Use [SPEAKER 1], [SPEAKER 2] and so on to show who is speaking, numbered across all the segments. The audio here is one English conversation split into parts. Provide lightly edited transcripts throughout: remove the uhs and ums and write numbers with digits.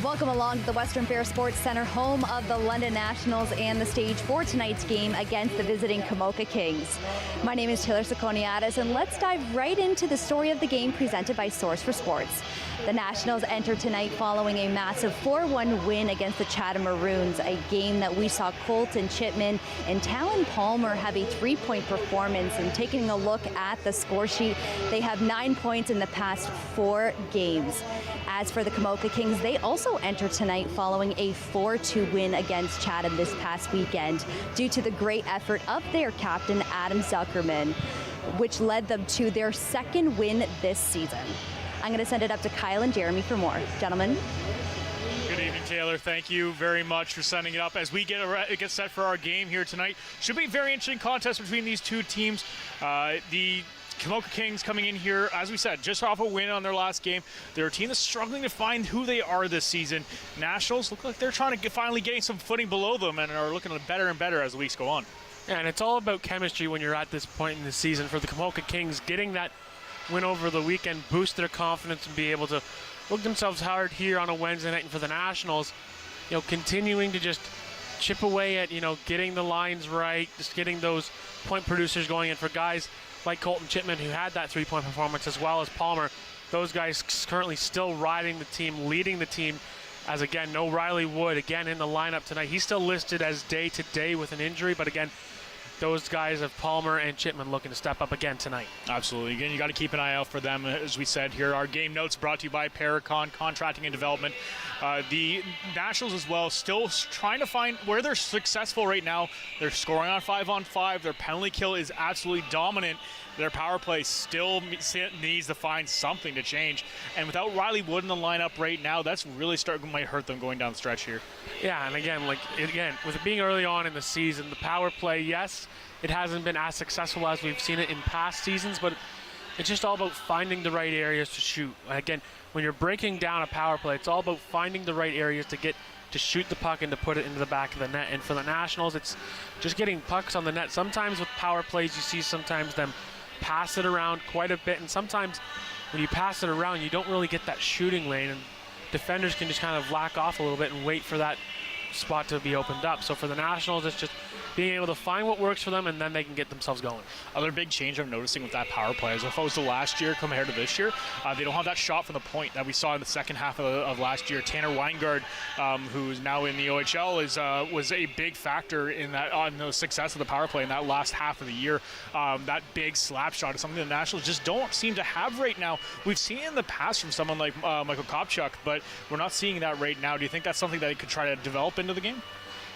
[SPEAKER 1] Welcome along to the Western Fair Sports Centre, home of the London Nationals and the stage for tonight's game against the visiting Komoka Kings. My name is Taylor Tsakoniatis, and let's dive right into the story of the game presented by Source for Sports. The Nationals enter tonight following a massive 4-1 win against the Chatham Maroons, a game that we saw Colton Chipman and Talon Palmer have a 3-point performance. And taking a look at the score sheet, they have 9 points in the past 4 games. As for the Komoka Kings, they also enter tonight following a 4-2 win against Chatham this past weekend due to the great effort of their captain, Adam Zuckerman, which led them to their second win this season. I'm going to send it up to Kyle and Jeremy for more. Gentlemen.
[SPEAKER 2] Good evening, Taylor. Thank you very much for setting it up as we get set for our game here tonight. Should be a very interesting contest between these two teams. The Komoka Kings coming in here, as we said, just off a win on their last game. They're a team that's struggling to find who they are this season. Nationals look like they're trying to finally gain some footing below them and are looking better and better as the weeks go on.
[SPEAKER 3] Yeah, and it's all about chemistry when you're at this point in the season. For the Komoka Kings, getting that win over the weekend boost their confidence and be able to look themselves hard here on a Wednesday night. And for the Nationals, continuing to just chip away at, getting the lines right, just getting those point producers going. And for guys like Colton Chipman, who had that 3-point performance, as well as Palmer, those guys currently still riding the team, leading the team, as again, no Riley Wood again in the lineup tonight. He's still listed as day-to-day with an injury, but again, those guys of Palmer and Chipman looking to step up again tonight. Absolutely.
[SPEAKER 2] Again, you got to keep an eye out for them. As we said here, our game notes brought to you by Paracon Contracting and Development. The Nationals as well, still trying to find where they're successful right now. They're scoring on 5-on-5. Their penalty kill is absolutely dominant. Their power play still needs to find something to change. And without Riley Wood in the lineup right now, that's really might hurt them going down the stretch here.
[SPEAKER 3] Yeah, and again, with it being early on in the season, the power play, yes, it hasn't been as successful as we've seen it in past seasons, but it's just all about finding the right areas to shoot. Again, when you're breaking down a power play, it's all about finding the right areas to shoot the puck and to put it into the back of the net. And for the Nationals, it's just getting pucks on the net. Sometimes with power plays, you see sometimes them pass it around quite a bit, and sometimes when you pass it around, you don't really get that shooting lane, and defenders can just kind of lack off a little bit and wait for that spot to be opened up. So for the Nationals, it's just being able to find what works for them, and then they can get themselves going.
[SPEAKER 2] Other big change I'm noticing with that power play, as opposed to last year compared to this year, they don't have that shot from the point that we saw in the second half of last year. Tanner Weingard, who's now in the OHL, was a big factor in that on the success of the power play in that last half of the year. That big slap shot is something the Nationals just don't seem to have right now. We've seen it in the past from someone like Michael Kopchuk, but we're not seeing that right now. Do you think that's something that they could try to develop into the game?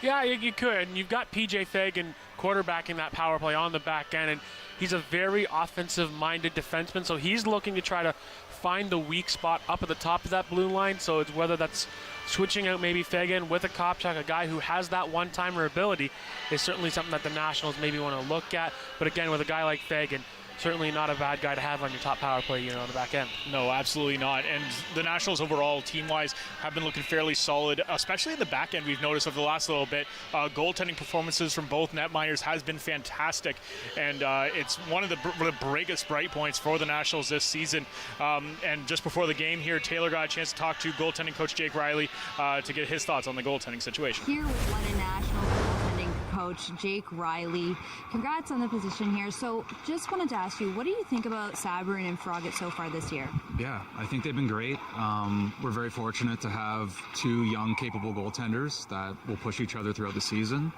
[SPEAKER 3] Yeah, you could. And you've got PJ Fagan quarterbacking that power play on the back end, and he's a very offensive-minded defenseman, so he's looking to try to find the weak spot up at the top of that blue line. So it's whether that's switching out maybe Fagan with a Kopchuk, a guy who has that one-timer ability, is certainly something that the Nationals maybe want to look at. But again, with a guy like Fagan, certainly not a bad guy to have on your top power play on the back end.
[SPEAKER 2] No, absolutely not. And the Nationals overall, team-wise, have been looking fairly solid, especially in the back end. We've noticed over the last little bit, goaltending performances from both netminders has been fantastic, and it's one of the biggest bright points for the Nationals this season. And just before the game here, Taylor got a chance to talk to goaltending coach Jake Riley to get his thoughts on the goaltending situation.
[SPEAKER 1] Here with London Nationals goaltending coach Jake Riley. Congrats on the position here. So just wanted to ask you, what do you think about Sabourin and Froggatt so far this year?
[SPEAKER 4] Yeah, I think they've been great. We're very fortunate to have two young, capable goaltenders that will push each other throughout the season.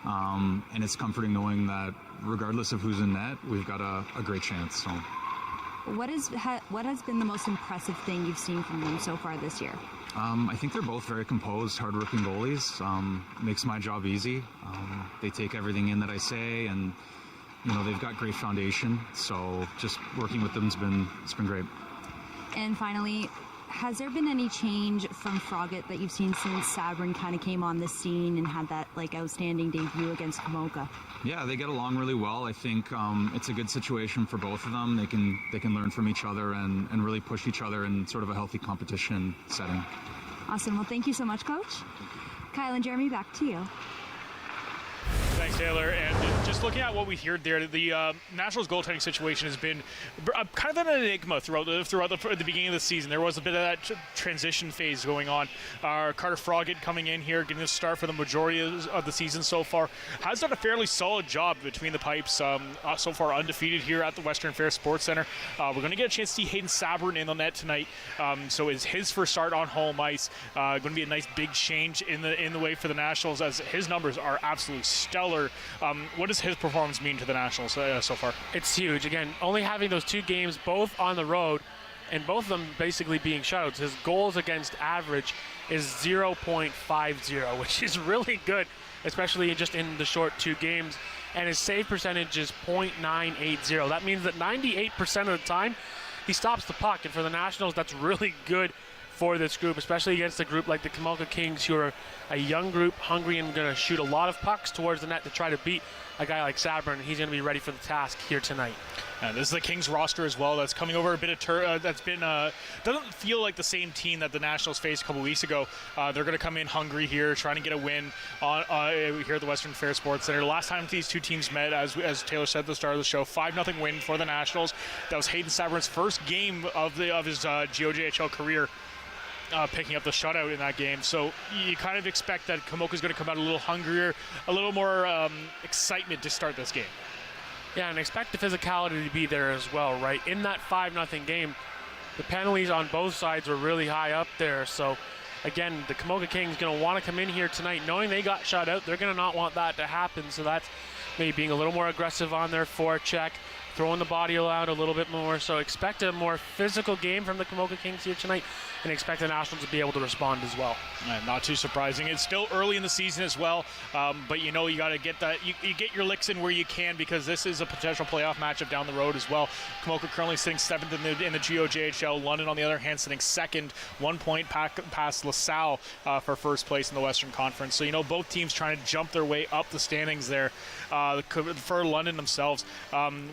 [SPEAKER 4] And it's comforting knowing that regardless of who's in net, we've got a great chance. So,
[SPEAKER 1] what has been the most impressive thing you've seen from them so far this year?
[SPEAKER 4] I think they're both very composed, hard-working goalies. Makes my job easy. They take everything in that I say, and they've got great foundation. So just working with them it's been great.
[SPEAKER 1] And finally, has there been any change from Froggatt that you've seen since Sabourin kind of came on the scene and had that outstanding debut against Komoka?
[SPEAKER 4] Yeah, they get along really well. I think it's a good situation for both of them. They can learn from each other and really push each other in sort of a healthy competition setting.
[SPEAKER 1] Awesome. Well, thank you so much, Coach. Kyle and Jeremy, back to you.
[SPEAKER 2] Thanks, Taylor. And Just looking at what we heard there, the Nationals goaltending situation has been kind of an enigma throughout the beginning of the season. There was a bit of that transition phase going on. Carter Froggatt coming in here, getting the start for the majority of the season so far, has done a fairly solid job between the pipes. So far undefeated here at the Western Fair Sports Center. We're going to get a chance to see Hayden Sabourin in the net tonight. So is his first start on home ice. Going to be a nice big change in the way for the Nationals, as his numbers are absolutely stellar. What does his performance mean to the Nationals so far?
[SPEAKER 3] It's huge. Again, only having those 2 games both on the road and both of them basically being shutouts. His goals against average is 0.50, which is really good, especially just in the short 2 games. And his save percentage is .980. That means that 98% of the time he stops the puck. And for the Nationals, that's really good for this group, especially against a group like the Komoka Kings, who are a young group, hungry and going to shoot a lot of pucks towards the net to try to beat a guy like Sabourin. He's going to be ready for the task here tonight.
[SPEAKER 2] This is the Kings roster as well. That's coming over a bit of that's been doesn't feel like the same team that the Nationals faced a couple weeks ago. They're going to come in hungry here, trying to get a win on here at the Western Fair Sports Center. Last time these 2 teams met, as Taylor said at the start of the show, 5-0 win for the Nationals. That was Hayden Sabourin's first game of his GOJHL career. Picking up the shutout in that game. So you kind of expect that Komoka's going to come out a little hungrier, a little more excitement to start this game.
[SPEAKER 3] Yeah, and expect the physicality to be there as well, right? In that 5-0 game, the penalties on both sides were really high up there. So again, the Komoka Kings going to want to come in here tonight knowing they got shut out. They're going to not want that to happen. So that's maybe being a little more aggressive on their forecheck, throwing the body out a little bit more. So expect a more physical game from the Komoka Kings here tonight, and expect the Nationals to be able to respond as well.
[SPEAKER 2] Not too surprising. It's still early in the season as well, but you got to get that. You get your licks in where you can, because this is a potential playoff matchup down the road as well. Komoka currently sitting 7th in the GOJHL. London, on the other hand, sitting 2nd, 1 point past LaSalle for first place in the Western Conference. So both teams trying to jump their way up the standings there. For London themselves,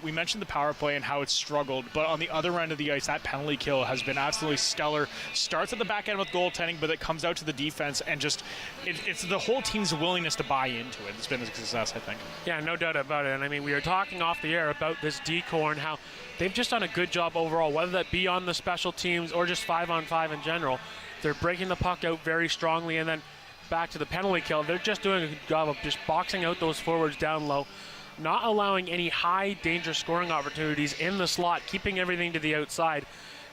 [SPEAKER 2] we mentioned the power play and how it's struggled, but on the other end of the ice, that penalty kill has been absolutely stellar. Starts at the back end with goaltending, but it comes out to the defense, and just it's the whole team's willingness to buy into it. It's been a success, I think.
[SPEAKER 3] Yeah, no doubt about it. And I mean, we were talking off the air about this decor and how they've just done a good job overall, whether that be on the special teams or just 5-on-5 in general. They're breaking the puck out very strongly, and then back to the penalty kill. They're just doing a good job of just boxing out those forwards down low, not allowing any high danger scoring opportunities in the slot, keeping everything to the outside.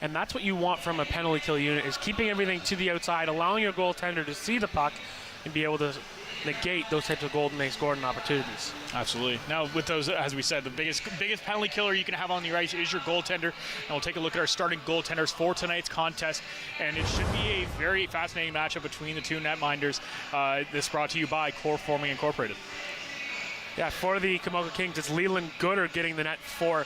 [SPEAKER 3] And that's what you want from a penalty kill unit, is keeping everything to the outside, allowing your goaltender to see the puck and be able to negate those types of Golden Knights scoring opportunities.
[SPEAKER 2] Absolutely. Now, with those, as we said, the biggest penalty killer you can have on your ice is your goaltender. And we'll take a look at our starting goaltenders for tonight's contest. And it should be a very fascinating matchup between the 2 netminders. This brought to you by Core Forming Incorporated.
[SPEAKER 3] Yeah, for the Komoka Kings, it's Leland Gooder getting the net for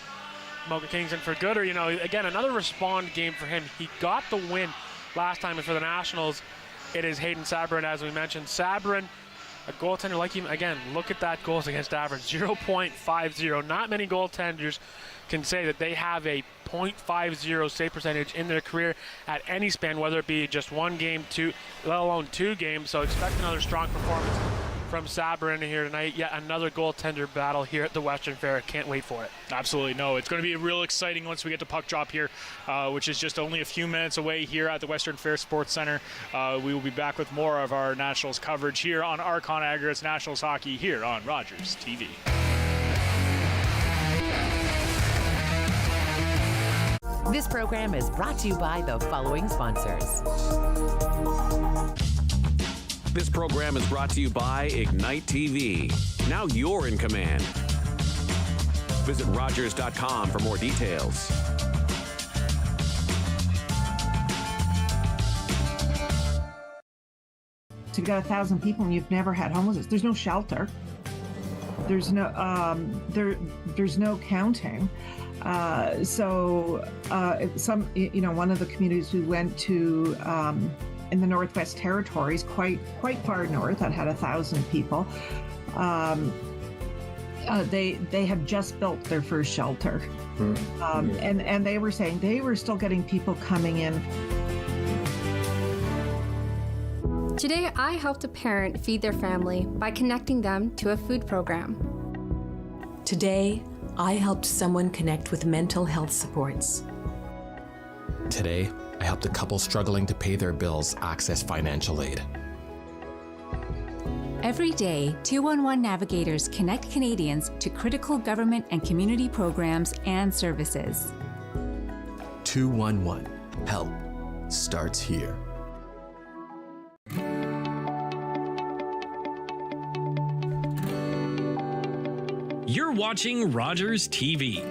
[SPEAKER 3] Komoka Kings. And for Gooder, again, another respond game for him. He got the win last time, and for the Nationals, it is Hayden Sabourin, as we mentioned. Sabourin, a goaltender like him, again, look at that goals against average, 0.50. Not many goaltenders can say that they have a .50 save percentage in their career at any span, whether it be just 1 game, 2, let alone 2 games. So expect another strong performance from Sabourin here tonight. Yet another goaltender battle here at the Western Fair. Can't wait for it.
[SPEAKER 2] Absolutely. No, it's going to be real exciting once we get to puck drop here, which is just only a few minutes away here at the Western Fair Sports Center. We will be back with more of our Nationals coverage here on Archon Aggregates Nationals Hockey here on Rogers TV.
[SPEAKER 5] This program is brought to you by the following sponsors.
[SPEAKER 6] This program is brought to you by Ignite TV. Now you're in command. Visit Rogers.com for more details.
[SPEAKER 7] You've got 1,000 people and you've never had homelessness. There's no shelter. There's no there's no counting. One of the communities we went to in the Northwest Territories, quite far north, that had 1,000 people. They have just built their first shelter, and they were saying they were still getting people coming in.
[SPEAKER 8] Today, I helped a parent feed their family by connecting them to a food program. Today, I helped someone connect with mental health supports.
[SPEAKER 9] Today, I helped a couple struggling to pay their bills access financial aid.
[SPEAKER 10] Every day, 211 navigators connect Canadians to critical government and community programs and services.
[SPEAKER 9] 211. Help starts here.
[SPEAKER 11] You're watching Rogers TV.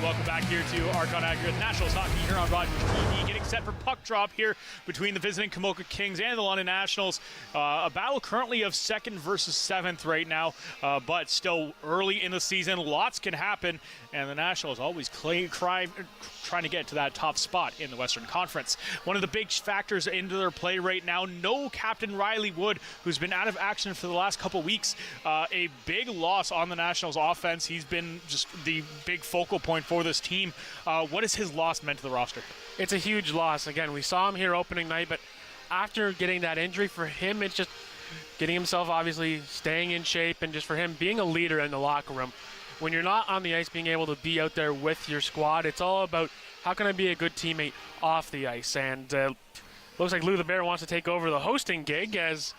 [SPEAKER 2] Welcome back here to Arcon Accurate Nationals hockey here on Rogers TV. Getting set for puck drop here between the visiting Komoka Kings and the London Nationals. A battle currently of 2nd versus 7th right now, but still early in the season. Lots can happen, and the Nationals always trying to get to that top spot in the Western Conference. One of the big factors into their play right now, no Captain Riley Wood, who's been out of action for the last couple weeks. A big loss on the Nationals offense. He's been just the big focal point for this team. What has his loss meant to the roster?
[SPEAKER 3] It's a huge loss. Again, we saw him here opening night, but after getting that injury, for him, it's just getting himself obviously staying in shape, and just for him being a leader in the locker room. When you're not on the ice, being able to be out there with your squad, it's all about how can I be a good teammate off the ice. And looks like Lou the Bear wants to take over the hosting gig, as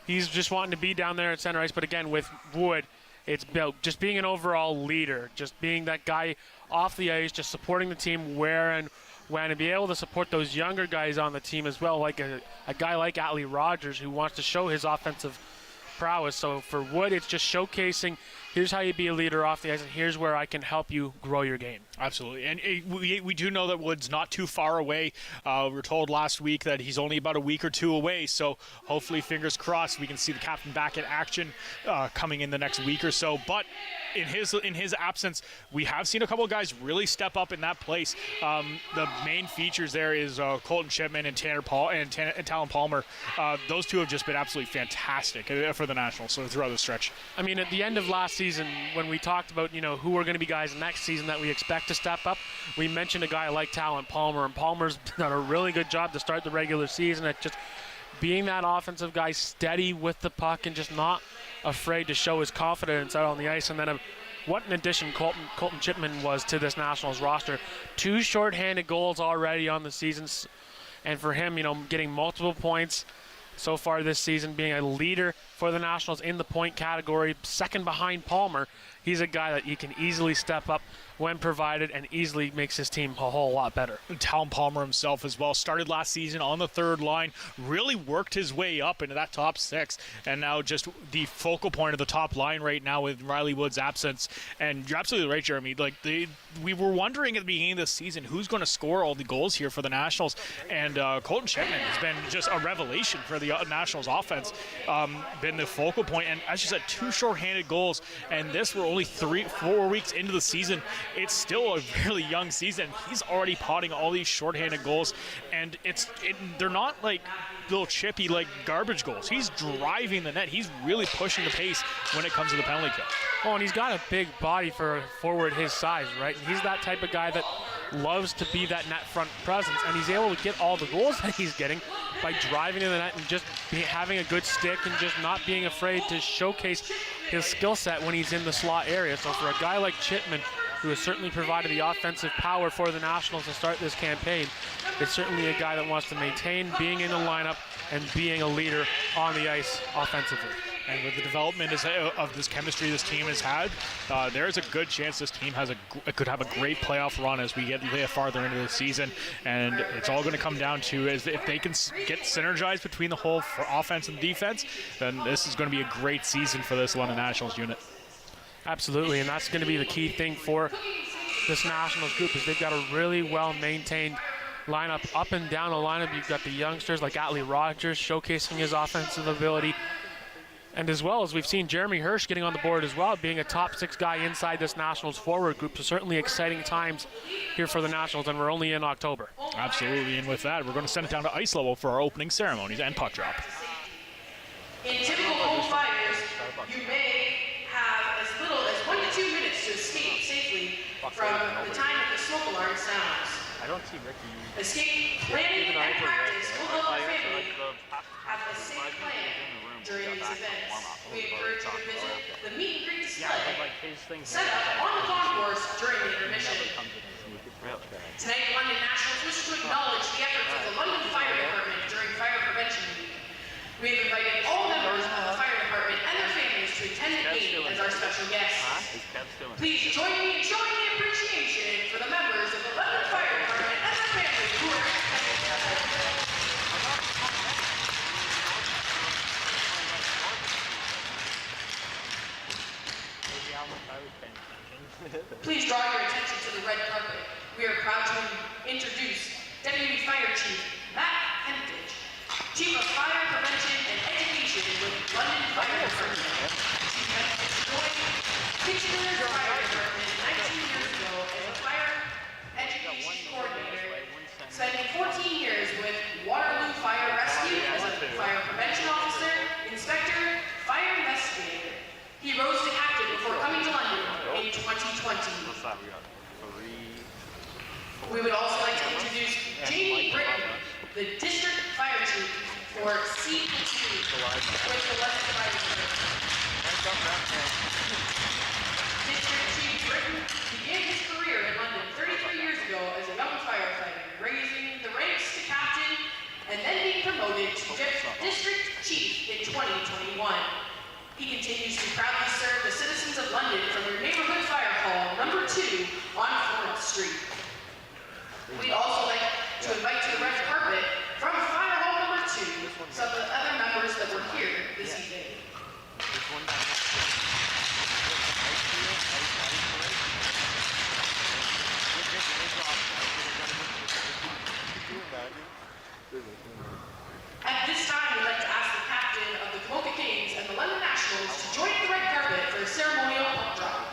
[SPEAKER 3] he's just wanting to be down there at center ice. But again, with Wood, it's about just being an overall leader, just being that guy off the ice, just supporting the team where and when, and be able to support those younger guys on the team as well, like a guy like Atlee Rogers, who wants to show his offensive prowess. So for Wood, it's just showcasing, here's how you be a leader off the ice, and here's where I can help you grow your game.
[SPEAKER 2] Absolutely. And we do know that Wood's not too far away. We were told last week that he's only about a week or two away, so hopefully, fingers crossed, we can see the captain back in action coming in the next week or so. But in his absence, we have seen a couple of guys really step up in that place. The main features there is Colton Shipman and Talon Palmer. Those two have just been absolutely fantastic for the Nationals throughout the stretch.
[SPEAKER 3] I mean, at the end of last season, when we talked about, who are going to be guys next season that we expect to step up, we mentioned a guy like Talon Palmer, and Palmer's done a really good job to start the regular season at just being that offensive guy, steady with the puck and just not afraid to show his confidence out on the ice. And then what an addition Colton Shipman was to this Nationals roster. 2 shorthanded goals already on the season, and for him, getting multiple points so far this season, being a leader for the Nationals in the point category, second behind Palmer. He's a guy that he can easily step up when provided and easily makes his team a whole lot better.
[SPEAKER 2] Talon Palmer himself as well started last season on the 3rd line, really worked his way up into that top 6, and now just the focal point of the top line right now with Riley Wood's absence. And you're absolutely right, Jeremy. We were wondering at the beginning of the season who's going to score all the goals here for the Nationals, and Colton Shipman has been just a revelation for the Nationals offense. Been the focal point, and as you said, 2 shorthanded goals, and this we're only 3-4 weeks into the season. It's still a really young season. He's already potting all these shorthanded goals, and they're not like little chippy garbage goals. He's driving the net. He's really pushing the pace when it comes to the penalty kill.
[SPEAKER 3] Oh, and he's got a big body for a forward his size, right? And he's that type of guy that loves to be that net front presence, and he's able to get all the goals that he's getting by driving in the net and just having a good stick and just not being afraid to showcase his skill set when he's in the slot area. So for a guy like Shipman, who has certainly provided the offensive power for the Nationals to start this campaign, it's certainly a guy that wants to maintain being in the lineup and being a leader on the ice offensively.
[SPEAKER 2] And with the development of this chemistry this team has had, there's a good chance this team could have a great playoff run as we get farther into the season. And it's all going to come down to if they can get synergized between the whole offense and defense, then this is going to be a great season for this London Nationals unit.
[SPEAKER 3] Absolutely, and that's going to be the key thing for this Nationals group, is they've got a really well-maintained lineup up and down the lineup. You've got the youngsters like Atlee Rogers showcasing his offensive ability, and as well as we've seen Jeremy Hirsch getting on the board as well, being a top 6 guy inside this Nationals forward group. So certainly exciting times here for the Nationals, and we're only in October.
[SPEAKER 2] Absolutely, and with that, we're going to send it down to ice level for our opening ceremonies and puck drop.
[SPEAKER 12] In typical home fighters, you may have as little as 1 to 2 minutes to escape safely from the time that the smoke alarm sounds.
[SPEAKER 13] I don't see Ricky.
[SPEAKER 12] Escape planning and practice will help your family have a safe plan during these events. We encourage you to visit the meet and greet display set up on the concourse during the intermission. Tonight, London Nationals wish to acknowledge the efforts of the London Fire Department during Fire Prevention Week. We have invited all members of the fire department and their families to attend the game as our special guests. Please join me in showing the appreciation for the members of the London Fire Department and their families who are Please draw your attention to the red carpet. We are proud to introduce Deputy Fire Chief Matt Hemptage, Chief of Fire Prevention and Education with London Fire Department. Chief Hemptage joined Kitchener Fire Department 19 years ago as a fire education coordinator, spending 14 years with Waterloo Fire Rescue as a fire prevention officer, inspector, fire investigator. He rose to captain before coming to London in 2020. We would also like to introduce Jamie Britton, the District Fire Chief for C2 with the London Fire Department. District Chief Britton began his career in London 33 years ago as a young firefighter, raising the ranks to captain and then being promoted to District Chief in 2021. He continues to proudly serve the citizens of London from your neighborhood fire hall, number 2 on Florence Street. We'd also like to invite to the red carpet from fire hall number 2 some of the other members that were here this evening. At this time, we'd like to ask the captain of the Komoka Kings and the London Nationals to join the red carpet for a ceremonial puck drop.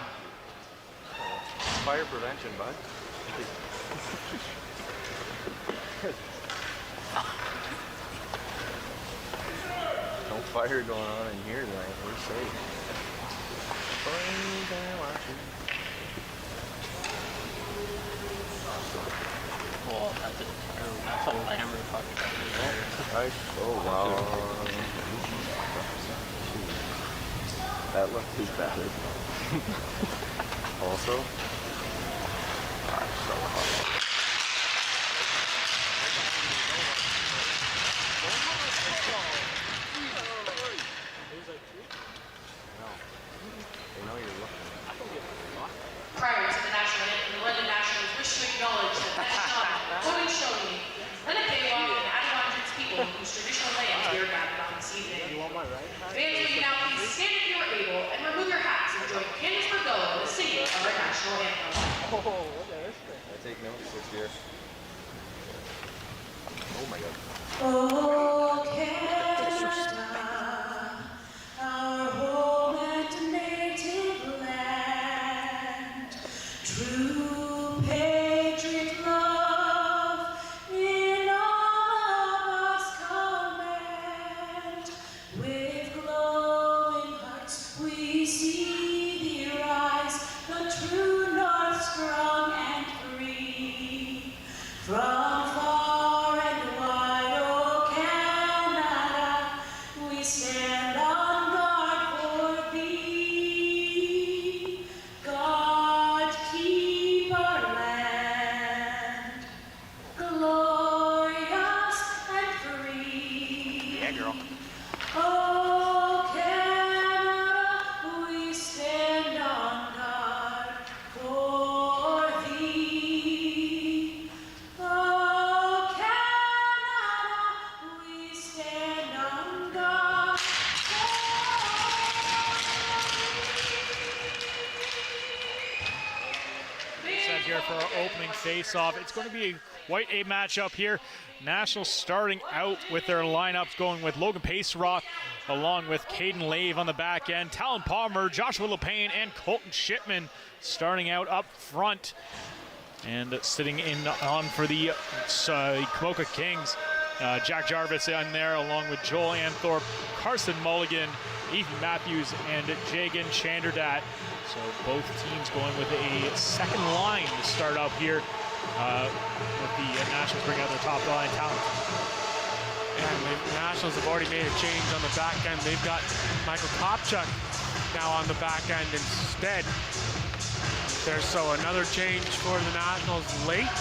[SPEAKER 13] Fire prevention, bud. No fire going on in here tonight. We're safe.
[SPEAKER 14] Oh, that's a lamber puck.
[SPEAKER 13] Oh, wow. That looked too bad. Also, so hot.
[SPEAKER 12] Prior to the national anthem, the London Nationals wish to acknowledge that Haudenosaunee, Lenape, and Adirondacks people whose traditional lands we are gathered on this evening. Fans, will you now please stand if you are able and remove your hats and join Candace Burgella in the singing of our national anthem.
[SPEAKER 13] I take notes this year. Oh my God.
[SPEAKER 12] Oh, Canada, our home and native land, true patriot love in all of us command. With glowing hearts we see thee rise, the true north strong and free. From far and wide, oh Canada, we stand on guard for thee. God keep our land glorious and free.
[SPEAKER 13] Yeah, girl.
[SPEAKER 12] Oh Canada, we stand on guard for thee. Oh Canada, we stand on guard
[SPEAKER 2] Set here for our opening face-off. It's going to be a white A matchup here. Nationals starting out with their lineups, going with Logan Pacerock along with Caden Lave on the back end, Talon Palmer, Joshua LePayne, and Colton Shipman starting out up front. And sitting in on for the Komoka Kings, Jack Jarvis in there, along with Joel Anthorpe, Carson Mulligan, Ethan Matthews, and Jagan Chanderdat. So both teams going with a second line to start out here with the Nationals bringing out their top line talent.
[SPEAKER 3] And the Nationals have already made a change on the back end. They've got Michael Kopchuk now on the back end instead. There's so another change for the Nationals late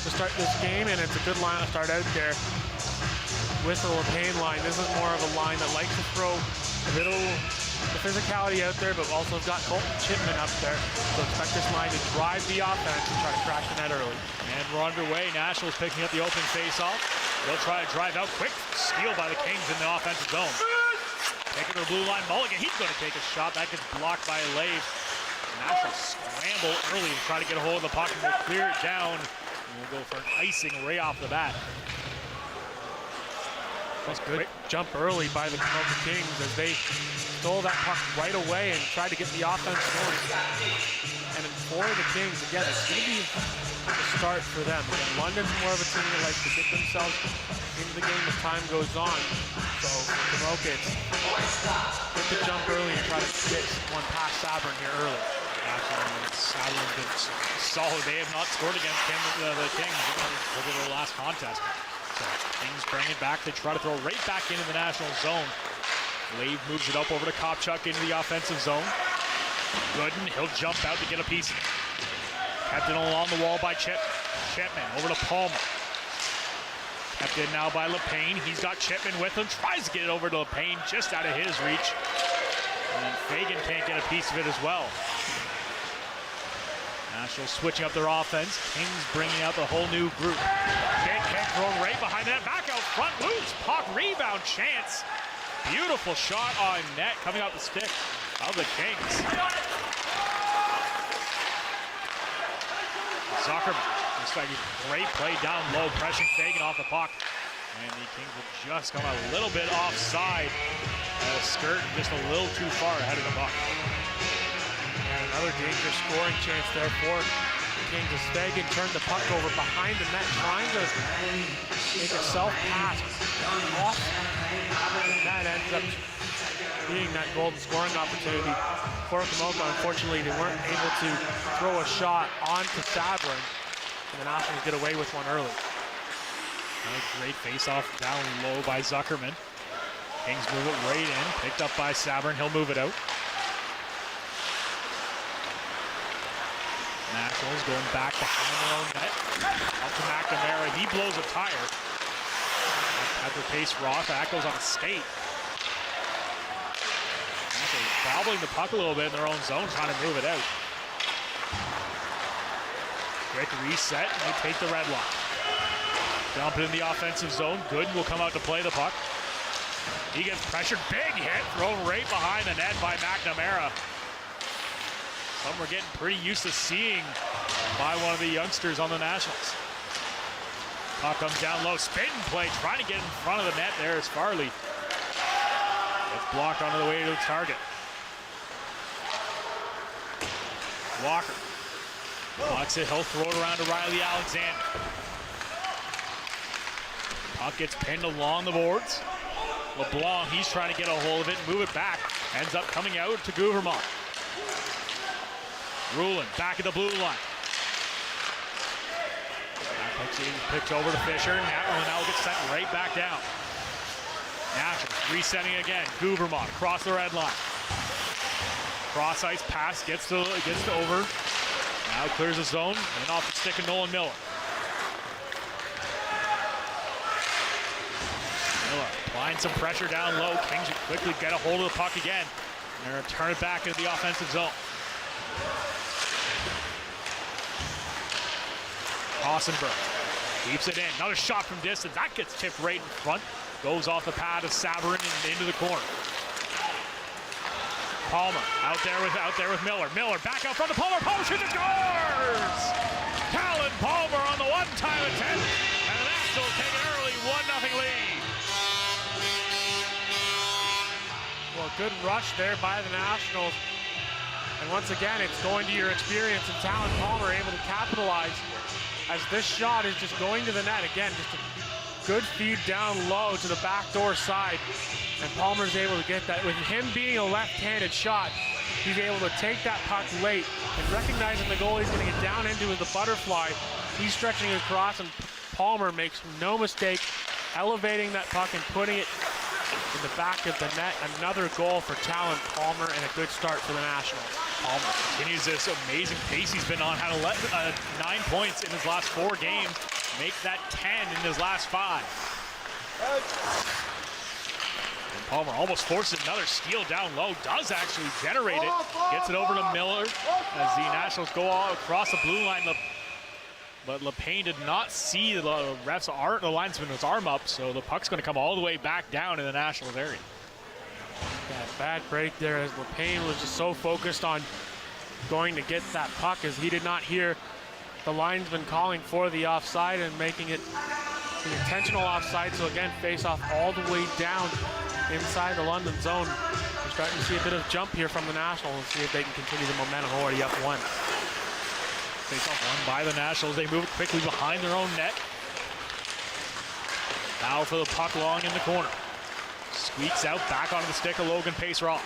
[SPEAKER 3] to start this game, and it's a good line to start out there with the LePain line. This is more of a line that likes to throw a little the physicality out there, but also got Colton Chipman up there. So expect this line to drive the offense and try to crash the net early.
[SPEAKER 2] And we're underway. Nationals picking up the opening faceoff. They'll try to drive out quick. Steal by the Kings in the offensive zone. Taking to the blue line. Mulligan, he's going to take a shot. That gets blocked by Lave. Nationals scramble early to try to get a hold of the puck, and we'll clear it down. And we'll go for an icing right off the bat.
[SPEAKER 3] That's good jump early by the Komoka Kings as they stole that puck right away and tried to get the offense going. And for the Kings, again, it's going to be a start for them. Again, London's more of a team that likes to get themselves into the game as time goes on. So for Komoka, it's get the jump early and try to get one past Sabrin here early.
[SPEAKER 2] Sabrin's been solid. They have not scored against the Kings over the last contest. So Kings bring it back. They try to throw right back into the National zone. Lave moves it up over to Kopchuk into the offensive zone. Gooden, he'll jump out to get a piece. Kept in along the wall by Chipman. Over to Palmer. Kept in now by LePain. He's got Chipman with him. Tries to get it over to LePain, just out of his reach. And Fagan can't get a piece of it as well. Nationals switching up their offense. Kings bringing out the whole new group. Big kick thrown right behind that. Back out front. Moves. Puck rebound chance. Beautiful shot on net coming out the stick of the Kings. Zuckerman. Looks like a great play down low. Pressing Fagan off the puck. And the Kings will just come a little bit offside. Skirt just a little too far ahead of the puck.
[SPEAKER 3] And another dangerous scoring chance there for the Kings as Fagan turned the puck over behind the net, trying to make a self-pass off. And that ends up being that golden scoring opportunity for Komoka. Unfortunately, they weren't able to throw a shot onto Sabrin, and the Nationals get away with one early.
[SPEAKER 2] A great face-off down low by Zuckerman. Kings move it right in, picked up by Sabrin. He'll move it out. Nationals going back behind their own net. Up to McNamara. He blows a tire. At the pace, Roth. That goes on a skate. Nationals bobbling the puck a little bit in their own zone, trying to move it out. Quick reset, and they take the red line. Dump it in the offensive zone. Gooden will come out to play the puck. He gets pressured. Big hit thrown right behind the net by McNamara. Something we're getting pretty used to seeing by one of the youngsters on the Nationals. Puck comes down low. Spin play. Trying to get in front of the net there is Farley. It's blocked onto the way to the target. Walker. Blocks it. He'll throw it around to Riley Alexander. Puck gets pinned along the boards. LeBlanc, he's trying to get a hold of it and move it back. Ends up coming out to Gouvermont. Rulin back at the blue line. Picked over to Fisher, and now gets sent right back down. Nationals resetting again. Gouvermont across the red line. Cross ice pass gets to over. Now clears the zone and off the stick of Nolan Miller. Miller applying some pressure down low. Kings quickly get a hold of the puck again. And they're going to turn it back into the offensive zone. Hossenberg keeps it in. Another shot from distance. That gets tipped right in front. Goes off the pad of Sabrin and into the corner. Palmer out there with Miller. Miller back out front to Palmer. Palmer shoots and scores! Talon Palmer on the one-time attempt. And the Nationals take an early 1-0 lead.
[SPEAKER 3] Well, good rush there by the Nationals. And once again, it's going to your experience, and Talon Palmer able to capitalize as this shot is just going to the net. Again, just a good feed down low to the backdoor side, and Palmer's able to get that. With him being a left-handed shot, he's able to take that puck late, and recognizing the goalie's going to get down into the butterfly, he's stretching across, and Palmer makes no mistake elevating that puck and putting it in the back of the net. Another goal for Talon Palmer and a good start for the Nationals.
[SPEAKER 2] Palmer continues this amazing pace he's been on, had 9 points in his last 4 games, make that 10 in his last 5. And Palmer almost forces another steal down low, does actually generate it, gets it over to Miller as the Nationals go all across the blue line. But LePain did not see the ref's arm, the linesman's arm up, so the puck's going to come all the way back down in the Nationals area.
[SPEAKER 3] Yeah, bad break there as LePain was just so focused on going to get that puck as he did not hear the linesman calling for the offside and making it the intentional offside. So again, face off all the way down inside the London zone. We're starting to see a bit of jump here from the Nationals and see if they can continue the momentum. Already up 1.
[SPEAKER 2] Face-off won by the Nationals. They move it quickly behind their own net. Now for the puck long in the corner. Squeaks out, back onto the stick of Logan Paceroff.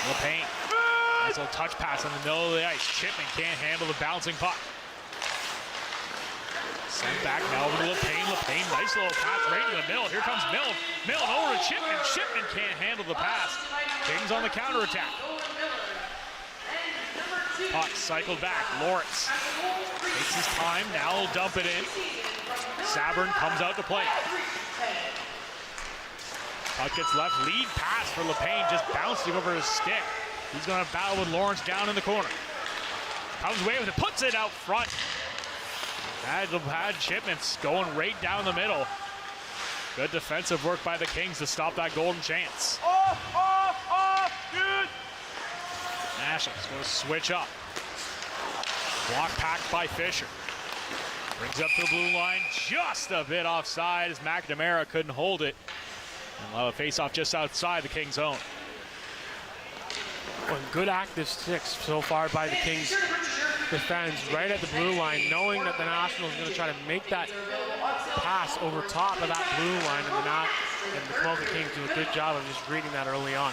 [SPEAKER 2] LePain. Nice little touch pass in the middle of the ice. Chipman can't handle the bouncing puck. Sent back now over to LePain. LePain, nice little pass right in the middle. Here comes Milne. Milne over to Chipman. Chipman can't handle the pass. Kings on the counterattack. Puck cycled back. Lawrence takes his time. Now he'll dump it in. Sabern comes out to play. Puck gets left. Lead pass for LePain, just bouncing over his stick. He's going to battle with Lawrence down in the corner. Comes away with it, puts it out front. Had Chipman's going right down the middle. Good defensive work by the Kings to stop that golden chance.
[SPEAKER 15] Good.
[SPEAKER 2] Nationals going to switch up. Block packed by Fisher. Brings up to the blue line, just a bit offside as McNamara couldn't hold it. And allow a face-off just outside the Kings' zone.
[SPEAKER 3] Well, good active sticks so far by the Kings defense right at the blue line, knowing that the Nationals are going to try to make that pass over top of that blue line, and the Komoka Kings do a good job of just reading that early on.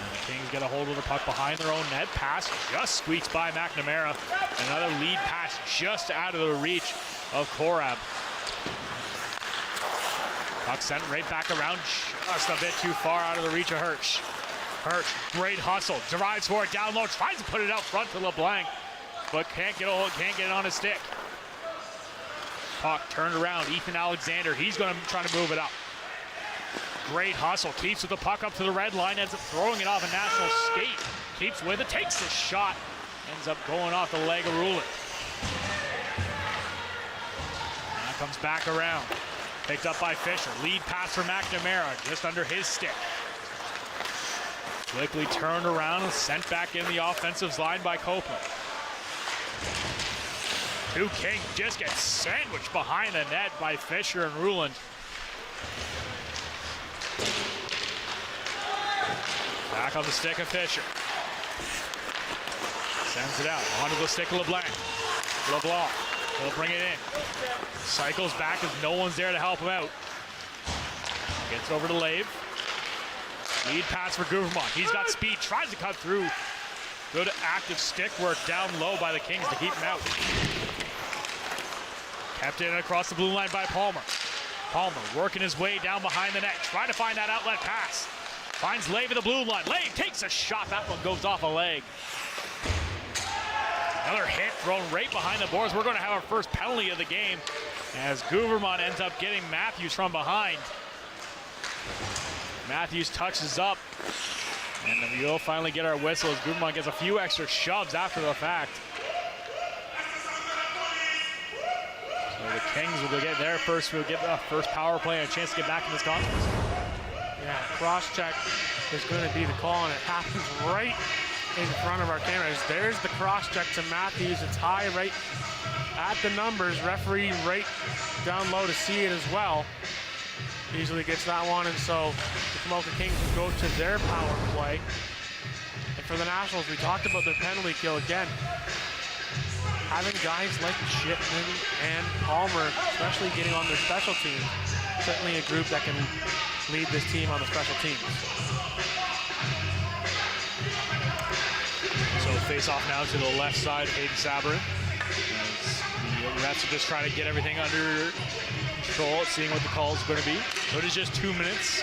[SPEAKER 2] And the Kings get a hold of the puck behind their own net. Pass just squeaks by McNamara. Another lead pass just out of the reach of Korab. Puck sent right back around, just a bit too far out of the reach of Hirsch. Hirsch, great hustle, drives for it down low, tries to put it out front to LeBlanc, but can't get it on his stick. Puck turned around, Ethan Alexander, he's going to try to move it up. Great hustle, keeps with the puck up to the red line, ends up throwing it off a National skate. Keeps with it, takes the shot, ends up going off the leg of Rulin. Now comes back around. Picked up by Fisher. Lead pass for McNamara, just under his stick. Quickly turned around and sent back in the offensive line by Copeland. Two Kings just get sandwiched behind the net by Fisher and Ruland. Back on the stick of Fisher. Sends it out, onto the stick of LeBlanc. LeBlanc. He'll bring it in. Cycles back as no one's there to help him out. Gets over to Lave. Lead pass for Gouvermont. He's got speed, tries to cut through. Good active stick work down low by the Kings to keep him out. Kept in across the blue line by Palmer. Palmer working his way down behind the net, trying to find that outlet pass. Finds Lave at the blue line. Lave takes a shot. That one goes off a leg. Another hit thrown right behind the boards. We're going to have our first penalty of the game as Gouvermont ends up getting Matthews from behind. Matthews touches up, and then we'll finally get our whistle as Gouvermont gets a few extra shoves after the fact. So the Kings will get their first, will get the first power play and a chance to get back in this contest.
[SPEAKER 3] Yeah, cross-check is going to be the call, and it happens right in front of our cameras. There's the cross-check to Matthews. It's high right at the numbers. Referee right down low to see it as well. Easily gets that one, and so the Komoka Kings will go to their power play. And for the Nationals, we talked about their penalty kill again. having guys like Chipman and Palmer, especially getting on their special teams, certainly a group that can lead this team on the special teams.
[SPEAKER 2] So face off now to the left side, Hayden Sabourin. The refs are just trying to get everything under control, seeing what the call is going to be. So it is just 2 minutes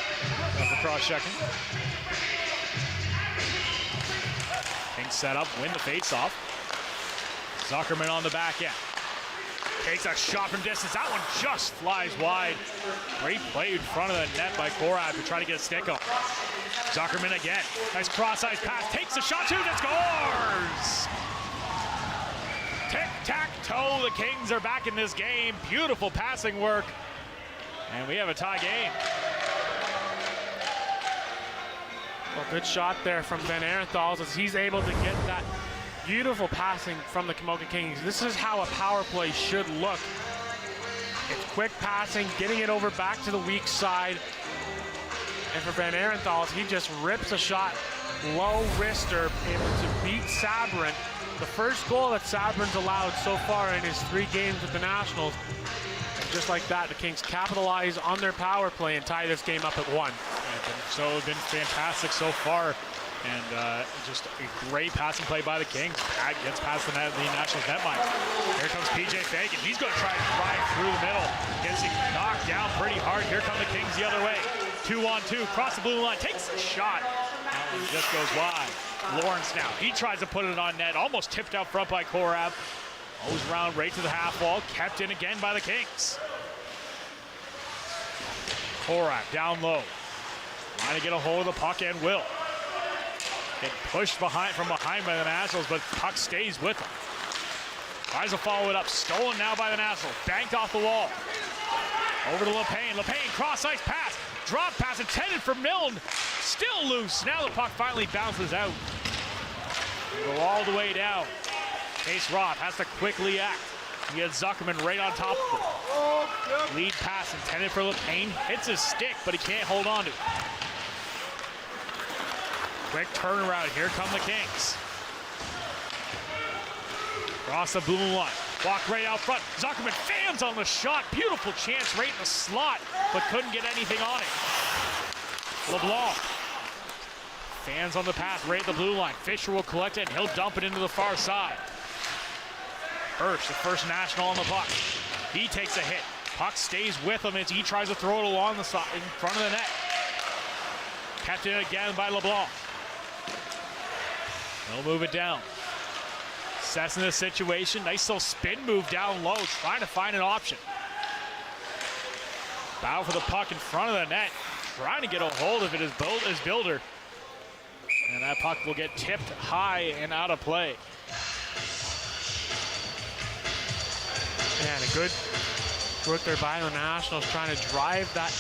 [SPEAKER 2] for cross-checking. Kings set up, win the face-off. Zuckerman on the back end. Takes a shot from distance. That one just flies wide. Great play in front of the net by Korab to try to get a stick on. Zuckerman again. Nice cross-ice pass. Takes the shot, shoots, and scores! Tic-tac-toe. The Kings are back in this game. Beautiful passing work. And we have a tie game.
[SPEAKER 3] Well, good shot there from Van Arenthal as he's able to get that beautiful passing from the Komoka Kings. This is how a power play should look. It's quick passing, getting it over back to the weak side. And for Van Arenthal, he just rips a shot, low wrister, able to beat Sabourin. The first goal that Sabourin's allowed so far in his 3 games with the Nationals. And just like that, the Kings capitalize on their power play and tie this game up at 1.
[SPEAKER 2] It's been fantastic so far. And just a great passing play by the Kings. Pat gets past the Nationals netline. Here comes PJ Fagan. He's going to try to drive through the middle. Gets it knocked down pretty hard. Here come the Kings the other way. 2-on-2, cross the blue line, takes a shot. That one just goes wide. Lawrence now, he tries to put it on net. Almost tipped out front by Korab. Goes around right to the half wall. Kept in again by the Kings. Korab down low. Trying to get a hold of the puck and will. Get pushed from behind by the Nationals, but puck stays with them. Tries to follow it up. Stolen now by the Nationals. Banked off the wall. Over to LePayne. LePayne cross-ice pass. Drop pass intended for Milne. Still loose. Now the puck finally bounces out. Go all the way down. Case Roth has to quickly act. He gets Zuckerman right on top of him. Lead pass intended for LePayne. Hits his stick, but he can't hold on to it. Quick turnaround. Here come the Kings. Cross the blue line. Walk right out front. Zuckerman fans on the shot. Beautiful chance right in the slot, but couldn't get anything on it. LeBlanc. Fans on the path right at the blue line. Fisher will collect it, and he'll dump it into the far side. Hirsch, the first National on the puck. He takes a hit. Puck stays with him as he tries to throw it along the side in front of the net. Kept in again by LeBlanc. He'll move it down. Assessing the situation. Nice little spin move down low, trying to find an option. Battle for the puck in front of the net. Trying to get a hold of it as Builder. And that puck will get tipped high and out of play.
[SPEAKER 3] And a good work there by the Nationals trying to drive that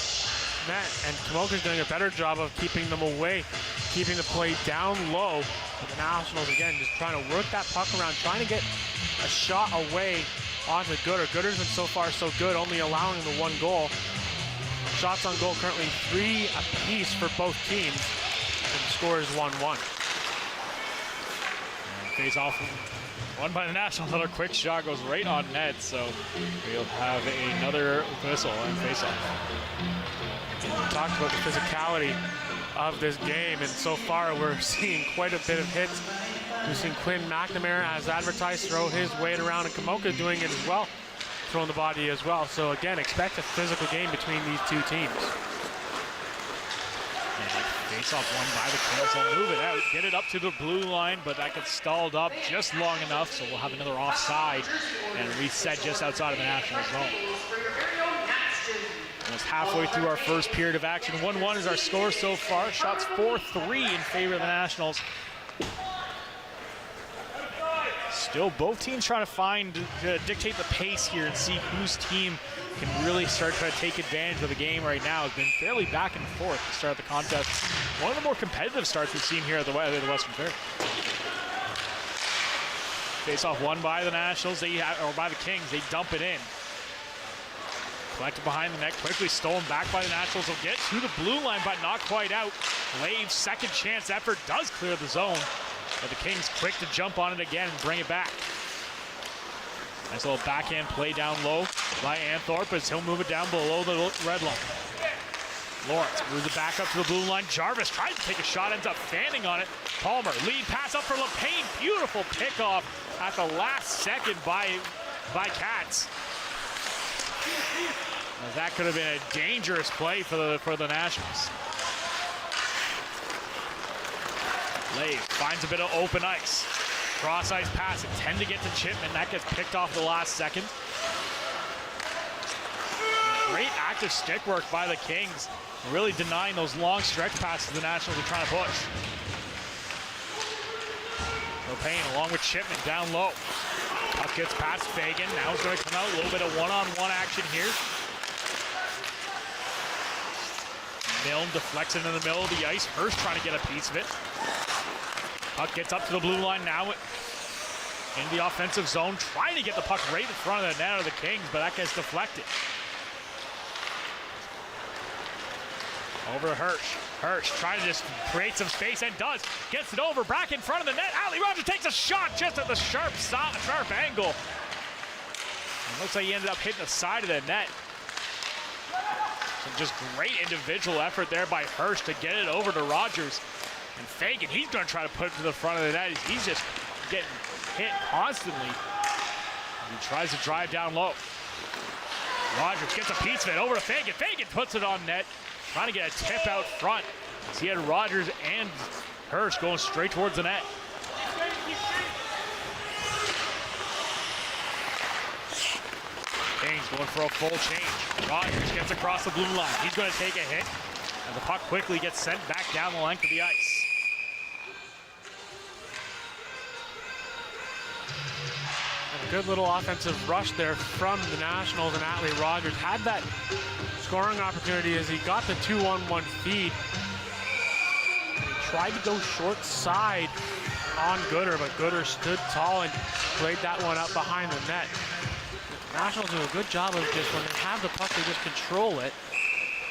[SPEAKER 3] net. And Komoka's doing a better job of keeping them away, keeping the play down low. But the Nationals, again, just trying to work that puck around, trying to get a shot away onto Gooder. Gooder's been so far so good, only allowing the 1 goal. Shots on goal currently 3 apiece for both teams. And the score is 1-1.
[SPEAKER 2] Face off. One by the Nationals. Another quick shot goes right on net. So we'll have another whistle and face off.
[SPEAKER 3] We talked about the physicality of this game, and so far we're seeing quite a bit of hits. We've seen Quinn McNamara, as advertised, throw his weight around, and Komoka doing it as well, throwing the body as well. So again, expect a physical game between these 2 teams.
[SPEAKER 2] Face off one by the Kings. They'll move it out, get it up to the blue line, but that gets stalled up just long enough, so we'll have another offside and reset just outside of the National zone. Almost halfway through our first period of action. 1-1 is our score so far. Shots 4-3 in favor of the Nationals. Still, both teams trying to dictate the pace here and see whose team can really start to take advantage of the game right now. It's been fairly back and forth to start the contest. One of the more competitive starts we've seen here at the Western Fair. Face off one by the Nationals, or by the Kings. They dump it in. Collected behind the net, quickly stolen back by the Nationals. Will get to the blue line, but not quite out. Lave's second chance effort does clear the zone, but the Kings quick to jump on it again and bring it back. Nice little backhand play down low by Anthorpe as he'll move it down below the red line. Lawrence moves it back up to the blue line. Jarvis tries to take a shot, ends up fanning on it. Palmer, lead pass up for LePayne. Beautiful pickoff at the last second by Cats. That could have been a dangerous play for the Nationals. Lave finds a bit of open ice. Cross ice pass, intend to get to Chipman. That gets picked off the last second. Great active stick work by the Kings, really denying those long stretch passes the Nationals are trying to push. LePayne along with Chipman down low. Puck gets past Fagan. Now it's going to come out. A little bit of one-on-one action here. Milne deflects it in the middle of the ice. Hurst trying to get a piece of it. Puck gets up to the blue line now in the offensive zone, trying to get the puck right in front of the net of the Kings, but that gets deflected. Over to Hirsch. Hirsch trying to just create some space and does. Gets it over, back in front of the net. Ali Rogers takes a shot just at the sharp angle. It looks like he ended up hitting the side of the net. Some just great individual effort there by Hirsch to get it over to Rogers. And Fagan, he's going to try to put it to the front of the net. He's just getting hit constantly. He tries to drive down low. Rogers gets a piece of it over to Fagan. Fagan puts it on net, trying to get a tip out front. So he had Rogers and Hirsch going straight towards the net. Kane's going for a full change. Rogers gets across the blue line. He's going to take a hit, and the puck quickly gets sent back down the length of the ice.
[SPEAKER 3] A good little offensive rush there from the Nationals, and Ali Rogers had that scoring opportunity as he got the 2-on-1 feed. And he tried to go short side on Gooder, but Gooder stood tall and played that one up behind the net. The Nationals do a good job of just, when they have the puck, they just control it,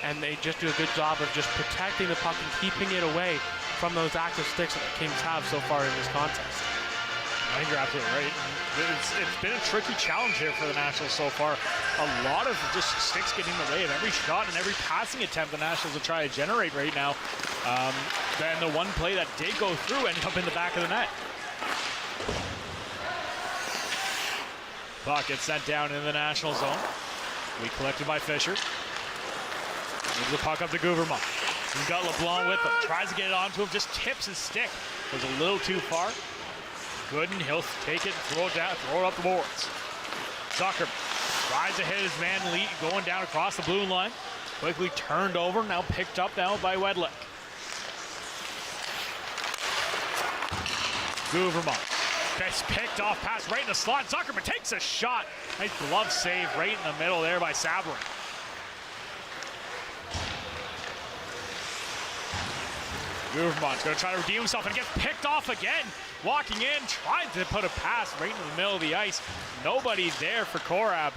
[SPEAKER 3] and they just do a good job of just protecting the puck and keeping it away from those active sticks that the Kings have so far in this contest.
[SPEAKER 2] I think you're absolutely right. It's been a tricky challenge here for the Nationals so far. A lot of just sticks getting in the way of every shot and every passing attempt the Nationals are trying to generate right now. Then the one play that did go through ended up in the back of the net. Puck gets sent down in the National zone. We collected by Fisher. Moves the puck up to Gouverman. He's got LeBlanc with him. Tries to get it onto him, just tips his stick. Goes a little too far. Gooden, he'll take it, throw it down, throw it up the boards. Zuckerman tries to hit his man lead, going down across the blue line. Quickly turned over, now picked up now by Wedlick. Gouverman gets picked off, pass right in the slot. Zuckerman takes a shot. Nice glove save right in the middle there by Sabourin. Gouverman's going to try to redeem himself and gets picked off again. Walking in, trying to put a pass right in the middle of the ice. Nobody there for Korab.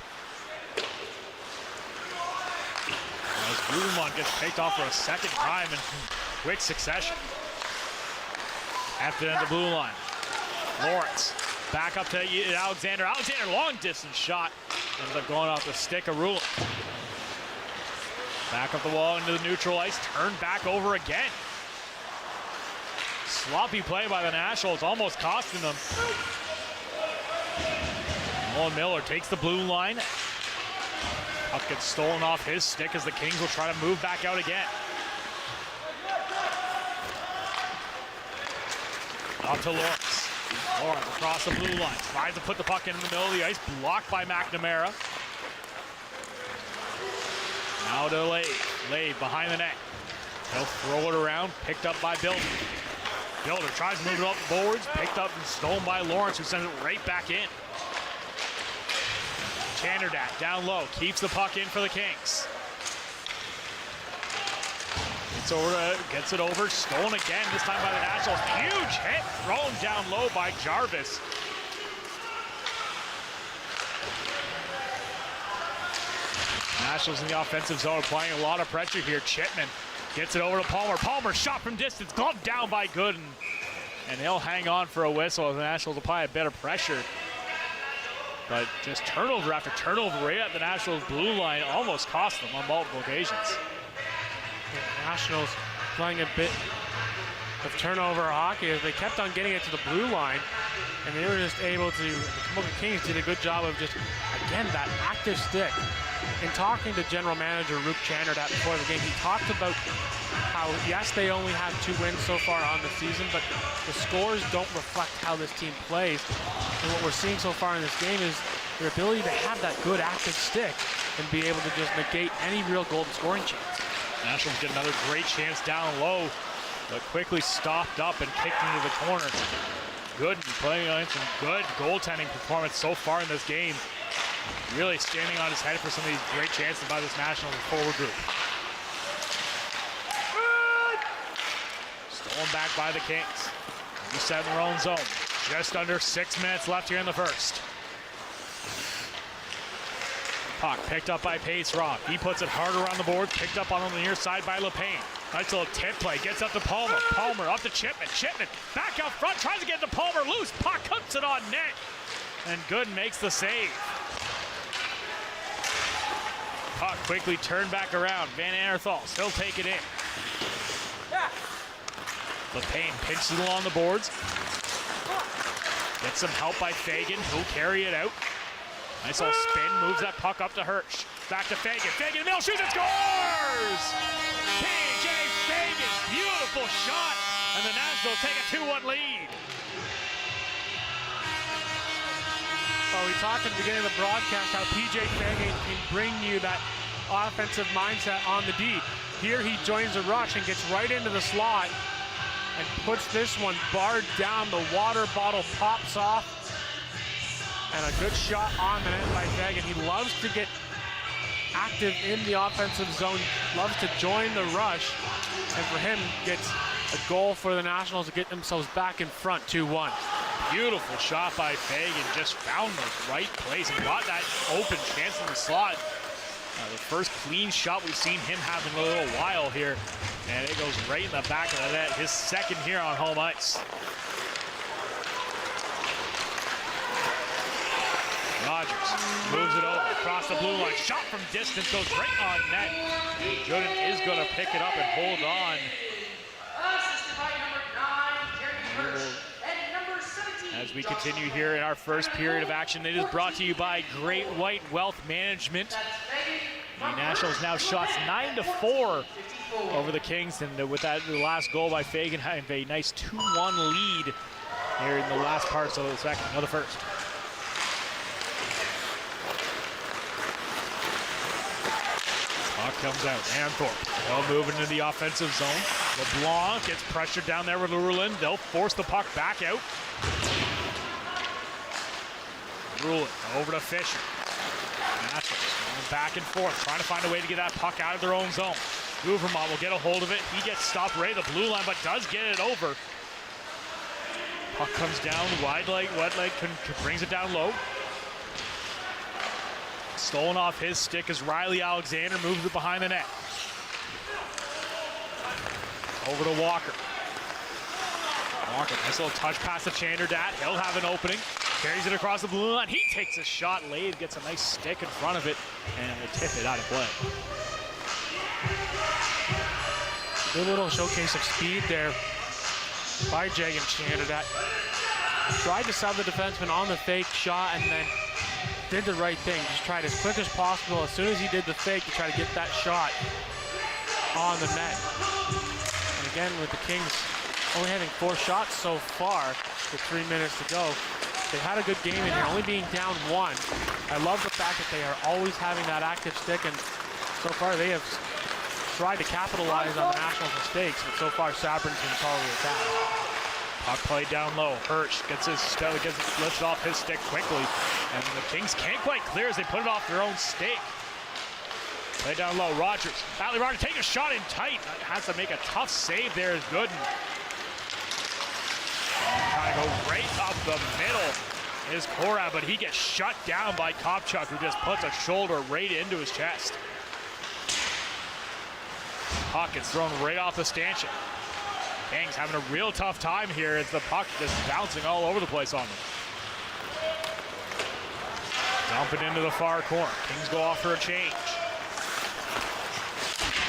[SPEAKER 2] As Gouverman gets picked off for a second time in quick succession. After the blue line. Lawrence back up to Alexander. Alexander, long distance shot. Ends up going off the stick of Rulin. Back up the wall into the neutral ice. Turned back over again. Sloppy play by the Nationals, almost costing them. Nolan Miller takes the blue line. Puck gets stolen off his stick as the Kings will try to move back out again. Up to Lawrence. Lawrence across the blue line. Tries to put the puck in the middle of the ice. Blocked by McNamara. Now to Lave. Lave behind the net. He'll throw it around. Picked up by Bilder. Bilder tries to move it up the boards. Picked up and stolen by Lawrence, who sends it right back in. Chanderdat down low. Keeps the puck in for the Kings. Gets it over, stolen again, this time by the Nationals. Huge hit, thrown down low by Jarvis. Nationals in the offensive zone, applying a lot of pressure here. Chipman gets it over to Palmer. Palmer shot from distance, gloved down by Gooden. And he'll hang on for a whistle as the Nationals apply a bit of pressure. But just turnover after turnover right at the Nationals blue line almost cost them on multiple occasions.
[SPEAKER 3] The Nationals playing a bit of turnover hockey as they kept on getting it to the blue line, and they were just able to, the Komoka Kings did a good job of just, again, that active stick. In talking to General Manager Rup Chandradat before the game, he talked about how, yes, they only have 2 wins so far on the season, but the scores don't reflect how this team plays. And what we're seeing so far in this game is their ability to have that good active stick and be able to just negate any real golden scoring chance.
[SPEAKER 2] Nationals get another great chance down low, but quickly stopped up and kicked into the corner. Gooden playing on some good goaltending performance so far in this game. Really standing on his head for some of these great chances by this Nationals forward group. Stolen back by the Kings. Reset in their own zone. Just under 6 minutes left here in the first. Puck picked up by Pace Rob. He puts it hard around the board. Picked up on the near side by LePain. Nice little tip play. Gets up to Palmer. Palmer up to Chipman. Chipman back out front. Tries to get to Palmer loose. Puck hooks it on net. And Gooden makes the save. Puck quickly turned back around. Van Aerthal still take it in. LePain pinches it along the boards. Gets some help by Fagan. He'll carry it out. Nice little spin. Moves that puck up to Hirsch. Back to Fagan. Fagan in the middle. Shoots and scores! P.J. Fagan. Beautiful shot. And the Nationals take a 2-1 lead.
[SPEAKER 3] Well, we talked at the beginning of the broadcast how P.J. Fagan can bring you that offensive mindset on the D. Here he joins the rush and gets right into the slot and puts this one barred down. The water bottle pops off. And a good shot on the net by Fagan. He loves to get active in the offensive zone, loves to join the rush. And for him, gets a goal for the Nationals to get themselves back in front 2-1.
[SPEAKER 2] Beautiful shot by Fagan. Just found the right place and got that open chance in the slot. The first clean shot we've seen him have in a little while here. And it goes right in the back of the net. His second here on home ice. Rogers moves it over across the blue line. Shot from distance goes right on net. Gooden is going to pick it up and hold on. As we continue here in our first period of action, it is brought to you by Great White Wealth Management. The Nationals now shots 9-4 over the Kings, and with that last goal by Fagan, having a nice 2-1 lead here in the last parts of the second, or the first. Puck comes out. Anthorpe. They'll move into the offensive zone. LeBlanc gets pressured down there with Ruland. They'll force the puck back out. Ruland over to Fisher. Nationals going back and forth, trying to find a way to get that puck out of their own zone. Guvermont will get a hold of it. He gets stopped right at the blue line, but does get it over. Puck comes down, wide leg, brings it down low. Stolen off his stick as Riley Alexander moves it behind the net. Over to Walker. Walker, nice little touch pass to Chandradat. He'll have an opening. Carries it across the blue line. He takes a shot late, gets a nice stick in front of it, and will tip it out of play. Good little showcase of speed there by Jagan Chandradat. Tried to sub the defenseman on the fake shot and then did the right thing. Just tried as quick as possible. As soon as he did the fake, to try to get that shot on the net. And again, with the Kings only having 4 shots so far with 3 minutes to go, they've had a good game in here, only being down 1. I love the fact that they are always having that active stick, and so far they have tried to capitalize on the Nationals' mistakes, but so far Sabrin's been tolerate that. Puck played down low. Hirsch gets it lifted off his stick quickly, and the Kings can't quite clear as they put it off their own stake. Play down low. Rogers. Valley Rogers taking a shot in tight. Has to make a tough save there as Gooden. Trying to go right up the middle is Cora, but he gets shut down by Kopchuk, who just puts a shoulder right into his chest. Puck gets thrown right off the stanchion. Kings having a real tough time here as the puck just bouncing all over the place on them. Dump it into the far corner. Kings go off for a change.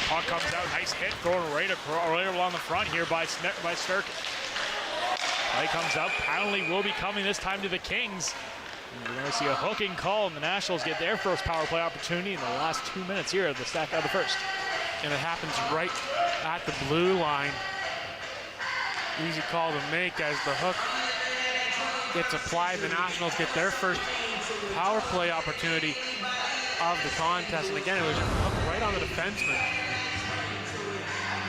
[SPEAKER 2] Puck comes out. Nice hit going right along the front here by Sturkis. Play comes up. Penalty will be coming this time to the Kings. And we're going to see a hooking call, and the Nationals get their first power play opportunity in the last 2 minutes here of the first.
[SPEAKER 3] And it happens right at the blue line. Easy call to make as the hook gets applied. The Nationals get their first power play opportunity of the contest. And again, it was hooked right on the defenseman.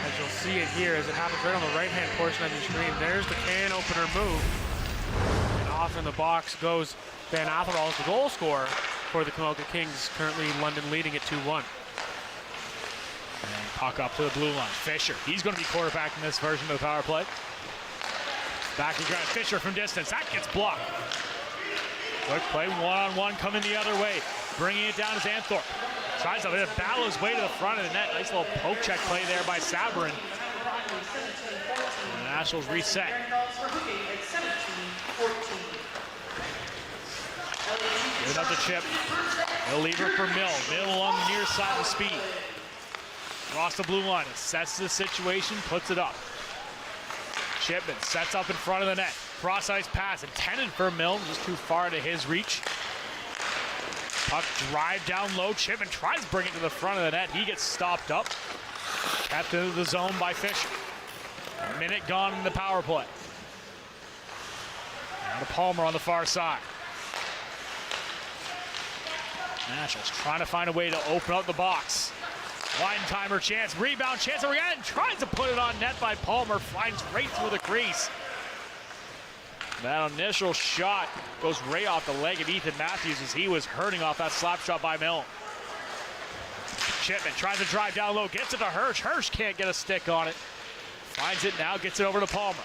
[SPEAKER 3] As you'll see it here, as it happens right on the right-hand portion of your screen. There's the can opener move. And off in the box goes Ben Atherall, the goal scorer for the Komoka Kings, currently London leading at 2-1.
[SPEAKER 2] And puck up to the blue line. Fisher, he's going to be quarterbacking this version of the power play. Back again, Fisher from distance. That gets blocked. Quick play, one-on-one coming the other way. Bringing it down is Anthorpe. Tries to battle his way to the front of the net. Nice little poke check play there by Sabourin. The Nationals reset. Giving up the chip. They'll leave it for Mill. Mill on the near side of speed. Across the blue line. Assesses the situation, puts it up. Chipman sets up in front of the net. Cross-ice pass intended for Mill, just too far to his reach. Puck drive down low. Chipman tries to bring it to the front of the net. He gets stopped up. Kept into the zone by Fisher. A minute gone in the power play. Now to Palmer on the far side. Nationals trying to find a way to open up the box. Line timer chance, rebound chance again. Tries to put it on net by Palmer. Finds right through the crease. That initial shot goes right off the leg of Ethan Matthews as he was hurting off that slap shot by Milne. Chipman tries to drive down low, gets it to Hirsch. Hirsch can't get a stick on it. Finds it now, gets it over to Palmer.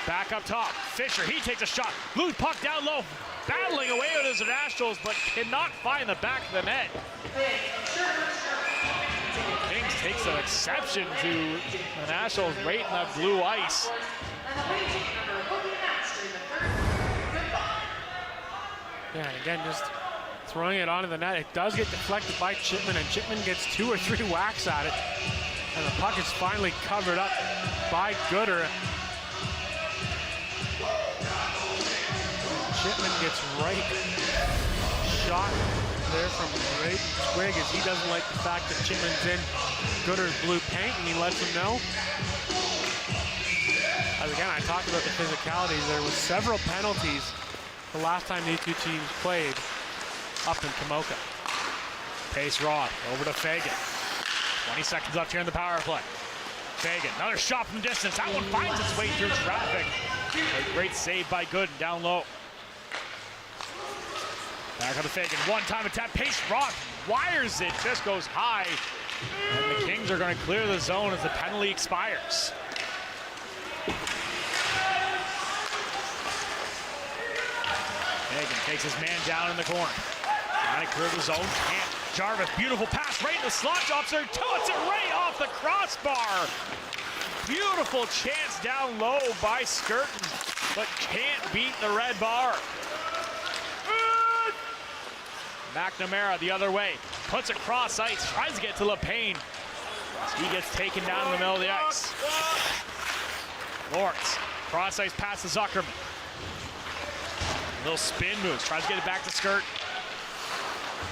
[SPEAKER 2] Back up top, Fisher, he takes a shot. Loose puck down low, battling away with his Nationals, but cannot find the back of the net. Kings takes an exception to the Nationals rating that blue ice.
[SPEAKER 3] Yeah, and again, just throwing it onto the net. It does get deflected by Chipman, and Chipman gets 2 or 3 whacks at it. And the puck is finally covered up by Gooder. Chipman gets right shot there from right Twig, as he doesn't like the fact that Chipman's in Gooder's blue paint, and he lets him know. As again, I talked about the physicalities. There was several penalties the last time these two teams played up in Komoka.
[SPEAKER 2] Pace Roth over to Fagan. 20 seconds left here in the power play. Fagan, another shot from distance. That one finds its way through traffic. A great save by Gooden down low. Back on to Fagan. One-time attack. Pace Roth wires it. Just goes high. And the Kings are going to clear the zone as the penalty expires. Fagan takes his man down in the corner. Trying to clear the zone. Can't. Jarvis, beautiful pass right in the slot. Drops there. Puts it right off the crossbar. Beautiful chance down low by Skirton, but can't beat the red bar. McNamara the other way. Puts it cross ice. Tries to get to LePayne. He gets taken down in the middle of the ice. Lawrence. Cross ice pass to Zuckerman. Little spin moves. Tries to get it back to Skirt.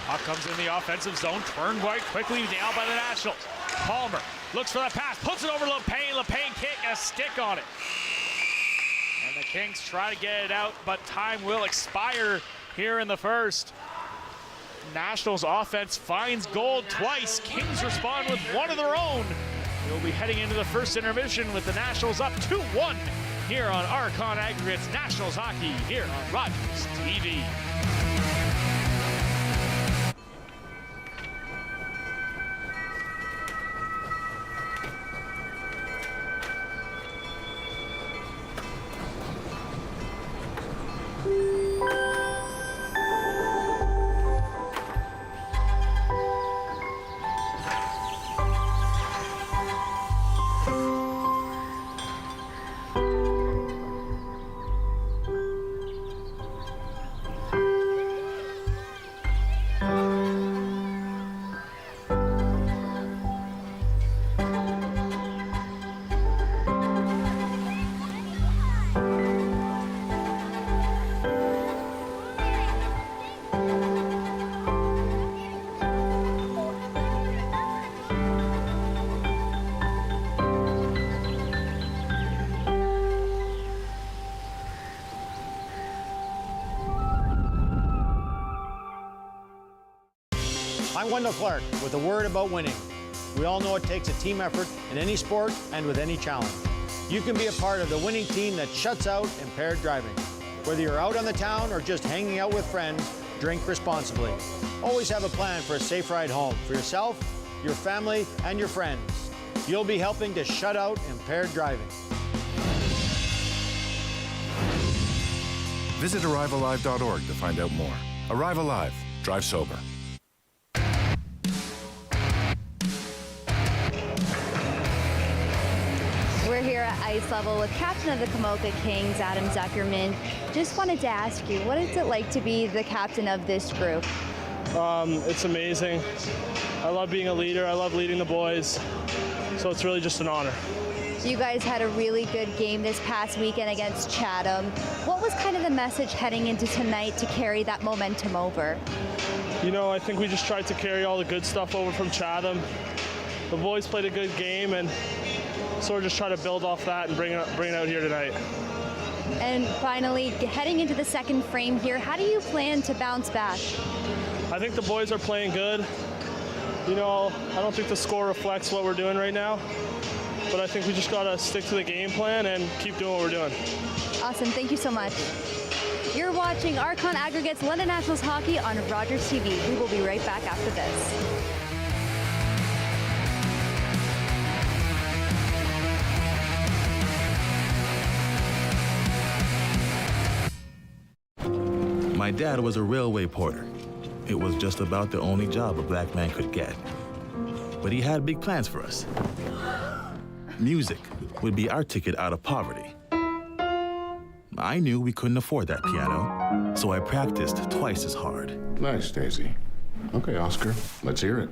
[SPEAKER 2] Puck comes in the offensive zone. Turned right quickly down by the Nationals. Palmer looks for that pass. Puts it over to LePayne. LePayne can't get a stick on it. And the Kings try to get it out, but time will expire here in the first. Nationals offense finds goal twice. Kings respond with one of their own. We'll be heading into the first intermission with the Nationals up 2-1 here on Archon Aggregates Nationals Hockey here on Rogers TV.
[SPEAKER 15] I'm Wendell Clark with a word about winning. We all know it takes a team effort in any sport and with any challenge. You can be a part of the winning team that shuts out impaired driving. Whether you're out on the town or just hanging out with friends, drink responsibly. Always have a plan for a safe ride home for yourself, your family, and your friends. You'll be helping to shut out impaired driving.
[SPEAKER 16] Visit ArriveAlive.org to find out more. Arrive Alive. Drive sober.
[SPEAKER 1] We're here at ice level with captain of the Komoka Kings, Adam Zuckerman. Just wanted to ask you, what is it like to be the captain of this group?
[SPEAKER 17] It's amazing. I love being a leader. I love leading the boys. So it's really just an honor.
[SPEAKER 1] You guys had a really good game this past weekend against Chatham. What was kind of the message heading into tonight to carry that momentum over?
[SPEAKER 17] You know, I think we just tried to carry all the good stuff over from Chatham. The boys played a good game, and so we're just trying to build off that and bring it out here tonight.
[SPEAKER 1] And finally, heading into the second frame here, how do you plan to bounce back?
[SPEAKER 17] I think the boys are playing good. You know, I don't think the score reflects what we're doing right now, but I think we just got to stick to the game plan and keep doing what we're doing.
[SPEAKER 1] Awesome. Thank you so much. You're watching Archon Aggregates London Nationals Hockey on Rogers TV. We will be right back after this.
[SPEAKER 18] My dad was a railway porter. It was just about the only job a black man could get. But he had big plans for us. Music would be our ticket out of poverty. I knew we couldn't afford that piano, so I practiced twice as hard.
[SPEAKER 16] Nice, Daisy. Okay, Oscar, let's hear it.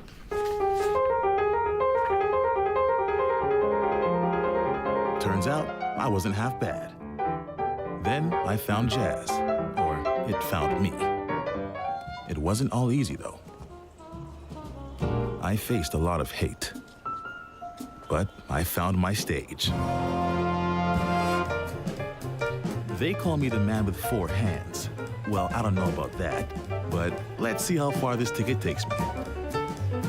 [SPEAKER 18] Turns out, I wasn't half bad. Then I found jazz, or it found me. It wasn't all easy, though. I faced a lot of hate, but I found my stage. They call me the man with four hands. Well, I don't know about that, but let's see how far this ticket takes me.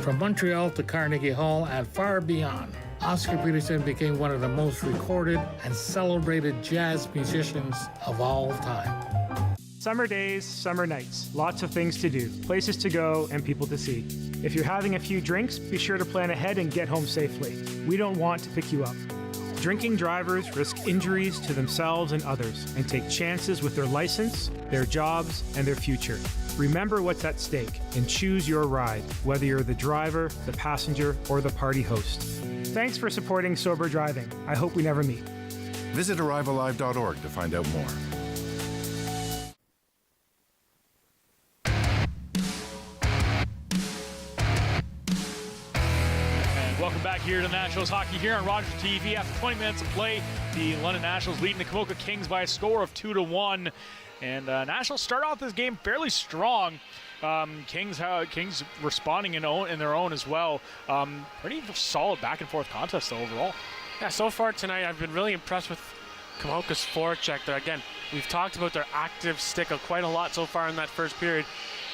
[SPEAKER 19] From Montreal to Carnegie Hall and far beyond, Oscar Peterson became one of the most recorded and celebrated jazz musicians of all time.
[SPEAKER 20] Summer days, summer nights, lots of things to do, places to go, and people to see. If you're having a few drinks, be sure to plan ahead and get home safely. We don't want to pick you up. Drinking drivers risk injuries to themselves and others and take chances with their license, their jobs, and their future. Remember what's at stake and choose your ride, whether you're the driver, the passenger, or the party host. Thanks for supporting sober driving. I hope we never meet.
[SPEAKER 16] Visit ArriveAlive.org to find out more.
[SPEAKER 2] Welcome back here to Nationals Hockey here on Rogers TV. After 20 minutes of play, the London Nationals leading the Komoka Kings by a score of 2-1. And Nationals start off this game fairly strong. Kings responding in their own as well. Pretty solid back and forth contest though overall.
[SPEAKER 3] Yeah, so far tonight I've been really impressed with Komoka's forecheck there. Again, we've talked about their active stick quite a lot so far in that first period,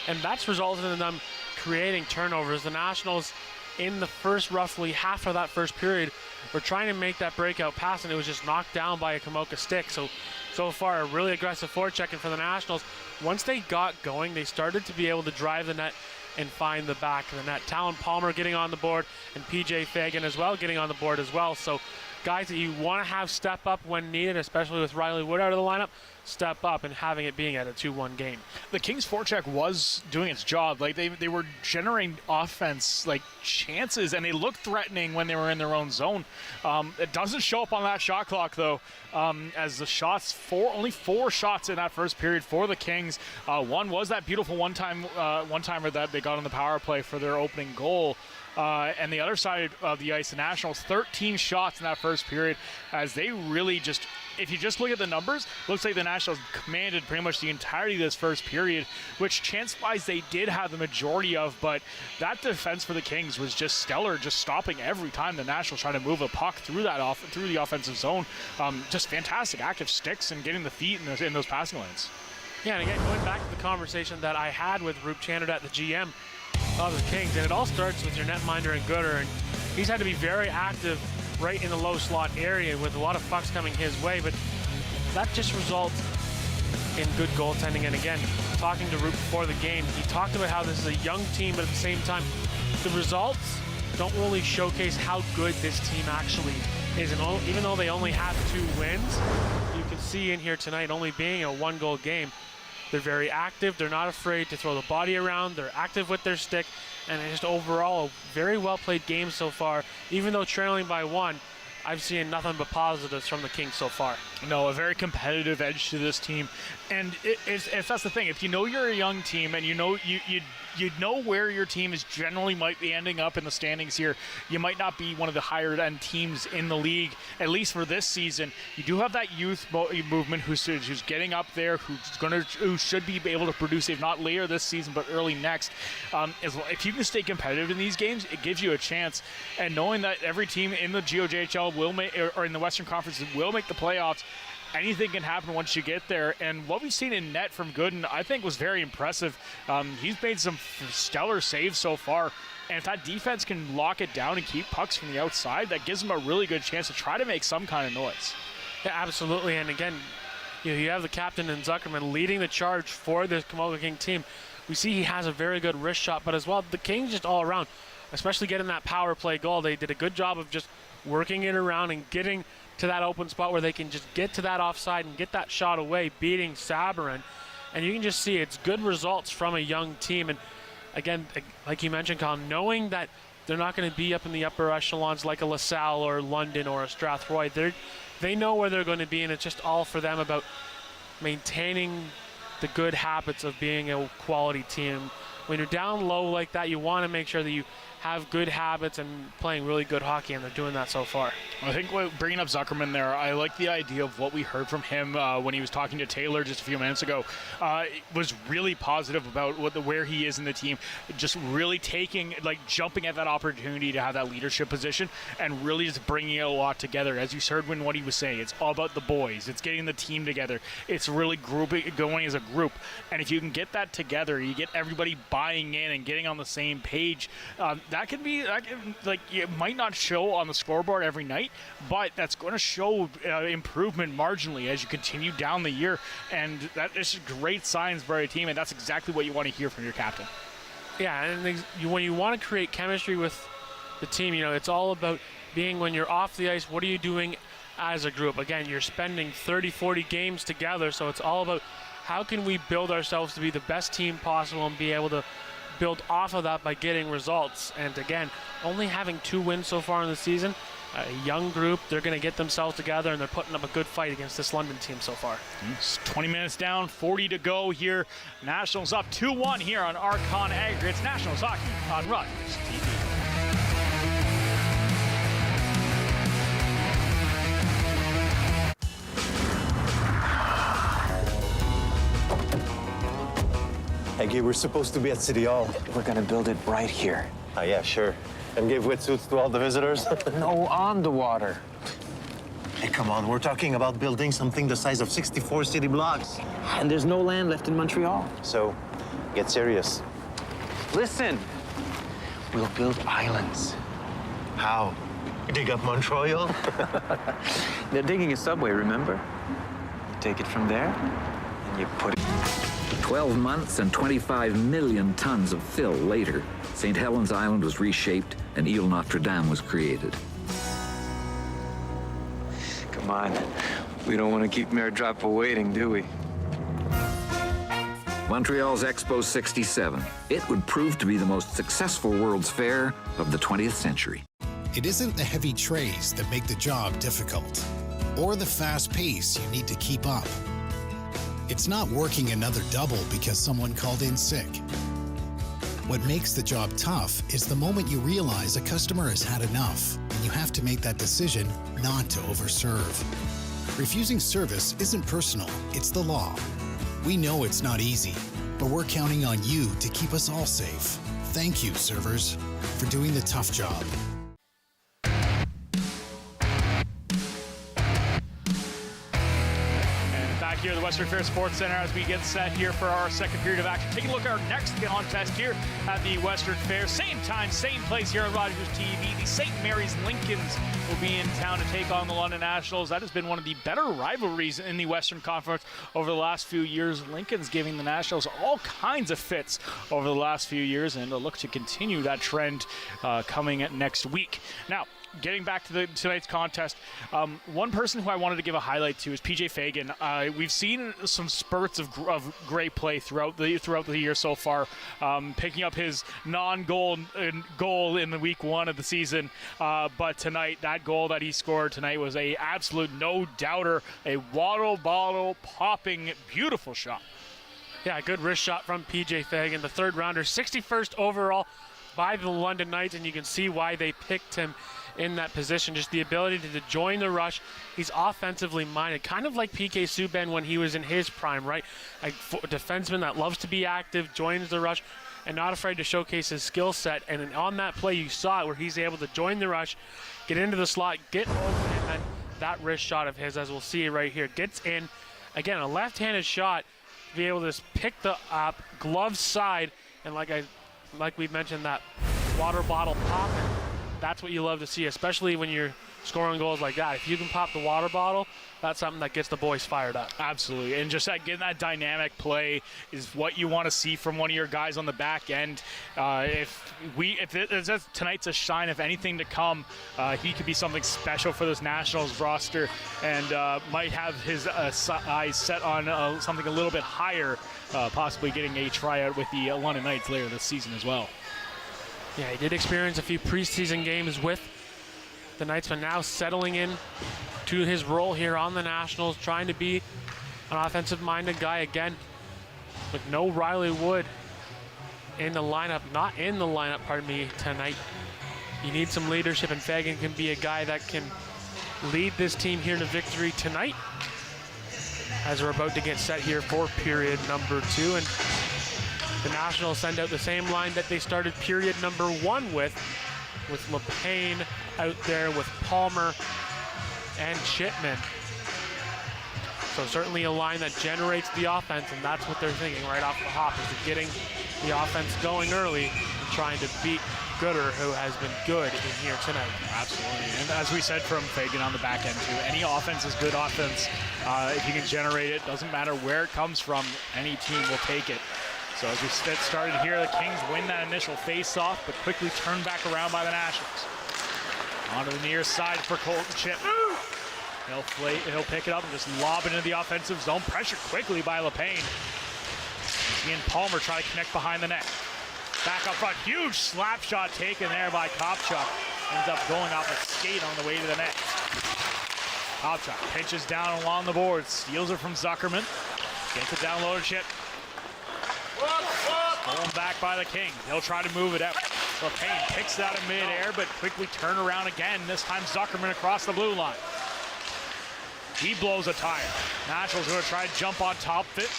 [SPEAKER 3] and that's resulted in them creating turnovers. The Nationals, in the first roughly half of that first period, were trying to make that breakout pass, and it was just knocked down by a Komoka stick. So far, a really aggressive forechecking for the Nationals. Once they got going, they started to be able to drive the net and find the back of the net. Talon Palmer getting on the board, and PJ Fagan as well getting on the board as well. So guys that you want to have step up when needed, especially with Riley Wood out of the lineup, step up and having it being at a 2-1 game.
[SPEAKER 2] The Kings forecheck was doing its job. Like they were generating offense, like chances, and they looked threatening when they were in their own zone. It doesn't show up on that shot clock though, as the shots, only 4 shots in that first period for the Kings. One was that beautiful one-timer that they got on the power play for their opening goal. And the other side of the ice, the Nationals, 13 shots in that first period, as they really just, if you just look at the numbers, looks like the Nationals commanded pretty much the entirety of this first period, which chance-wise they did have the majority of, but that defense for the Kings was just stellar, just stopping every time the Nationals trying to move a puck through the offensive zone. Just fantastic active sticks and getting the feet in those passing lanes.
[SPEAKER 3] Yeah, and again, going back to the conversation that I had with Roop Chanada at the GM, of the Kings, and it all starts with your netminder and Gooder, and he's had to be very active right in the low slot area with a lot of pucks coming his way, but that just results in good goaltending. And again, talking to Root before the game, he talked about how this is a young team, but at the same time, the results don't really showcase how good this team actually is. And even though they only have 2 wins, you can see in here tonight, only being a 1-goal game, they're very active. They're not afraid to throw the body around. They're active with their stick. And just overall, a very well-played game so far. Even though trailing by 1, I've seen nothing but positives from the Kings so far.
[SPEAKER 2] No, a very competitive edge to this team. And if that's the thing, if you know you're a young team and you know you know where your team is generally might be ending up in the standings here, you might not be one of the higher end teams in the league, at least for this season. You do have that youth movement who's getting up there, who should be able to produce, if not later this season, but early next. If you can stay competitive in these games, it gives you a chance. And knowing that every team in the GOJHL will make, or in the Western Conference will make the playoffs, anything can happen once you get there. And what we've seen in net from Gooden, I think, was very impressive. He's made some stellar saves so far. And if that defense can lock it down and keep pucks from the outside, that gives them a really good chance to try to make some kind of noise.
[SPEAKER 3] Yeah, absolutely. And again, you have the captain and Zuckerman leading the charge for this Komoka King team. We see he has a very good wrist shot, but as well, the Kings just all around, especially getting that power play goal, they did a good job of just working it around and getting to that open spot where they can just get to that offside and get that shot away, beating Sabourin. And you can just see it's good results from a young team. And again, like you mentioned, Colin, knowing that they're not going to be up in the upper echelons like a LaSalle or London or a Strathroy, they know where they're going to be, and it's just all for them about maintaining the good habits of being a quality team. When you're down low like that, you want to make sure that you have good habits and playing really good hockey, and they're doing that so far.
[SPEAKER 2] I think bringing up Zuckerman there, I like the idea of what we heard from him when he was talking to Taylor just a few minutes ago. Was really positive about where he is in the team, just really jumping at that opportunity to have that leadership position and really just bringing it a lot together. As you heard when what he was saying, it's all about the boys. It's getting the team together. It's really going as a group. And if you can get that together, you get everybody buying in and getting on the same page, it might not show on the scoreboard every night, but that's going to show improvement marginally as you continue down the year, and that is great signs for a team, and that's exactly what you want to hear from your captain.
[SPEAKER 3] Yeah, and when you want to create chemistry with the team, it's all about being, when you're off the ice, what are you doing as a group? Again, you're spending 30, 40 games together, so it's all about how can we build ourselves to be the best team possible and be able to build off of that by getting results. And again, only having 2 wins so far in the season, a young group, they're going to get themselves together, and they're putting up a good fight against this London team so far.
[SPEAKER 2] It's 20 minutes down, 40 to go here. Nationals up 2-1 here on Archon Aggregates. Nationals hockey on Rogers TV.
[SPEAKER 21] Hey, Gabe, we're supposed to be at City Hall.
[SPEAKER 22] We're gonna build it right here.
[SPEAKER 21] Oh, yeah, sure. And give wetsuits to all the visitors?
[SPEAKER 22] No, on the water.
[SPEAKER 21] Hey, come on. We're talking about building something the size of 64 city blocks.
[SPEAKER 22] And there's no land left in Montreal.
[SPEAKER 21] So, get serious.
[SPEAKER 22] Listen, we'll build islands.
[SPEAKER 21] How? Dig up Montreal?
[SPEAKER 22] They're digging a subway, remember? You take it from there, and you put it...
[SPEAKER 23] 12 months and 25 million tons of fill later, St. Helens Island was reshaped and Ile Notre Dame was created.
[SPEAKER 22] Come on, we don't want to keep Mayor Drapeau waiting, do we?
[SPEAKER 23] Montreal's Expo 67. It would prove to be the most successful World's Fair of the 20th century.
[SPEAKER 24] It isn't the heavy trays that make the job difficult, or the fast pace you need to keep up. It's not working another double because someone called in sick. What makes the job tough is the moment you realize a customer has had enough, and you have to make that decision not to overserve. Refusing service isn't personal, it's the law. We know it's not easy, but we're counting on you to keep us all safe. Thank you, servers, for doing the tough job.
[SPEAKER 2] here at the Western Fair Sports Center as we get set here for our second period of action. Taking a look at our next contest here at the Western Fair. Same time, same place here on Rogers TV. The St. Mary's Lincolns will be in town to take on the London Nationals. That has been one of the better rivalries in the Western Conference over the last few years. Lincoln's giving the Nationals all kinds of fits over the last few years, and they'll look to continue that trend coming next week. Now, getting back to tonight's contest, one person who I wanted to give a highlight to is PJ Fagan. We've seen some spurts of great play throughout the year so far, picking up his non-goal goal in the week 1 of the season. But tonight, that goal that he scored tonight was a absolute no-doubter, a water bottle popping, beautiful shot.
[SPEAKER 3] Yeah, good wrist shot from PJ Fagan, the third rounder, 61st overall by the London Knights, and you can see why they picked him in that position. Just the ability to join the rush. He's offensively minded, kind of like PK Subban when he was in his prime, right? A defenseman that loves to be active, joins the rush, and not afraid to showcase his skill set. And on that play, you saw it where he's able to join the rush, get into the slot, get open, and then that wrist shot of his, as we'll see right here, gets in. Again, a left-handed shot, to be able to just pick the glove side, and like we mentioned, that water bottle popping. That's what you love to see, especially when you're scoring goals like that. If you can pop the water bottle, that's something that gets the boys fired up.
[SPEAKER 2] Absolutely, and just getting that dynamic play is what you want to see from one of your guys on the back end. If tonight's a shine of anything to come, he could be something special for this Nationals roster, and might have his eyes set on something a little bit higher, possibly getting a tryout with the London Knights later this season as well.
[SPEAKER 3] Yeah, he did experience a few preseason games with the Knights, but now settling in to his role here on the Nationals, trying to be an offensive-minded guy again, with no Riley Wood in the lineup, not in the lineup, pardon me, tonight. You need some leadership, and Fagan can be a guy that can lead this team here to victory tonight, as we're about to get set here for period number 2. And the Nationals send out the same line that they started period number 1 with LePayne out there with Palmer and Chipman. So certainly a line that generates the offense, and that's what they're thinking right off the hop, is getting the offense going early and trying to beat Gooder, who has been good in here tonight.
[SPEAKER 2] Absolutely, and as we said from Fagan on the back end too, any offense is good offense. If you can generate it, doesn't matter where it comes from, any team will take it. So as we get started here, the Kings win that initial face-off, but quickly turn back around by the Nationals. Onto the near side for Colton Chip. He'll pick it up and just lob it into the offensive zone. Pressure quickly by LePayne. He and Palmer try to connect behind the net. Back up front, huge slap shot taken there by Kopchuk. Ends up going off a skate on the way to the net. Kopchuk pinches down along the boards, steals it from Zuckerman. Gets it down low to Chip. Stolen back by the King. He'll try to move it out. LePayne picks it out in midair, but quickly turn around again. This time Zuckerman across the blue line. He blows a tire. Nationals going to try to jump on top of it.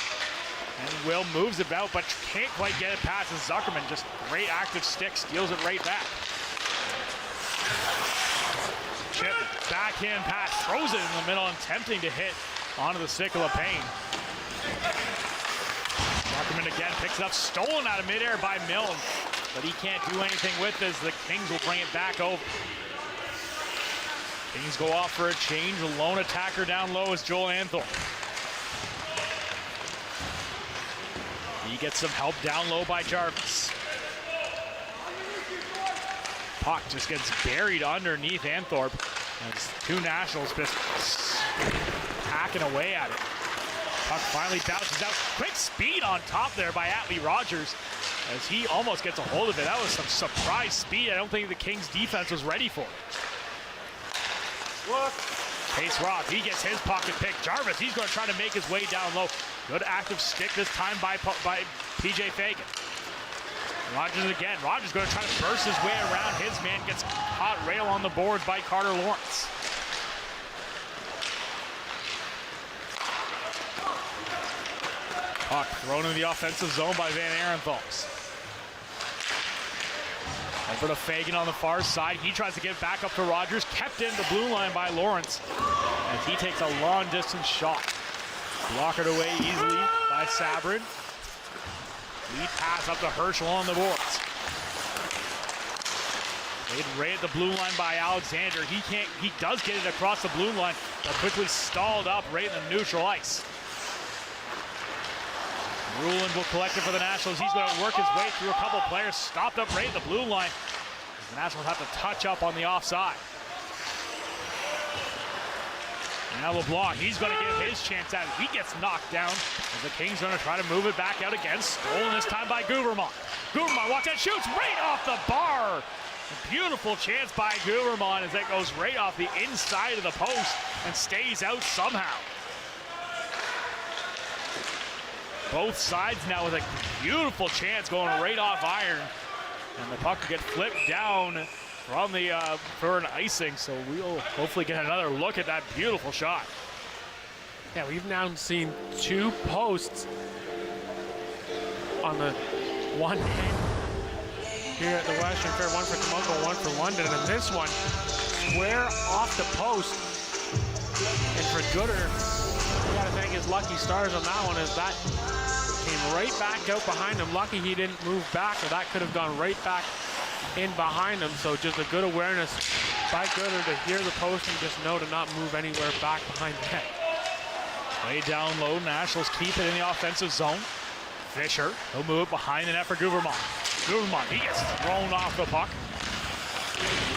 [SPEAKER 2] And Will moves it out, but can't quite get it past Zuckerman. Just great active stick, steals it right back. Chip, backhand pass, throws it in the middle, and attempting to hit onto the stick of LePayne. Zuckerman again picks it up, stolen out of midair by Milne, but he can't do anything with this. The Kings will bring it back over. Kings go off for a change. A lone attacker down low is Joel Anthor. He gets some help down low by Jarvis. Puck just gets buried underneath Anthorpe as two Nationals just hacking away at it. Puck finally bounces out. Quick speed on top there by Atlee Rogers as he almost gets a hold of it. That was some surprise speed. I don't think the Kings defense was ready for it. Pace Rock, he gets his pocket pick. Jarvis, he's going to try to make his way down low. Good active stick this time by PJ Fagan. Rogers again. Rogers going to try to burst his way around. His man gets caught rail on the boards by Carter Lawrence. Puck thrown in the offensive zone by Van Arenthals. Over to Fagan on the far side. He tries to get back up to Rogers. Kept in the blue line by Lawrence as he takes a long distance shot. Blocked away easily by Sabrin. Lead pass up to Herschel on the boards. Made right at the blue line by Alexander. He does get it across the blue line, but quickly stalled up right in the neutral ice. Ruland will collect it for the Nationals. He's going to work his way through a couple players. Stopped up right at the blue line. The Nationals have to touch up on the offside. Now LeBlanc, he's going to get his chance at it. He gets knocked down as the Kings are going to try to move it back out again. Stolen this time by Guvermont. Guvermont walks out, shoots right off the bar. A beautiful chance by Guvermont as that goes right off the inside of the post and stays out somehow. Both sides now with a beautiful chance going right off iron. And the puck will get flipped down from the for an icing, so we'll hopefully get another look at that beautiful shot.
[SPEAKER 3] Yeah, we've now seen 2 posts on the one end here at the Western Fair, one for Komoka, one for London, and this one square off the post. And for Gooder, we gotta thank his lucky stars on that one, as that came right back out behind him. Lucky he didn't move back, or that could have gone right back in behind him. So just a good awareness by Gooder to hear the post and just know to not move anywhere back behind the net.
[SPEAKER 2] Way down low, Nationals keep it in the offensive zone. Fisher, he'll move it behind the net for Guvermont. Guvermont, he gets thrown off the puck.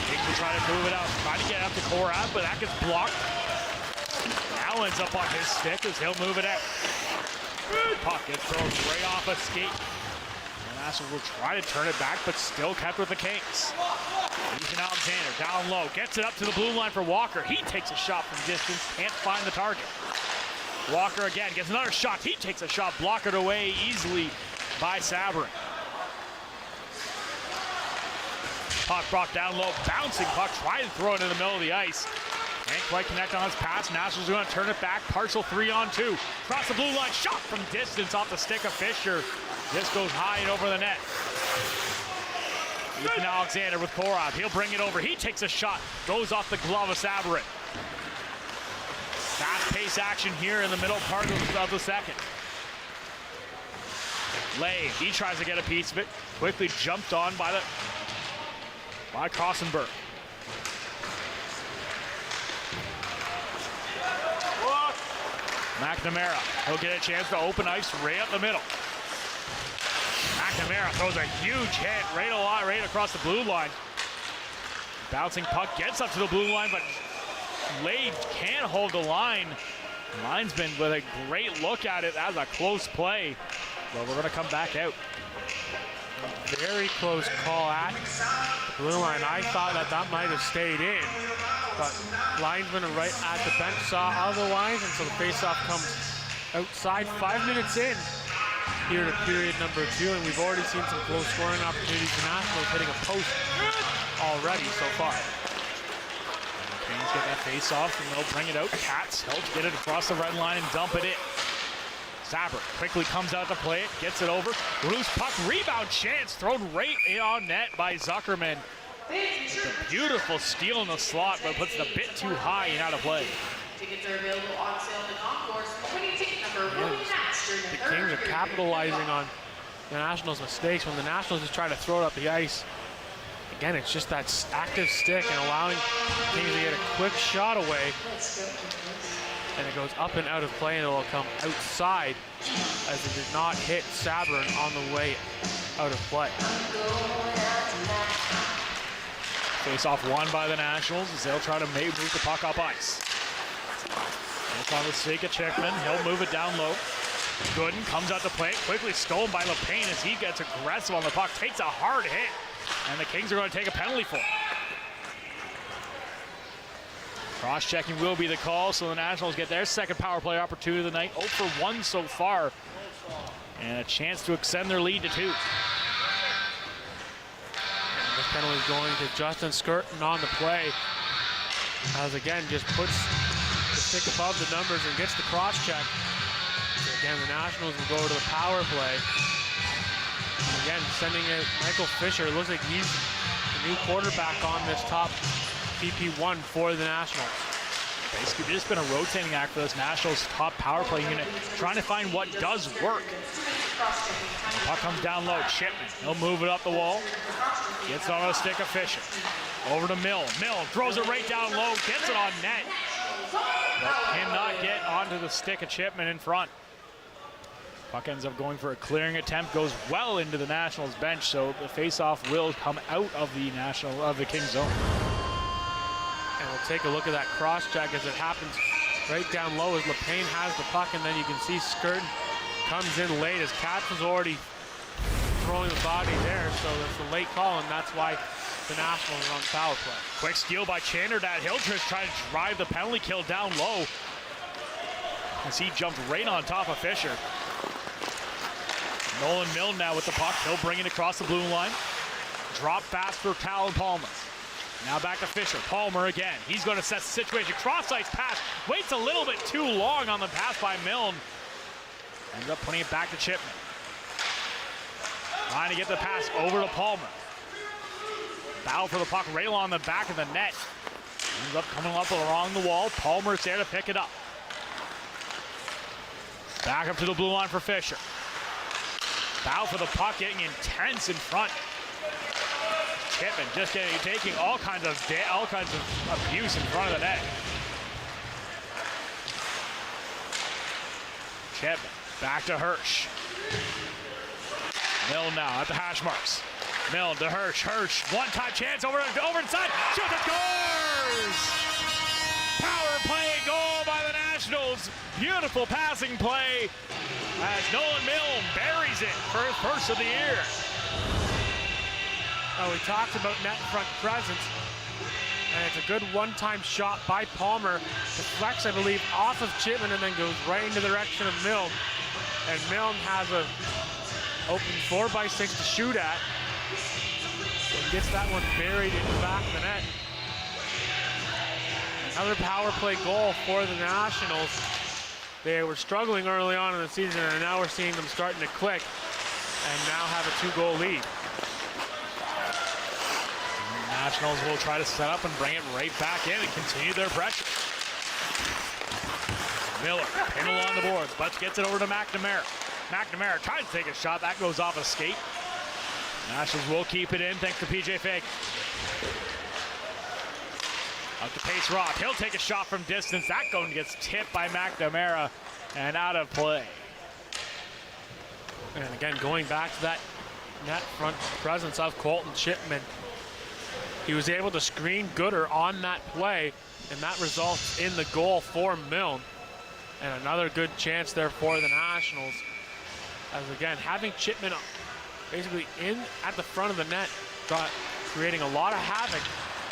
[SPEAKER 2] Kings will try to move it out, try to get up to Korab, but that gets blocked. Now ends up on his stick as he'll move it out. Puck gets thrown right off a skate. The Nationals will try to turn it back, but still kept with the Kings. Ethan Alexander down low, gets it up to the blue line for Walker. He takes a shot from distance, can't find the target. Walker again gets another shot. He takes a shot, blocked it away easily by Sabrin. Puck brought down low, bouncing puck, trying to throw it in the middle of the ice. Can't quite connect on his pass. Nationals are going to turn it back. Partial 3-on-2. Across the blue line, shot from distance off the stick of Fisher. This goes high and over the net. Ethan Alexander with Korab. He'll bring it over. He takes a shot. Goes off the glove of Sabrin. Fast-paced action here in the middle part of the second. Lay, he tries to get a piece of it. Quickly jumped on by Kosenberg. McNamara, he'll get a chance to open ice right up the middle. McNamara throws a huge hit right across the blue line. Bouncing puck gets up to the blue line, but Lade can't hold the line. Linesman with a great look at it as a close play, but we're going to come back out.
[SPEAKER 3] Very close call at the blue line. I thought that might have stayed in, but linesman right at the bench saw otherwise, and so the faceoff comes outside. 5 minutes in here to period number 2, and we've already seen some close scoring opportunities. The Nationals hitting a post already so far.
[SPEAKER 2] Kings get that faceoff, and they'll bring it out. Katz helps get it across the red line and dump it in. Sabrin quickly comes out to play it, gets it over. Loose puck, rebound chance, thrown right in on net by Zuckerman. It's a beautiful steal in the slot, but puts it a bit too high and out of play.
[SPEAKER 12] Tickets are available on sale in the concourse. Opening ticket number 1 match.
[SPEAKER 3] The Kings are capitalizing on the Nationals' mistakes when the Nationals just try to throw it up the ice. Again, it's just that active stick and allowing the Kings to get a quick shot away. And it goes up and out of play, and it will come outside as it did not hit Sabrin on the way out of play.
[SPEAKER 2] Face-off won by the Nationals as they'll try to move the puck up ice. It's on the sake of Chickman. He'll move it down low. Gooden comes out to play it, quickly stolen by LePayne as he gets aggressive on the puck, takes a hard hit, and the Kings are going to take a penalty for it. Cross-checking will be the call, so the Nationals get their second power play opportunity of the night. 0 for 1 so far, and a chance to extend their lead to 2.
[SPEAKER 3] And this penalty is going to Justin Skirton on the play, as again just puts the stick above the numbers and gets the cross-check. So again, the Nationals will go to the power play. And again, sending it, Michael Fisher, looks like he's the new quarterback on this top PP1 for the Nationals.
[SPEAKER 2] Basically, just been a rotating act for this Nationals top power play unit, trying to find what does work. Puck comes down low, Chipman. He'll move it up the wall. Gets it on a stick of Fisher. Over to Milne. Milne throws it right down low, gets it on net. But cannot get onto the stick of Chipman in front. Puck ends up going for a clearing attempt, goes well into the Nationals bench, so the faceoff will come out of the Kings zone.
[SPEAKER 3] And we'll take a look at that cross check as it happens right down low as LePain has the puck, and then you can see Skirton comes in late as Katz was already throwing the body there, so that's a late call, and that's why the Nationals are on power play.
[SPEAKER 2] Quick steal by Chanderdad. Hildreth trying to drive the penalty kill down low as he jumped right on top of Fisher. Nolan Milne now with the puck. He'll bring it across the blue line. Drop fast for Talon Palmer. Now back to Fisher. Palmer again. He's going to set the situation. Cross-ice pass. Waits a little bit too long on the pass by Milne. Ends up putting it back to Chipman. Trying to get the pass over to Palmer. Battle for the puck right along the back of the net. Ends up coming up along the wall. Palmer's there to pick it up. Back up to the blue line for Fisher. Battle for the puck, getting intense in front. Chipman just taking all kinds of abuse in front of the net. Chipman back to Hirsch. Milne now at the hash marks. Milne to Hirsch. Hirsch, one-time chance over inside. Shoots and scores! Power play goal by the Nationals. Beautiful passing play as Nolan Milne buries it for his first of the year.
[SPEAKER 3] Oh, we talked about net front presence, and it's a good one-time shot by Palmer. Deflects, I believe, off of Chipman and then goes right into the direction of Milne. And Milne has a open 4x6 to shoot at. And gets that one buried in the back of the net. Another power play goal for the Nationals. They were struggling early on in the season, and now we're seeing them starting to click and now have a 2-goal lead.
[SPEAKER 2] The Nationals will try to set up and bring it right back in and continue their pressure. Miller, pin along the boards, but gets it over to McNamara. McNamara tries to take a shot. That goes off a skate. Nationals will keep it in thanks to PJ Fagan. Up to Pace Roth. He'll take a shot from distance. That going gets tipped by McNamara and out of play.
[SPEAKER 3] And again, going back to that net front presence of Colton Chipman. He was able to screen Gooder on that play, and that results in the goal for Milne. And another good chance there for the Nationals. As again, having Chipman basically in at the front of the net, creating a lot of havoc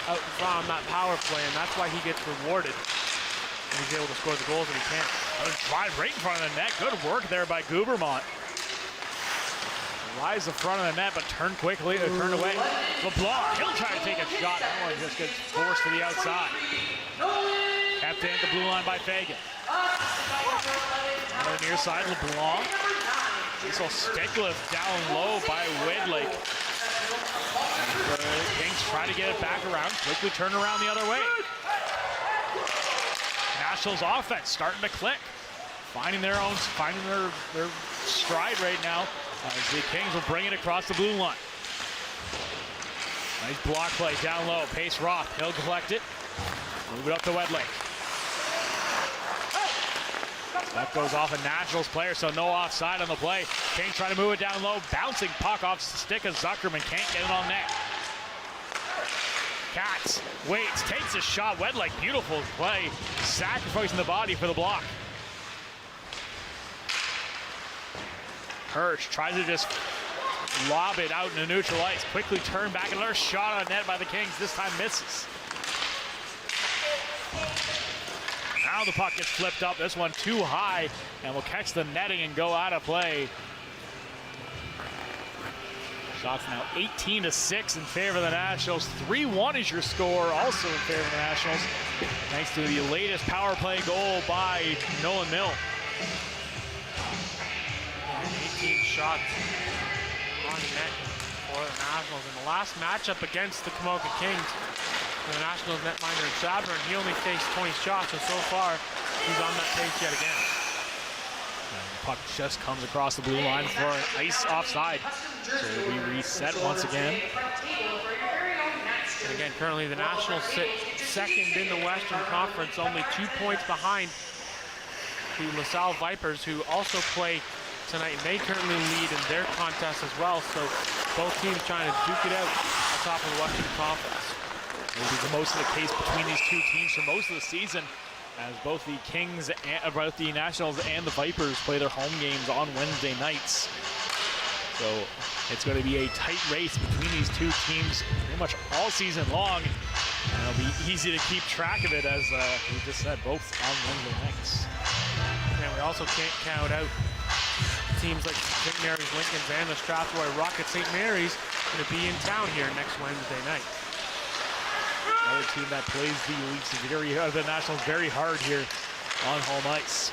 [SPEAKER 3] out in front on that power play, and that's why he gets rewarded. And he's able to score the goals that he can.
[SPEAKER 2] Drive right in front of the net. Good work there by Gubermont. Rise the front of the net, but turn quickly, turn away. LeBlanc, he'll try to take a shot. That one just gets forced to the outside. Kept in at the blue line by Fagan. On the near side, LeBlanc. This will stick lift down low by Wedlake. The Kings try to get it back around, quickly turn around the other way. Nationals offense starting to click. Finding their stride right now as the Kings will bring it across the blue line. Nice block play down low. Pace Roth, he'll collect it. Move it up to Wedlake. That goes off a Nationals player, so no offside on the play. Kings trying to move it down low. Bouncing puck off the stick of Zuckerman. Can't get it on net. Katz waits, takes a shot. Wedlake, beautiful play. Sacrificing the body for the block. Hirsch tries to just lob it out into neutral ice. Quickly turn back. Another shot on net by the Kings. This time misses. Now the puck gets flipped up. This one too high and will catch the netting and go out of play. Shots now 18-6 in favor of the Nationals. 3-1 is your score, also in favor of the Nationals. Thanks to the latest power play goal by Nolan Milne.
[SPEAKER 3] 18 shots on net for the Nationals. In the last matchup against the Komoka Kings, The Nationals netminder Sabrin, he only faced 20 shots, so far he's on that pace yet again.
[SPEAKER 2] And the puck just comes across the blue line for an ice offside. So we reset once again.
[SPEAKER 3] And again, currently the Nationals sit second in the Western Conference, only 2 points behind the LaSalle Vipers, who also play tonight. And they currently lead in their contest as well. So both teams trying to duke it out on top of the Western Conference.
[SPEAKER 2] Maybe the most of the case between these two teams for most of the season, as both the Kings, both the Nationals and the Vipers play their home games on Wednesday nights. So it's going to be a tight race between these two teams pretty much all season long. And it'll be easy to keep track of it, as we just said, both on Wednesday nights.
[SPEAKER 3] And we also can't count out teams like St. Mary's Lincolns and the Strathroy Rockets. St. Mary's going to be in town here next Wednesday night.
[SPEAKER 2] Another team that plays the Nationals very hard here on home ice.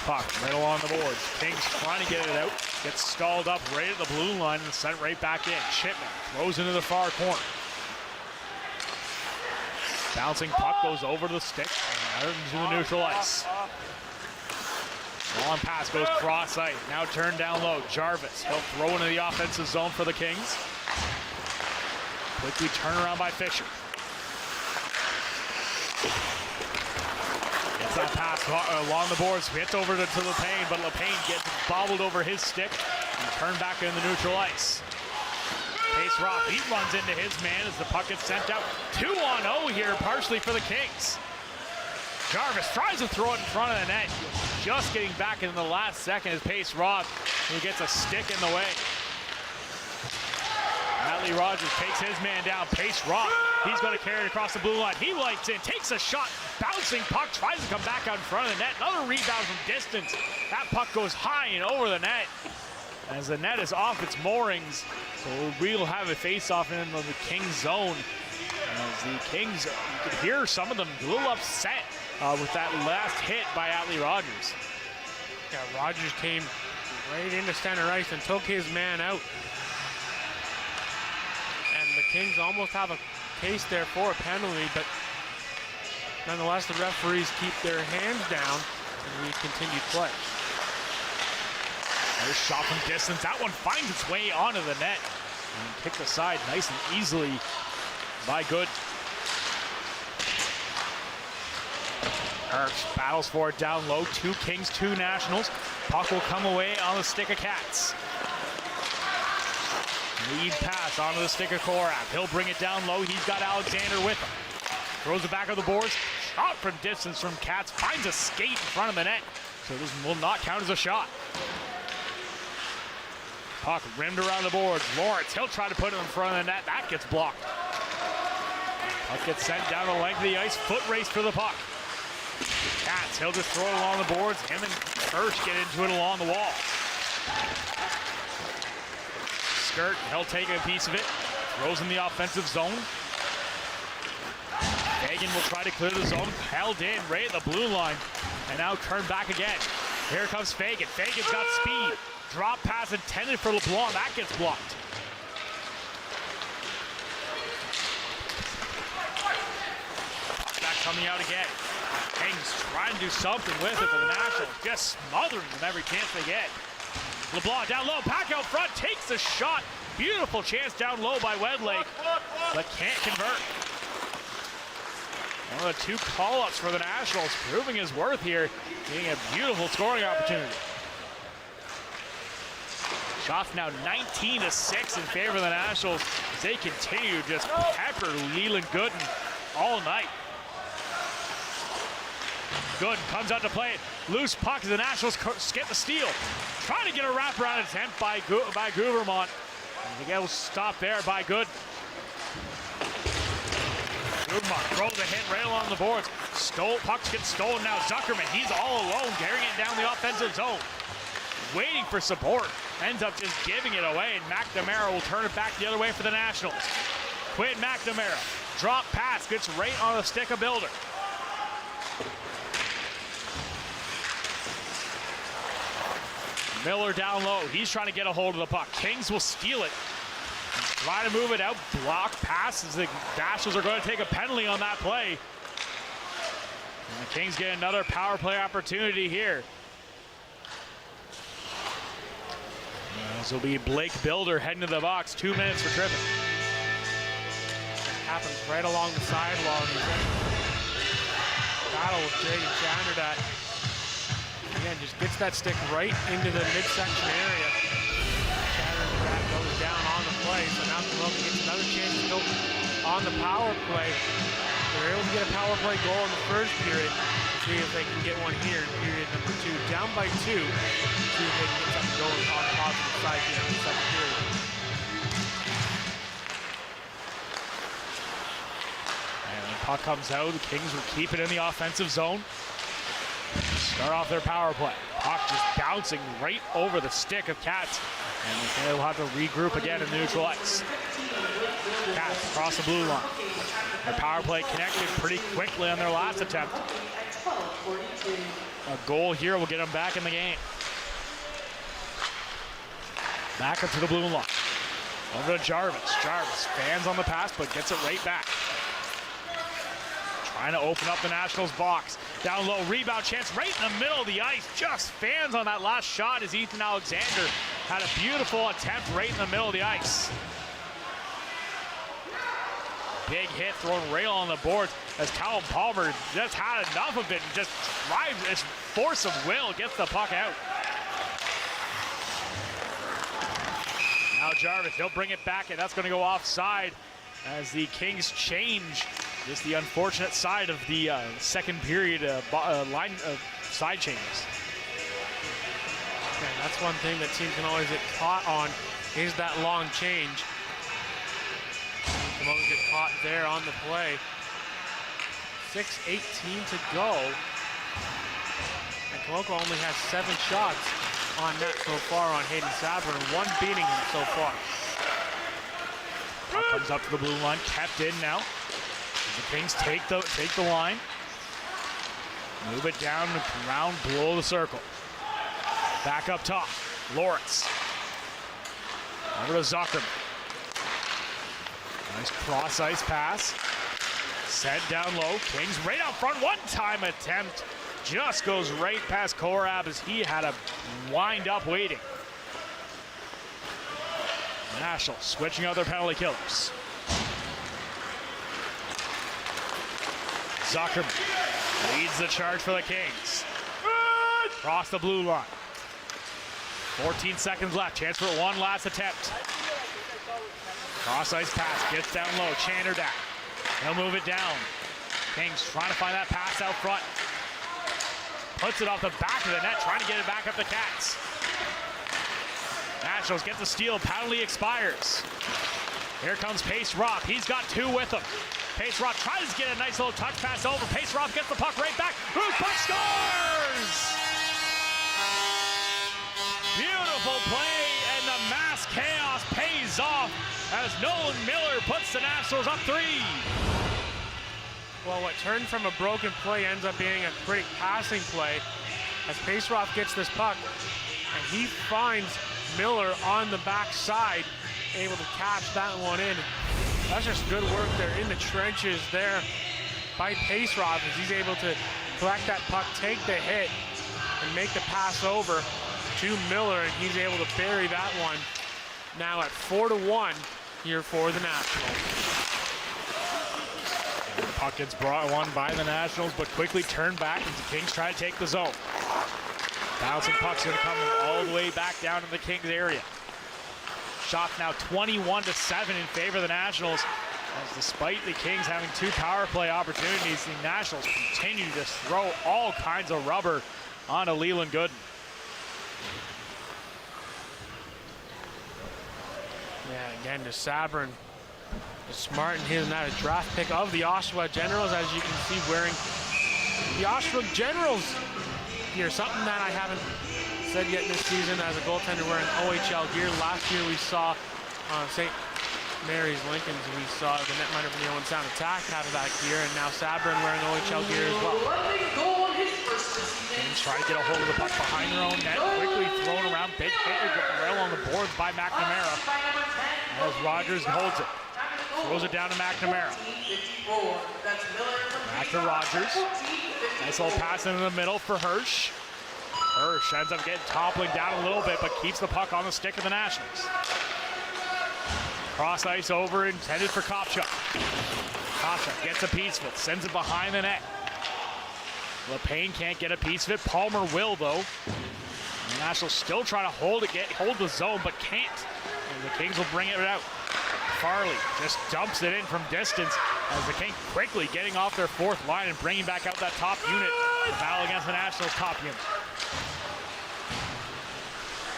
[SPEAKER 2] Puck right along the boards. Kings trying to get it out. Gets stalled up right at the blue line and sent right back in. Chipman throws into the far corner. Bouncing puck goes over the stick and out into the neutral ice. Long pass goes cross ice. Now turned down low. Jarvis, he'll throw into the offensive zone for the Kings. Quickly turn around by Fisher. Gets that pass along the boards, hits over to LePaine, but LePaine gets bobbled over his stick and turned back in the neutral ice. Pace Rock, he runs into his man as the puck gets sent out. 2-on-0 here, partially for the Kings. Jarvis tries to throw it in front of the net. Just getting back in the last second is Pace Rock, who gets a stick in the way. Natalie Rogers takes his man down. Pace Rock, he's going to carry it across the blue line. He lights in, takes a shot, bouncing puck, tries to come back out in front of the net. Another rebound from distance. That puck goes high and over the net, as the net is off its moorings. So we'll have a face-off in the Kings zone. As the Kings, you could hear some of them a little upset with that last hit by Atlee Rogers.
[SPEAKER 3] Yeah, Rogers came right into center ice and took his man out. And the Kings almost have a case there for a penalty, but nonetheless, the referees keep their hands down and we continue play.
[SPEAKER 2] There's shot from distance. That one finds its way onto the net and kicked aside nice and easily by Good. Hirsch battles for it down low. 2 Kings, 2 Nationals. Puck will come away on the stick of Katz. Lead pass onto the stick of Korak. He'll bring it down low. He's got Alexander with him. Throws it back on the boards. Shot from distance from Katz. Finds a skate in front of the net. So this will not count as a shot. Puck rimmed around the boards. Lawrence, he'll try to put it in front of the net. That gets blocked. Puck gets sent down the length of the ice. Foot race for the puck. Katz, he'll just throw it along the boards. Him and Hirsch get into it along the wall. Skirt, he'll take a piece of it. Throws in the offensive zone. Fagan will try to clear the zone. Held in right at the blue line. And now turned back again. Here comes Fagan. Fagan's got speed. Drop pass intended for LeBlanc. That gets blocked. Back coming out again. Kings trying to do something with it for the Nationals. Just smothering them every chance they get. LeBlanc down low. Pack out front. Takes the shot. Beautiful chance down low by Wedlake. But can't convert. One of the 2 call-ups for the Nationals, proving his worth here, getting a beautiful scoring opportunity. Shots now 19-6 in favor of the Nationals as they continue to just pepper Leland Gooden all night. Gooden comes out to play it. Loose puck as the Nationals skip the steal. Trying to get a wraparound attempt by Guvermont. And it was stopped there by Gooden. Guvermont throws the hit right along the boards. Pucks get stolen now. Zuckerman, he's all alone, carrying it down the offensive zone. Waiting for support. Ends up just giving it away, and McNamara will turn it back the other way for the Nationals. Quinn McNamara. Drop pass, gets right on the stick of Builder. Miller down low. He's trying to get a hold of the puck. Kings will steal it. Try to move it out, block passes. The Nationals are going to take a penalty on that play. And the Kings get another power play opportunity here. This will be Blake Builder heading to the box. 2 minutes for tripping.
[SPEAKER 3] Happens right along the sidewall. He's in battle with Jaden Chanderdat. Again, just gets that stick right into the midsection area. Chanderdat goes down on the play, so now Komoka gets another chance to go on the power play. They're able to get a power play goal in the first period. See if they can get one here in period number 2. Down by 2. See if they can get something going on the positive side here in the second period.
[SPEAKER 2] And the puck comes out. The Kings will keep it in the offensive zone. Start off their power play. Puck just bouncing right over the stick of Cats. And they'll have to regroup again in neutral ice. Cats across the blue line. Their power play connected pretty quickly on their last attempt. A goal here will get them back in the game. Back up to the blue line. Over to Jarvis. Jarvis fans on the pass, but gets it right back. Trying to open up the Nationals box. Down low, rebound chance right in the middle of the ice. Just fans on that last shot as Ethan Alexander had a beautiful attempt right in the middle of the ice. Big hit thrown rail on the boards as Callum Palmer just had enough of it and just drives his force of will, gets the puck out. Now Jarvis, he'll bring it back, and that's going to go offside as the Kings change. Just the unfortunate side of the second period line side changes.
[SPEAKER 3] And that's one thing that teams can always get caught on is that long change. Komoka get caught there on the play. 6:18 to go. And Komoka only has 7 shots on net so far on Hayden Sabrin, and 1 beating him so far.
[SPEAKER 2] Puck comes up to the blue line, kept in now. The Kings take the line. Move it down around below the circle. Back up top, Lawrence. Over to Zuckerman. Nice cross-ice pass. Sent down low. Kings right out front. One-time attempt. Just goes right past Korab as he had a wind up waiting. Nationals switching out their penalty killers. Zuckerman leads the charge for the Kings. Across the blue line. 14 seconds left. Chance for one last attempt. Cross-ice pass. Gets down low. Chanderdat. He'll move it down. Kings trying to find that pass out front. Puts it off the back of the net. Trying to get it back up the Cats. Nationals get the steal. Penalty expires. Here comes Pace Roth. He's got 2 with him. Pace Roth tries to get a nice little touch pass over. Pace Roth gets the puck right back. Bruce Puck scores! Beautiful play, and the mass chaos pays off as Nolan Miller puts the Nationals up 3.
[SPEAKER 3] Well, what turned from a broken play ends up being a pretty passing play as Pace Roth gets this puck, and he finds Miller on the backside, able to catch that one in. That's just good work there in the trenches there by Pace Roth as he's able to collect that puck, take the hit, and make the pass over to Miller, and he's able to bury that one. Now at 4-1 here for the Nationals.
[SPEAKER 2] The puck gets brought one by the Nationals, but quickly turned back as the Kings try to take the zone. Bouncing puck's going to come all the way back down in the Kings area. Shot now 21-7 in favor of the Nationals. As despite the Kings having 2 power play opportunities, the Nationals continue to throw all kinds of rubber onto Leland Gooden.
[SPEAKER 3] Yeah, again to Sabrin. Smart in hitting that, a draft pick of the Oshawa Generals, as you can see, wearing the Oshawa Generals gear. Something that I haven't said yet this season as a goaltender wearing OHL gear. Last year we saw St. Mary's Lincolns, we saw the netminder from the Owen Sound Attack have that gear, and now Sabrin wearing OHL gear as well.
[SPEAKER 2] Kings try to get a hold of the puck behind their own net, quickly thrown around, big hit rail on the boards by McNamara. As Rogers holds it. Throws it down to McNamara. Back to Rogers. Nice little pass into the middle for Hirsch. Hirsch ends up toppling down a little bit, but keeps the puck on the stick of the Nationals. Cross ice over, intended for Kopchuk. Kopchuk gets a piece of it, sends it behind the net. LePayne can't get a piece of it. Palmer will, though. The Nationals still trying to hold the zone, but can't. And the Kings will bring it out. Farley just dumps it in from distance as the Kings quickly getting off their fourth line and bringing back out that top unit. The battle against the Nationals top unit.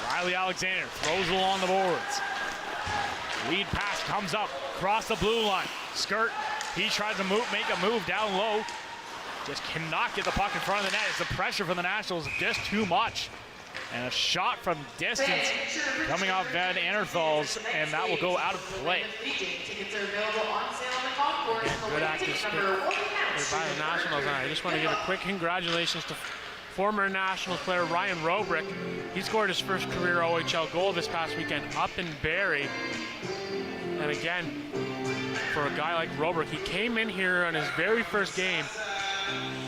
[SPEAKER 2] Riley Alexander throws along the boards. Lead pass comes up across the blue line. Skirt, he tries to make a move down low. Just cannot get the puck in front of the net. It's the pressure from the Nationals just too much. And a shot from distance coming off Van Anerthal's, and that will go out of play.
[SPEAKER 3] Good active spirit by the Nationals. And I just want to give a quick congratulations to former Nationals player Ryan Robrick. He scored his first career OHL goal this past weekend up in Barrie. And again, for a guy like Robrick, he came in here on his very first game,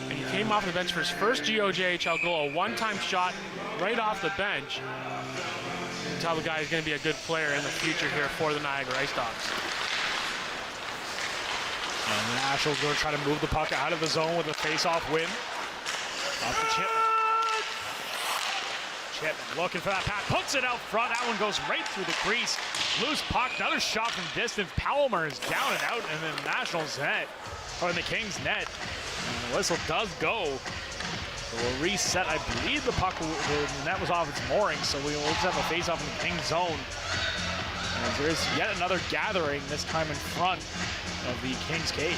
[SPEAKER 3] and he came off the bench for his first GOJHL goal, a one-time shot right off the bench. You can tell the guy is going to be a good player in the future here for the Niagara Ice Dogs.
[SPEAKER 2] And the Nationals going to try to move the puck out of the zone with a face-off win. Off to Chipman. Chipman looking for that pass, puts it out front. That one goes right through the crease. Loose puck, another shot from distance. Palmer is down and out, and then the Nationals net, or in the Kings net. And the whistle does go. So we'll reset. I believe the puck, the net was off its mooring, so we will just have a face-off in the Kings zone. And there is yet another gathering, this time in front of the Kings cage.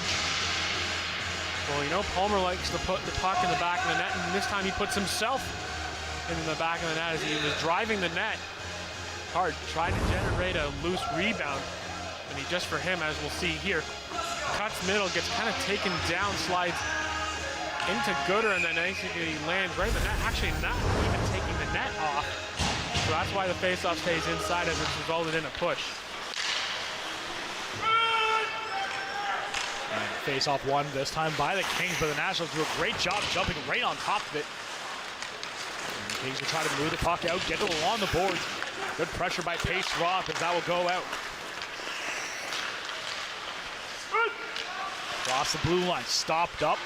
[SPEAKER 3] Well, you know, Palmer likes to put the puck in the back of the net, and this time he puts himself in the back of the net as he was driving the net hard, tried to generate a loose rebound, and he just for him, as we'll see here, cuts middle, gets kind of taken down, slides into Gooder, and then basically lands right in the net, actually not even taking the net off. So that's why the faceoff stays inside as it's resulted in a push.
[SPEAKER 2] And face-off won this time by the Kings, but the Nationals do a great job jumping right on top of it. And the Kings will try to move the puck out, get it along the boards. Good pressure by Pace Roth, and that will go out. Across the blue line, stopped up.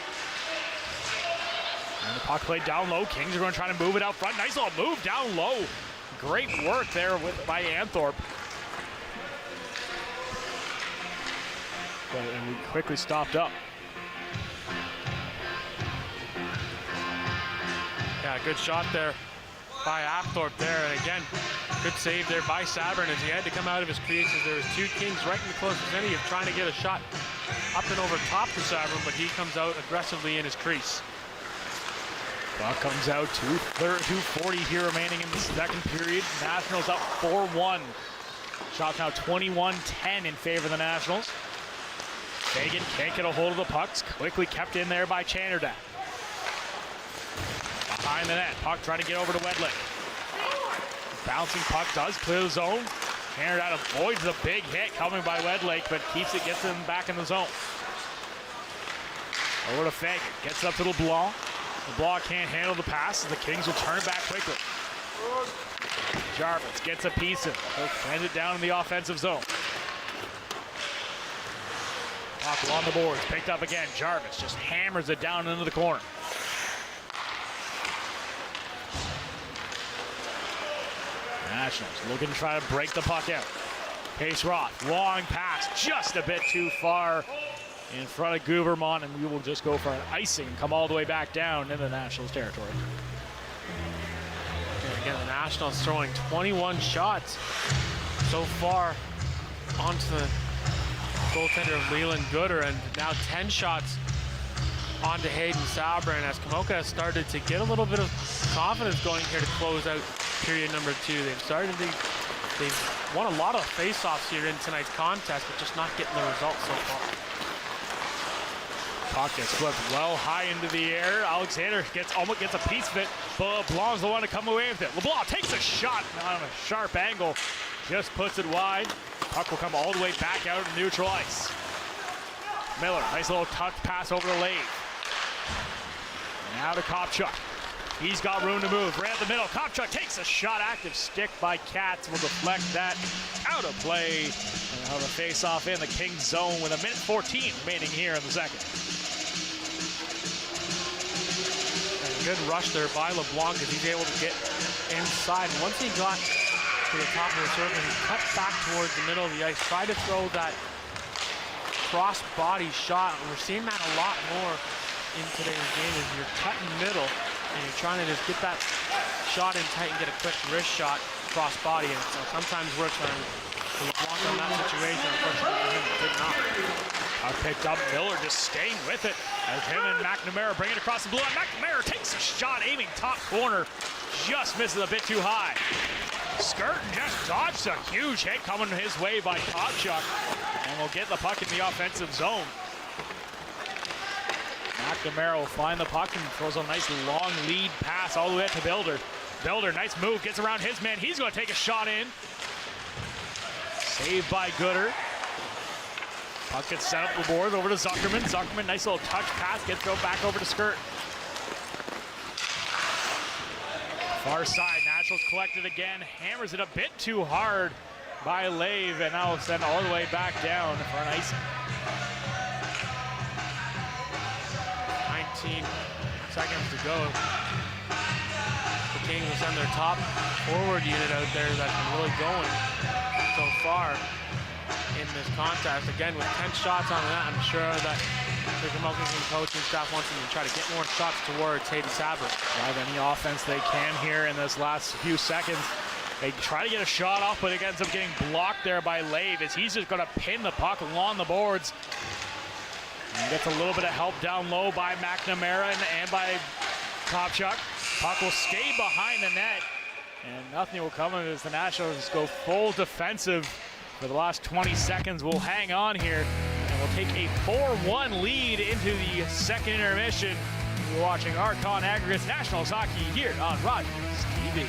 [SPEAKER 2] And the puck played down low. Kings are going to try to move it out front. Nice little move down low. Great work there by Anthorpe. And we quickly stopped up.
[SPEAKER 3] Yeah, good shot there by Apthorpe there. And again, good save there by Sabrin as he had to come out of his crease as there was two Kings right in the close vicinity of trying to get a shot up and over top to Sabrin, but he comes out aggressively in his crease.
[SPEAKER 2] Puck comes out, 2:40 here remaining in the second period. Nationals up 4-1. Shot now 21-10 in favor of the Nationals. Fagan can't get a hold of the pucks. Quickly kept in there by Chanderdat. Behind the net, puck trying to get over to Wedlick. Bouncing puck does clear the zone. Chanderdat avoids the big hit coming by Wedlick, but keeps it, gets him back in the zone. Over to Fagan, gets up to LeBlanc. LeBlanc can't handle the pass, and the Kings will turn it back quickly. Jarvis gets a piece of it. He'll send it down in the offensive zone. Puck on the boards, picked up again. Jarvis just hammers it down into the corner. Nationals looking to try to break the puck out. Pace Roth, long pass, just a bit too far in front of Gubermont, and we will just go for an icing and come all the way back down into the Nationals territory.
[SPEAKER 3] And again, the Nationals throwing 21 shots so far onto the goaltender of Leland Gooder, and now 10 shots onto Hayden Sabrin as Komoka has started to get a little bit of confidence going here to close out period number 2. They've won a lot of face-offs here in tonight's contest, but just not getting the results so far.
[SPEAKER 2] Puck gets flipped well high into the air. Alexander almost gets a piece of it, but LeBlanc's the one to come away with it. LeBlanc takes a shot on a sharp angle, just puts it wide. Puck will come all the way back out to neutral ice. Miller, nice little touch pass over to Lave. Now to Kopchuk. He's got room to move. Right at the middle. Kopchuk takes a shot. Active stick by Katz. Will deflect that out of play. And they'll have a face-off in the Kings zone with 1:14 remaining here in the second.
[SPEAKER 3] And a good rush there by LeBlanc as he's able to get inside. And once he got to the top of the circle, he cut back towards the middle of the ice. Tried to throw that cross-body shot. And we're seeing that a lot more in today's game as you're cutting middle and you're trying to just get that shot in tight and get a quick wrist shot cross body, and so sometimes works when LeBlanc on that situation. Unfortunately for him, it did not.
[SPEAKER 2] Picked up. Miller just staying with it as him and McNamara bring it across the blue line. McNamara takes a shot, aiming top corner, just misses a bit too high. Skirtin just dodged a huge hit coming his way by Kopchuk, and will get the puck in the offensive zone. McNamara will find the puck and throws a nice long lead pass all the way up to Builder. Builder, nice move, gets around his man. He's going to take a shot in. Saved by Gooder. Puck gets set up the board over to Zuckerman. Zuckerman, nice little touch pass, gets thrown back over to Skirt. Far side, Nationals collected again. Hammers it a bit too hard by Lave, and now send all the way back down for an icing.
[SPEAKER 3] 19 seconds to go. The Kings will send their top forward unit out there that's been really going so far in this contest. Again, with 10 shots on that, I'm sure that the Komoka coaching staff wants them to try to get more shots towards Hayden Sabre.
[SPEAKER 2] Drive any offense they can here in this last few seconds. They try to get a shot off, but it ends up getting blocked there by Lave as he's just going to pin the puck along the boards. And gets a little bit of help down low by McNamara and by Kopchuk. Puck will skate behind the net, and nothing will come of it as the Nationals go full defensive for the last 20 seconds. We'll hang on here, and we'll take a 4-1 lead into the second intermission. You're watching Archon Aggregates Nationals hockey here on Rogers TV.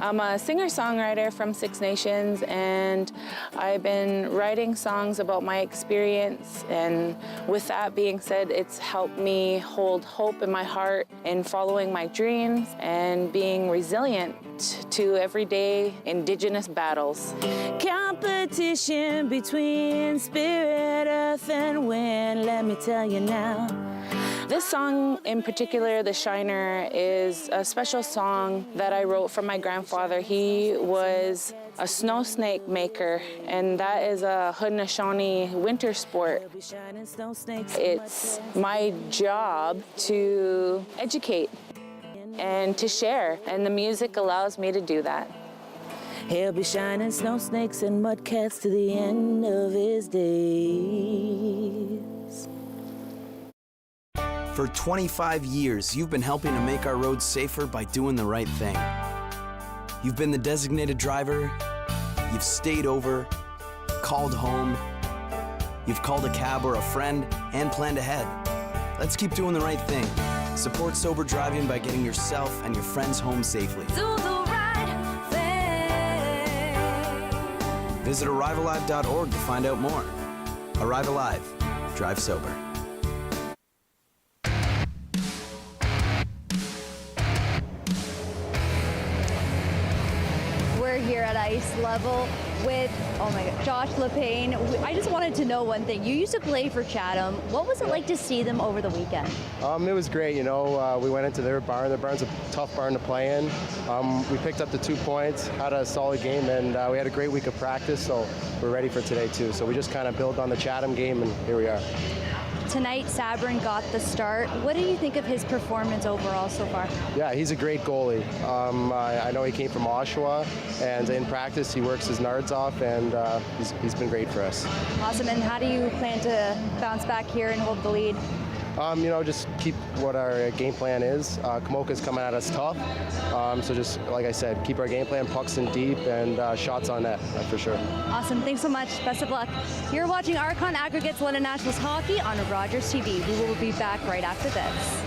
[SPEAKER 4] I'm a singer-songwriter from Six Nations, and I've been writing songs about my experience, and with that being said, it's helped me hold hope in my heart in following my dreams and being resilient to everyday Indigenous battles. Competition between spirit, earth, and wind, let me tell you now. This song in particular, The Shiner, is a special song that I wrote for my grandfather. He was a snow snake maker, and that is a Haudenosaunee winter sport. It's my job to educate and to share, and the music allows me to do that. He'll be shining snow snakes and mudcats to the end of his days.
[SPEAKER 5] For 25 years, you've been helping to make our roads safer by doing the right thing. You've been the designated driver, you've stayed over, called home, you've called a cab or a friend, and planned ahead. Let's keep doing the right thing. Support sober driving by getting yourself and your friends home safely.
[SPEAKER 6] Do the right thing.
[SPEAKER 5] Visit ArriveAlive.org to find out more. Arrive Alive. Drive sober.
[SPEAKER 1] Here at ice level with, oh my God, Josh LePayne. I just wanted to know one thing. You used to play for Chatham. What was it like to see them over the weekend?
[SPEAKER 7] It was great. You know, we went into their barn. Their barn's a tough barn to play in. We picked up the 2 points, had a solid game, and we had a great week of practice, so we're ready for today too. So we just kind of built on the Chatham game, and here we are.
[SPEAKER 1] Tonight, Sabrin got the start. What do you think of his performance overall so far?
[SPEAKER 7] Yeah, he's a great goalie. I know he came from Oshawa, and in practice he works his nards off, and he's been great for us.
[SPEAKER 1] Awesome, and how do you plan to bounce back here and hold the lead?
[SPEAKER 7] Just keep what our game plan is. Komoka's coming at us tough, so just like I said, keep our game plan, pucks in deep, and shots on net, for sure.
[SPEAKER 1] Awesome. Thanks so much. Best of luck. You're watching Archon Aggregates London Nationals hockey on Rogers TV. We will be back right after this.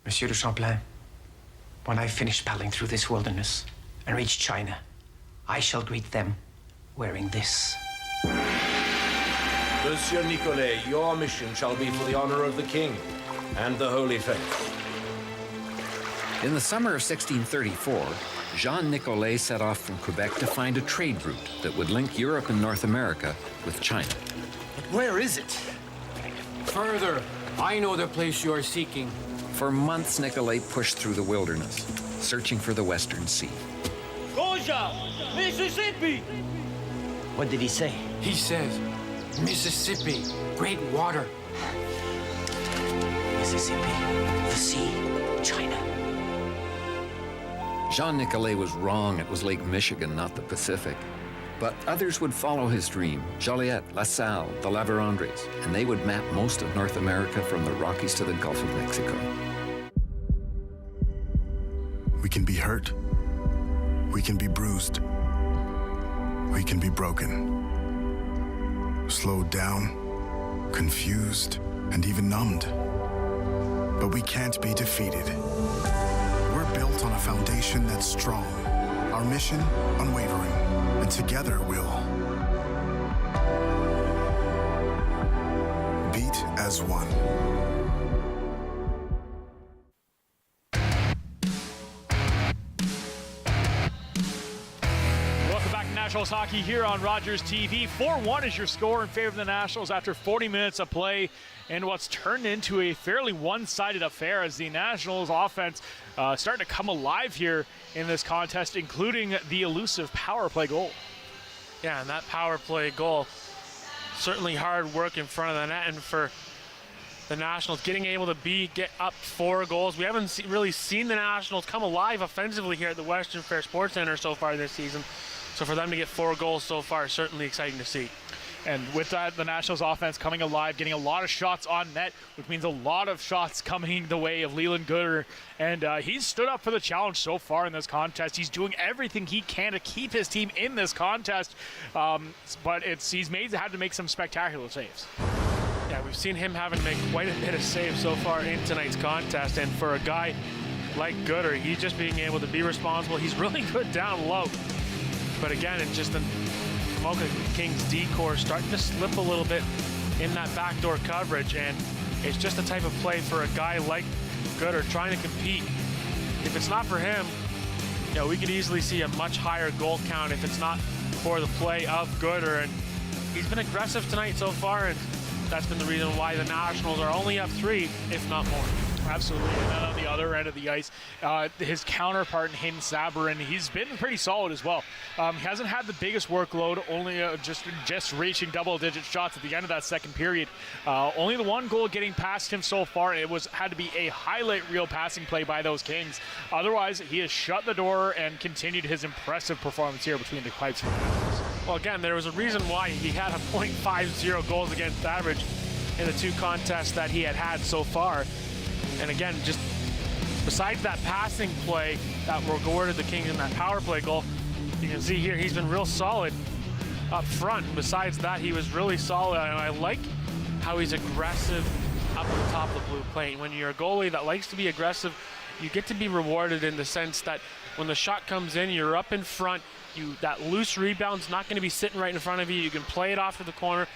[SPEAKER 8] Monsieur de Champlain, when I finish paddling through this wilderness and reach China, I shall greet them wearing this.
[SPEAKER 9] Monsieur Nicolet, your mission shall be for the honor of the king and the Holy Faith.
[SPEAKER 23] In the summer of 1634, Jean Nicolet set off from Quebec to find a trade route that would link Europe and North America with China.
[SPEAKER 10] But where is it? Further, I know the place you are seeking.
[SPEAKER 23] For months, Nicolet pushed through the wilderness, searching for the Western Sea.
[SPEAKER 10] Goja! Mississippi!
[SPEAKER 8] What did he say?
[SPEAKER 10] He says, Mississippi, great water.
[SPEAKER 8] Mississippi, the sea, China.
[SPEAKER 23] Jean Nicolet was wrong. It was Lake Michigan, not the Pacific. But others would follow his dream. Joliet, La Salle, the La Vérendrys, and they would map most of North America from the Rockies to the Gulf of Mexico.
[SPEAKER 11] We can be hurt. We can be bruised. We can be broken. Slowed down, confused, and even numbed. But we can't be defeated. We're built on a foundation that's strong. Our mission, unwavering. And together we'll beat as one.
[SPEAKER 2] Welcome back to Nationals hockey here on Rogers TV. 4-1 is your score in favor of the Nationals after 40 minutes of play and what's turned into a fairly one-sided affair as the Nationals offense starting to come alive here in this contest, including the elusive power play goal.
[SPEAKER 3] Yeah, and that power play goal, certainly hard work in front of the net, and for the Nationals getting able to get up 4 goals. We haven't really seen the Nationals come alive offensively here at the Western Fair Sports Center so far this season. So for them to get 4 goals so far, certainly exciting to see.
[SPEAKER 2] And with that, the Nationals offense coming alive, getting a lot of shots on net, which means a lot of shots coming the way of Leland Gooder. And he's stood up for the challenge so far in this contest. He's doing everything he can to keep his team in this contest. But he's had to make some spectacular saves.
[SPEAKER 3] Yeah, we've seen him having to make quite a bit of saves so far in tonight's contest. And for a guy like Gooder, he's just being able to be responsible. He's really good down low. But again, it's just the Komoka Kings D-core starting to slip a little bit in that backdoor coverage, and it's just the type of play for a guy like Gooder trying to compete. If it's not for him, we could easily see a much higher goal count if it's not for the play of Gooder, and he's been aggressive tonight so far, and that's been the reason why the Nationals are only up 3, if not more.
[SPEAKER 2] Absolutely, and then on the other end of the ice, his counterpart, Hayden Sabourin, he's been pretty solid as well. He hasn't had the biggest workload, only just reaching double-digit shots at the end of that second period. Only the 1 goal getting past him so far. It had to be a highlight reel passing play by those Kings. Otherwise, he has shut the door and continued his impressive performance here between the pipes.
[SPEAKER 3] Well, again, there was a reason why he had a .50 goals against average in the 2 contests that he had so far. And again, just besides that passing play that rewarded the Kings in that power play goal, you can see here he's been real solid up front. And besides that, he was really solid. And I like how he's aggressive up at the top of the blue plate. When you're a goalie that likes to be aggressive, you get to be rewarded in the sense that when the shot comes in, you're up in front. That loose rebound's not going to be sitting right in front of you. You can play it off to the corner.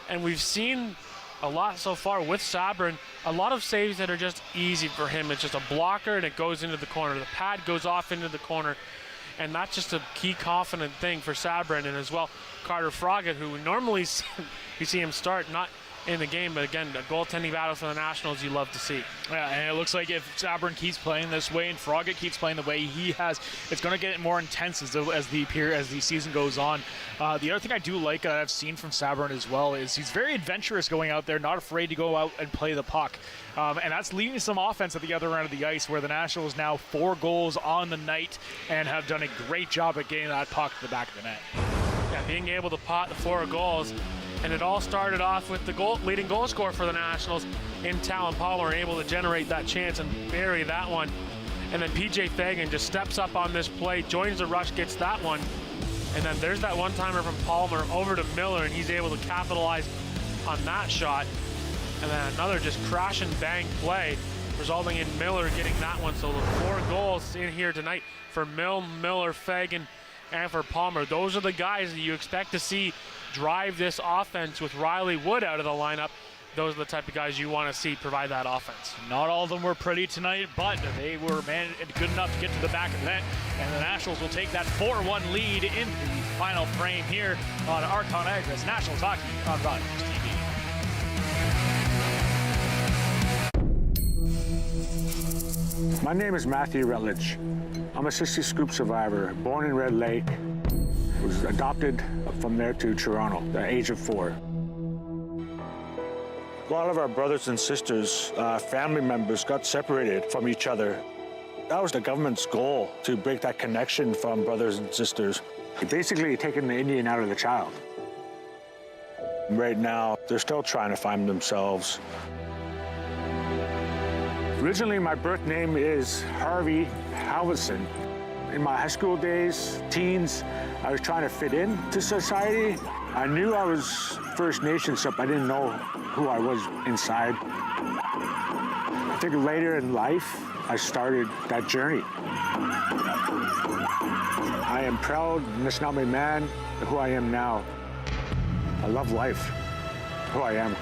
[SPEAKER 3] And we've seen a lot so far with Sabourin, a lot of saves that are just easy for him. It's just a blocker and it goes into the corner. The pad goes off into the corner, and that's just a key confident thing for Sabourin. And as well, Carter Froggatt, who normally you see him start not in the game. But again, the goaltending battle for the Nationals you love to see.
[SPEAKER 2] Yeah, and it looks like if Sabourin keeps playing this way and Froggatt keeps playing the way he has, it's going to get more intense as the season goes on. The other thing I do like that I've seen from Sabourin as well is he's very adventurous going out there, not afraid to go out and play the puck. And that's leading to some offense at the other end of the ice, where the Nationals now 4 goals on the night and have done a great job at getting that puck to the back of the net.
[SPEAKER 3] Yeah, being able to pot the 4 goals. And it all started off with the leading goal scorer for the Nationals in Talon Palmer, able to generate that chance and bury that one. And then PJ Fagan just steps up on this play, joins the rush, gets that one. And then there's that one-timer from Palmer over to Miller, and he's able to capitalize on that shot. And then another just crash and bang play, resulting in Miller getting that one. So the 4 goals in here tonight for Miller, Fagan, and for Palmer. Those are the guys that you expect to see drive this offense with Riley Wood out of the lineup. Those are the type of guys you want to see provide that offense.
[SPEAKER 2] Not all of them were pretty tonight, but they were good enough to get to the back of the net, and the Nationals will take that 4-1 lead in the final frame here on Arcon Agra's Nationals Hockey on Rogers TV.
[SPEAKER 13] My name is Matthew Rutledge. I'm a 60 scoop survivor, born in Red Lake. Was adopted from there to Toronto at the age of 4. A lot of our brothers and sisters, family members got separated from each other. That was the government's goal, to break that connection from brothers and sisters. Basically taking the Indian out of the child. Right now, they're still trying to find themselves. Originally, my birth name is Harvey Halverson. In my high school days, teens, I was trying to fit into society. I knew I was First Nations, but I didn't know who I was inside. I think later in life, I started that journey. I am proud Nishnawbe man of who I am now. I love life, who I am.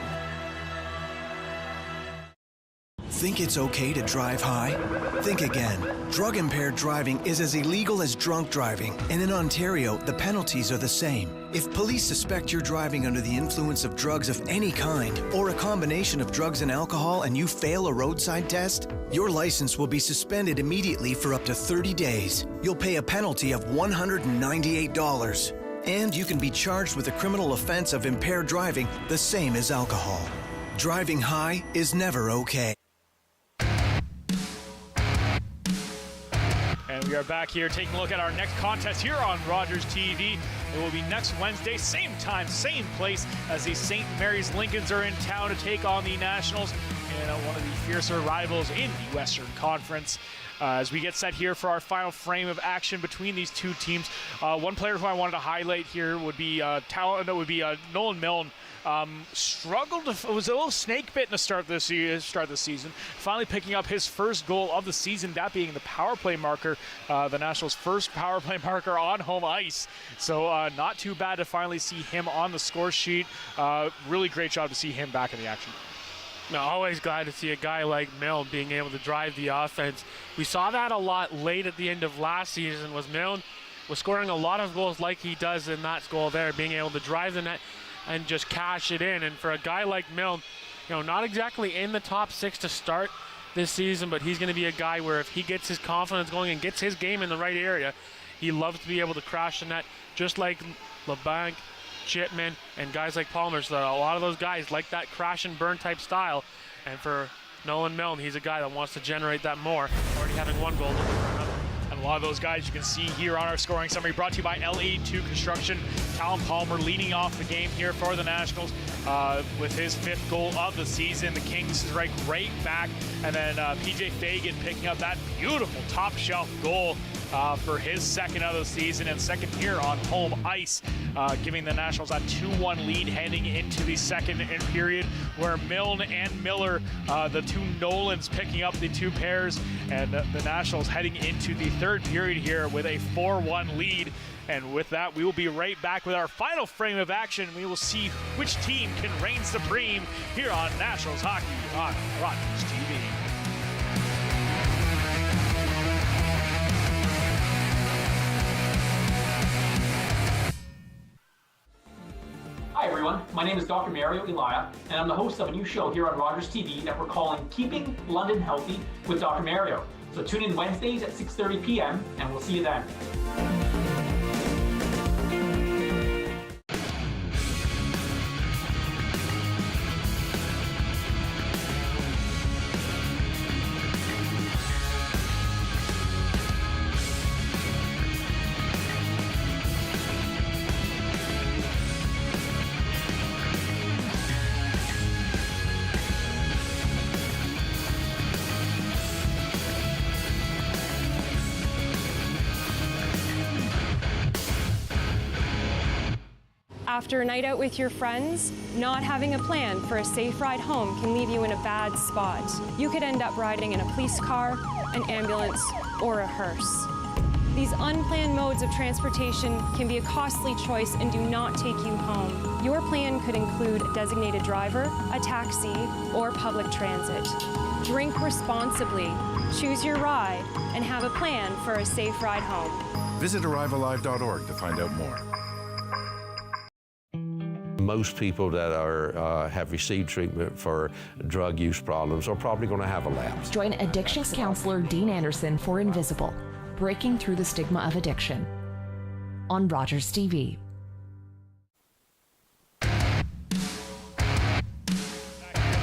[SPEAKER 14] Think it's okay to drive high? Think again. Drug-impaired driving is as illegal as drunk driving, and in Ontario, the penalties are the same. If police suspect you're driving under the influence of drugs of any kind, or a combination of drugs and alcohol, and you fail a roadside test, your license will be suspended immediately for up to 30 days. You'll pay a penalty of $198. And you can be charged with a criminal offense of impaired driving, the same as alcohol. Driving high is never okay.
[SPEAKER 2] And we are back here taking a look at our next contest here on Rogers TV. It will be next Wednesday, same time, same place, as the St. Mary's Lincolns are in town to take on the Nationals in one of the fiercer rivals in the Western Conference. As we get set here for our final frame of action between these two teams, one player who I wanted to highlight here would be Nolan Milne. Was a little snake bitten to start this season. Finally picking up his first goal of the season, that being the power play marker, the Nationals' first power play marker on home ice. So not too bad to finally see him on the score sheet. Really great job to see him back in the action.
[SPEAKER 3] No, always glad to see a guy like Milne being able to drive the offense. We saw that a lot late at the end of last season. Milne was scoring a lot of goals like he does in that goal there, being able to drive the net and just cash it in. And for a guy like Milne, not exactly in the top 6 to start this season, but he's going to be a guy where if he gets his confidence going and gets his game in the right area, he loves to be able to crash the net, just like LeBlanc, Chipman, and guys like Palmer. So a lot of those guys like that crash and burn type style. And for Nolan Milne, he's a guy that wants to generate that more, already having one goal, looking for another.
[SPEAKER 2] And a lot of those guys you can see here on our scoring summary, brought to you by LE2 Construction. Talon Palmer leading off the game here for the Nationals with his 5th goal of the season. The Kings strike right back, and then PJ Fagan picking up that beautiful top shelf goal for his 2nd of the season and 2nd here on home ice, giving the Nationals a 2-1 lead heading into the 2nd period, where Milne and Miller, the two Nolans, picking up the 2 pairs, and the Nationals heading into the 3rd period here with a 4-1 lead. And with that, we will be right back with our final frame of action. We will see which team can reign supreme here on Nationals Hockey on Rogers TV.
[SPEAKER 15] Hi everyone, my name is Dr. Mario Elia, and I'm the host of a new show here on Rogers TV that we're calling Keeping London Healthy with Dr. Mario. So tune in Wednesdays at 6:30 p.m. and we'll see you then.
[SPEAKER 17] After a night out with your friends, not having a plan for a safe ride home can leave you in a bad spot. You could end up riding in a police car, an ambulance, or a hearse. These unplanned modes of transportation can be a costly choice and do not take you home. Your plan could include a designated driver, a taxi, or public transit. Drink responsibly, choose your ride, and have a plan for a safe ride home.
[SPEAKER 16] Visit arrivealive.org to find out more.
[SPEAKER 18] Most people that have received treatment for drug use problems are probably going to have a lapse.
[SPEAKER 19] Join addictions counselor Dean Anderson for Invisible, Breaking Through the Stigma of Addiction on Rogers TV.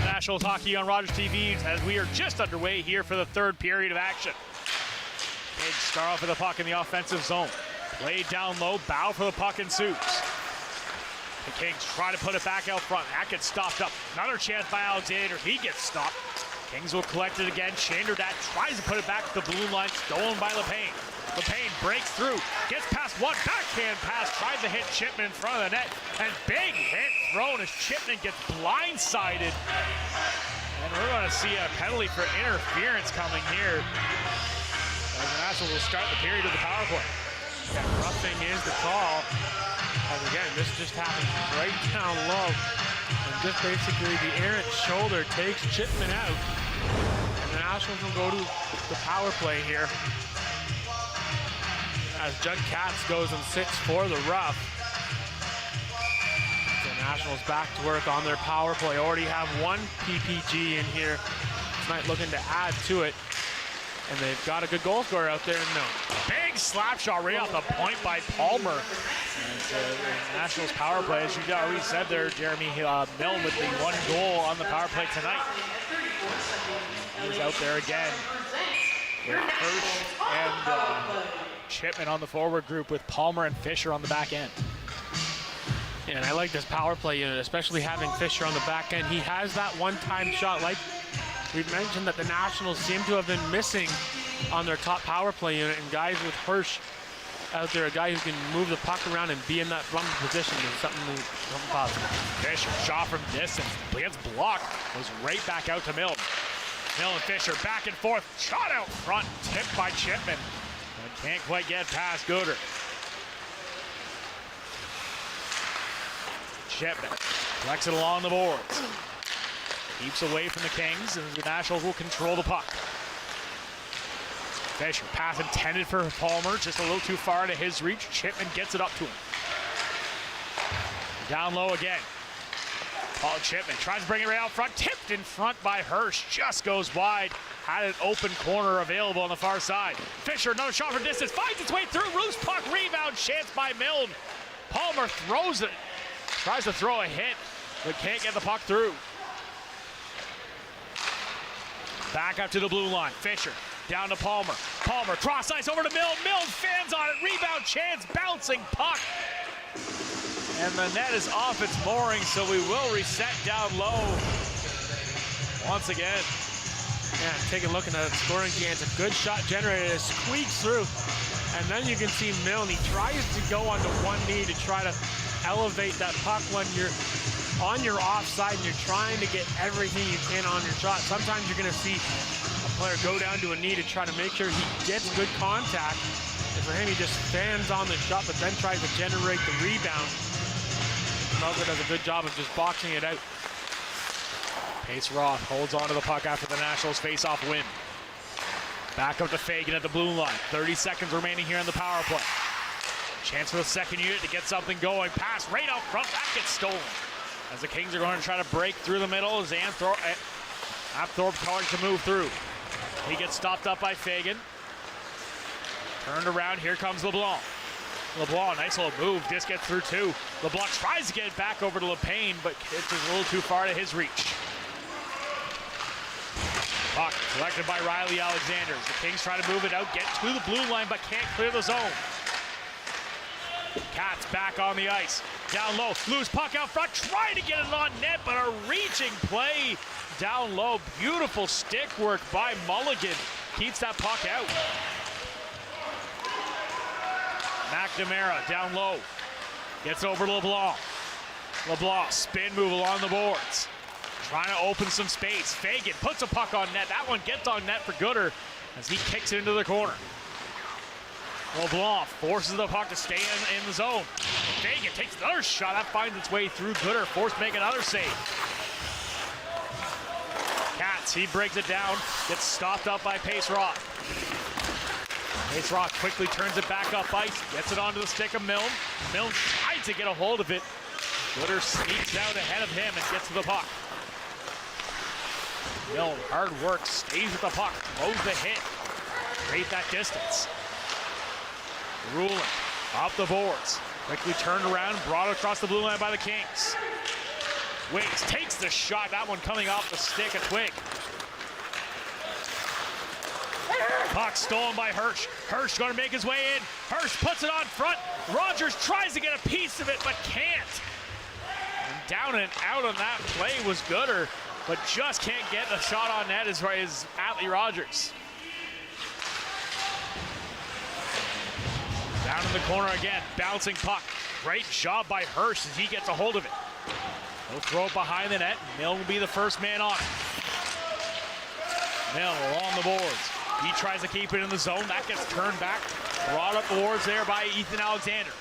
[SPEAKER 2] Nationals hockey on Rogers TV as we are just underway here for the third period of action. Pigs start off with the puck in the offensive zone. Played down low, bow for the puck and Supes. The Kings try to put it back out front. That gets stopped up. Another chance by Alexander. He gets stopped. Kings will collect it again. Chanderdat tries to put it back to the blue line. Stolen by LePain. LePain breaks through. Gets past one. Backhand pass. Tries to hit Chipman in front of the net. And big hit thrown as Chipman gets blindsided. And we're going to see a penalty for interference coming here. As the Nationals will start the period with the power play. Yeah, roughing is the call. And again, this just happens right down low. And just basically the errant shoulder takes Chipman out. And the Nationals will go to the power play here. As Judd Katz goes and sits for the rough. The Nationals back to work on their power play. Already have one PPG in here tonight, looking to add to it. And they've got a good goal scorer out there. No. Big slap shot right off the point by Palmer. And the Nationals power play, as you already said there, Jeremy Milne with the one goal on the power play tonight. He's out there again with Hirsch and Chipman on the forward group with Palmer and Fisher on the back end.
[SPEAKER 3] And I like this power play unit, especially having Fisher on the back end. He has that one-time shot. Like we've mentioned, that the Nationals seem to have been missing on their top power play unit, and guys with Hirsch out there, a guy who can move the puck around and be in that run position is something positive.
[SPEAKER 2] Fisher shot from distance, gets blocked, goes right back out to Milne. Milne and Fisher back and forth, shot out front, tipped by Chipman, but can't quite get past Gooder. Chipman flex it along the boards. Keeps away from the Kings, and the Nationals will control the puck. Fisher, pass intended for Palmer, just a little too far to his reach. Chipman gets it up to him. Down low again. Paul Chipman tries to bring it right out front, tipped in front by Hirsch, just goes wide. Had an open corner available on the far side. Fisher, another shot from distance, finds its way through, loose puck, rebound, chance by Milne. Palmer throws it, tries to throw a hit, but can't get the puck through. Back up to the blue line. Fisher down to Palmer. Palmer cross ice over to Milne. Milne fans on it. Rebound chance. Bouncing puck. And the net is off its mooring, so we will reset down low once again.
[SPEAKER 3] Yeah, take a look at that scoring chance. A good shot generated. It squeaks through. And then you can see Milne. He tries to go onto one knee to try to elevate that puck when you're on your offside and you're trying to get everything you can on your shot. Sometimes you're going to see a player go down to a knee to try to make sure he gets good contact. And for him, he just stands on the shot, but then tries to generate the rebound. Melker does a good job of just boxing it out.
[SPEAKER 2] Pace Roth holds onto the puck after the Nationals face-off win. Back up to Fagan at the blue line. 30 seconds remaining here on the power play. Chance for the second unit to get something going. Pass right out front. That gets stolen. as the Kings are going to try to break through the middle. Apthorpe trying to move through. He gets stopped up by Fagan. Turned around, here comes LeBlanc. LeBlanc, nice little move, just gets through two. LeBlanc tries to get it back over to LePayne, but it's just a little too far to his reach. Puck collected by Riley Alexander. The Kings try to move it out, get to the blue line, but can't clear the zone. Cats back on the ice. Down low, loose puck out front, trying to get it on net, but a reaching play down low. Beautiful stick work by Mulligan. Keeps that puck out. McNamara down low. Gets over to LeBlanc. LeBlanc, spin move along the boards. Trying to open some space. Fagan puts a puck on net. That one gets on net for Gooder as he kicks it into the corner. LeBlanc forces the puck to stay in the zone. Fagan takes another shot. That finds its way through Gooder. Forced to make another save. Katz, he breaks it down. Gets stopped up by Pace Rock. Pace Rock quickly turns it back up ice. Gets it onto the stick of Milne. Milne tries to get a hold of it. Gooder sneaks out ahead of him and gets to the puck. Milne, hard work, stays with the puck. Throws the hit. Create that distance. Ruling off the boards. Quickly turned around, brought across the blue line by the Kings. Wiggs takes the shot. That one coming off the stick of Twig. Puck stolen by Hirsch. Hirsch going to make his way in. Hirsch puts it on front. Rogers tries to get a piece of it, but can't. And down and out on that play was Gooder, but just can't get a shot on net as Atlee Rogers. Down in the corner again, bouncing puck. Great job by Hirsch as he gets a hold of it. He'll throw it behind the net. Milne will be the first man on it. Milne along the boards. He tries to keep it in the zone. That gets turned back. Brought up the boards there by Ethan Alexander.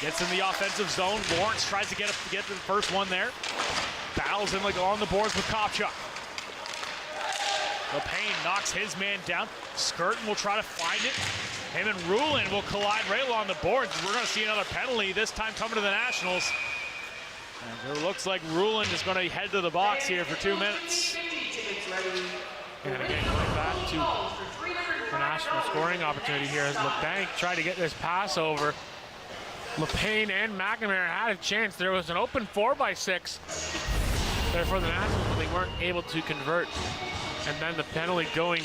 [SPEAKER 2] Gets in the offensive zone. Lawrence tries to get to the first one there. Battles in like on the boards with Kopchuk. LePayne knocks his man down. Skirton will try to find it. Him and Rulin will collide right along the boards. We're going to see another penalty, this time coming to the Nationals. And it looks like Rulin is going to head to the box here for 2 minutes.
[SPEAKER 3] And again, going back to the National scoring opportunity here as LeBanc tried to get this pass over. LePayne and McNamara had a chance. There was an open 4x6 there for the Nationals, but they weren't able to convert. And then the penalty going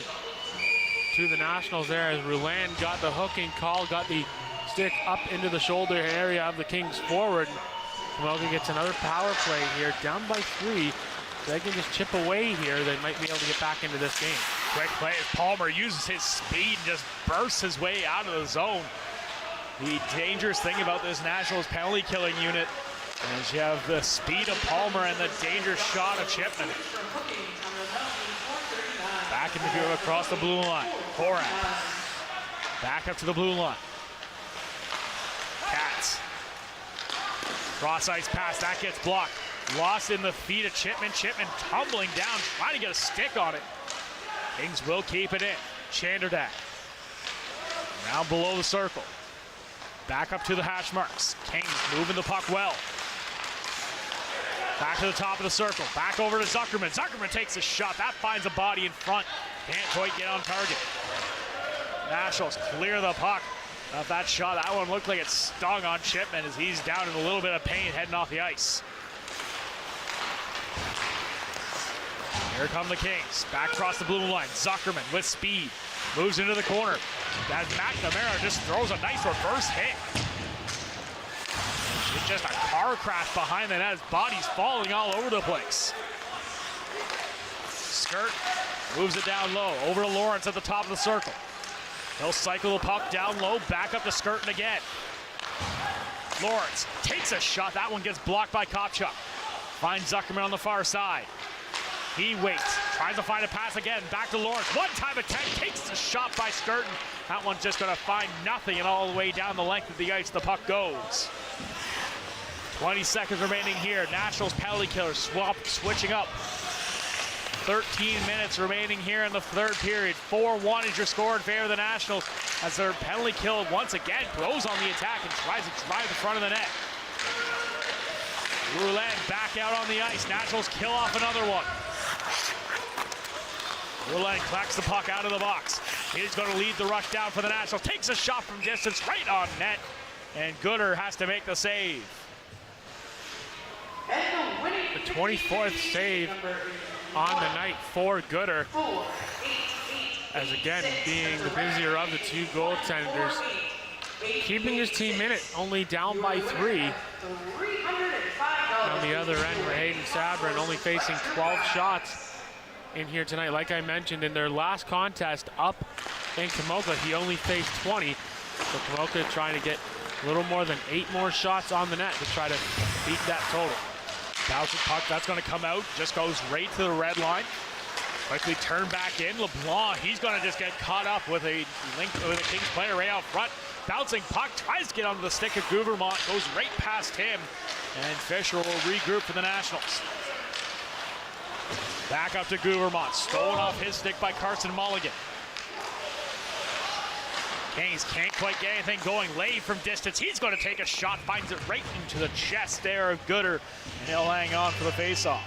[SPEAKER 3] to the Nationals there as Rouland got the hooking call, got the stick up into the shoulder area of the Kings forward. Komoka gets another power play here, down by 3. If they can just chip away here, they might be able to get back into this game.
[SPEAKER 2] Quick play as Palmer uses his speed and just bursts his way out of the zone. The dangerous thing about this Nationals penalty killing unit is you have the speed of Palmer and the dangerous shot of Chipman. Back in the field across the blue line. Horan back up to the blue line. Katz. Cross ice pass, that gets blocked. Lost in the feet of Chipman. Chipman tumbling down, trying to get a stick on it. Kings will keep it in. Chanderdak. Now below the circle. Back up to the hash marks. Kings moving the puck well. Back to the top of the circle. Back over to Zuckerman. Zuckerman takes a shot. That finds a body in front. Can't quite get on target. Nationals clear the puck. Off that shot, that one looked like it stung on Chipman as he's down in a little bit of pain heading off the ice. Here come the Kings. Back across the blue line. Zuckerman with speed. Moves into the corner. As McNamara just throws a nice reverse hit. It's just a car crash behind the net. His body's falling all over the place. Skirt moves it down low. Over to Lawrence at the top of the circle. He'll cycle the puck down low. Back up to Skirton again. Lawrence takes a shot. That one gets blocked by Kopchuk. Finds Zuckerman on the far side. He waits. Tries to find a pass again. Back to Lawrence. One-time attempt. Takes the shot by Skirton. That one's just going to find nothing, and all the way down the length of the ice the puck goes. 20 seconds remaining here. Nationals penalty killers switching up. 13 minutes remaining here in the third period. 4-1 is your score in favor of the Nationals as their penalty kill once again goes on the attack and tries to drive the front of the net. Rouland back out on the ice. Nationals kill off another one. Rouland collects the puck out of the box. He's going to lead the rush down for the Nationals. Takes a shot from distance right on net. And Gooder has to make the save.
[SPEAKER 3] The 24th save on the night for Gooder. As again, being the busier of the two goaltenders. Keeping his team in it, only down by 3. On the other end for Hayden Sabrin, only facing 12 shots in here tonight. Like I mentioned, in their last contest up in Komoka, he only faced 20. So Komoka trying to get a little more than 8 more shots on the net to try to beat that total.
[SPEAKER 2] Bouncing puck, that's going to come out, just goes right to the red line. Quickly turn back in. LeBlanc, he's going to just get caught up with a Kings player right out front. Bouncing puck, tries to get onto the stick of Gouvermont, goes right past him. And Fisher will regroup for the Nationals. Back up to Gouvermont, stolen off his stick by Carson Mulligan. Kings can't quite get anything going. Lay from distance, he's going to take a shot, finds it right into the chest there of Gooder, and he'll hang on for the faceoff.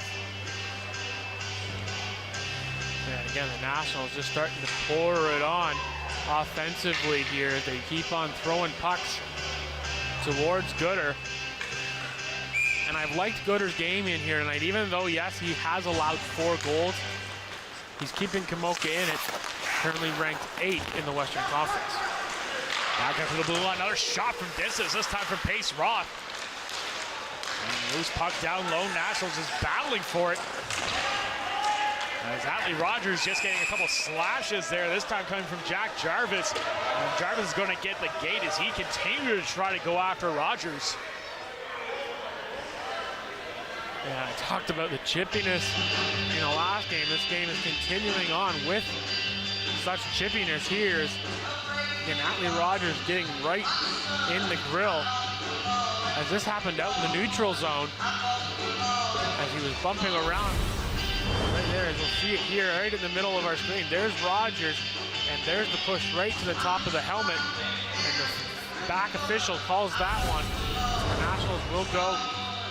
[SPEAKER 3] And again, the Nationals just starting to pour it on offensively here. They keep on throwing pucks towards Gooder. And I've liked Gooder's game in here tonight, even though, yes, he has allowed 4 goals. He's keeping Komoka in it, currently ranked 8 in the Western Conference.
[SPEAKER 2] Back up to the blue line, another shot from distance, this time from Pace Roth. And loose puck down low, Nationals is battling for it. As Atlee Rogers just getting a couple slashes there, this time coming from Jack Jarvis. And Jarvis is going to get the gate as he continues to try to go after Rogers.
[SPEAKER 3] Yeah, I talked about the chippiness in the last game. This game is continuing on with such chippiness here. Again, Atlee Rogers getting right in the grill as this happened out in the neutral zone as he was bumping around. Right there, as you'll see it here, right in the middle of our screen. There's Rogers, and there's the push right to the top of the helmet. And the back official calls that one. The Nationals will go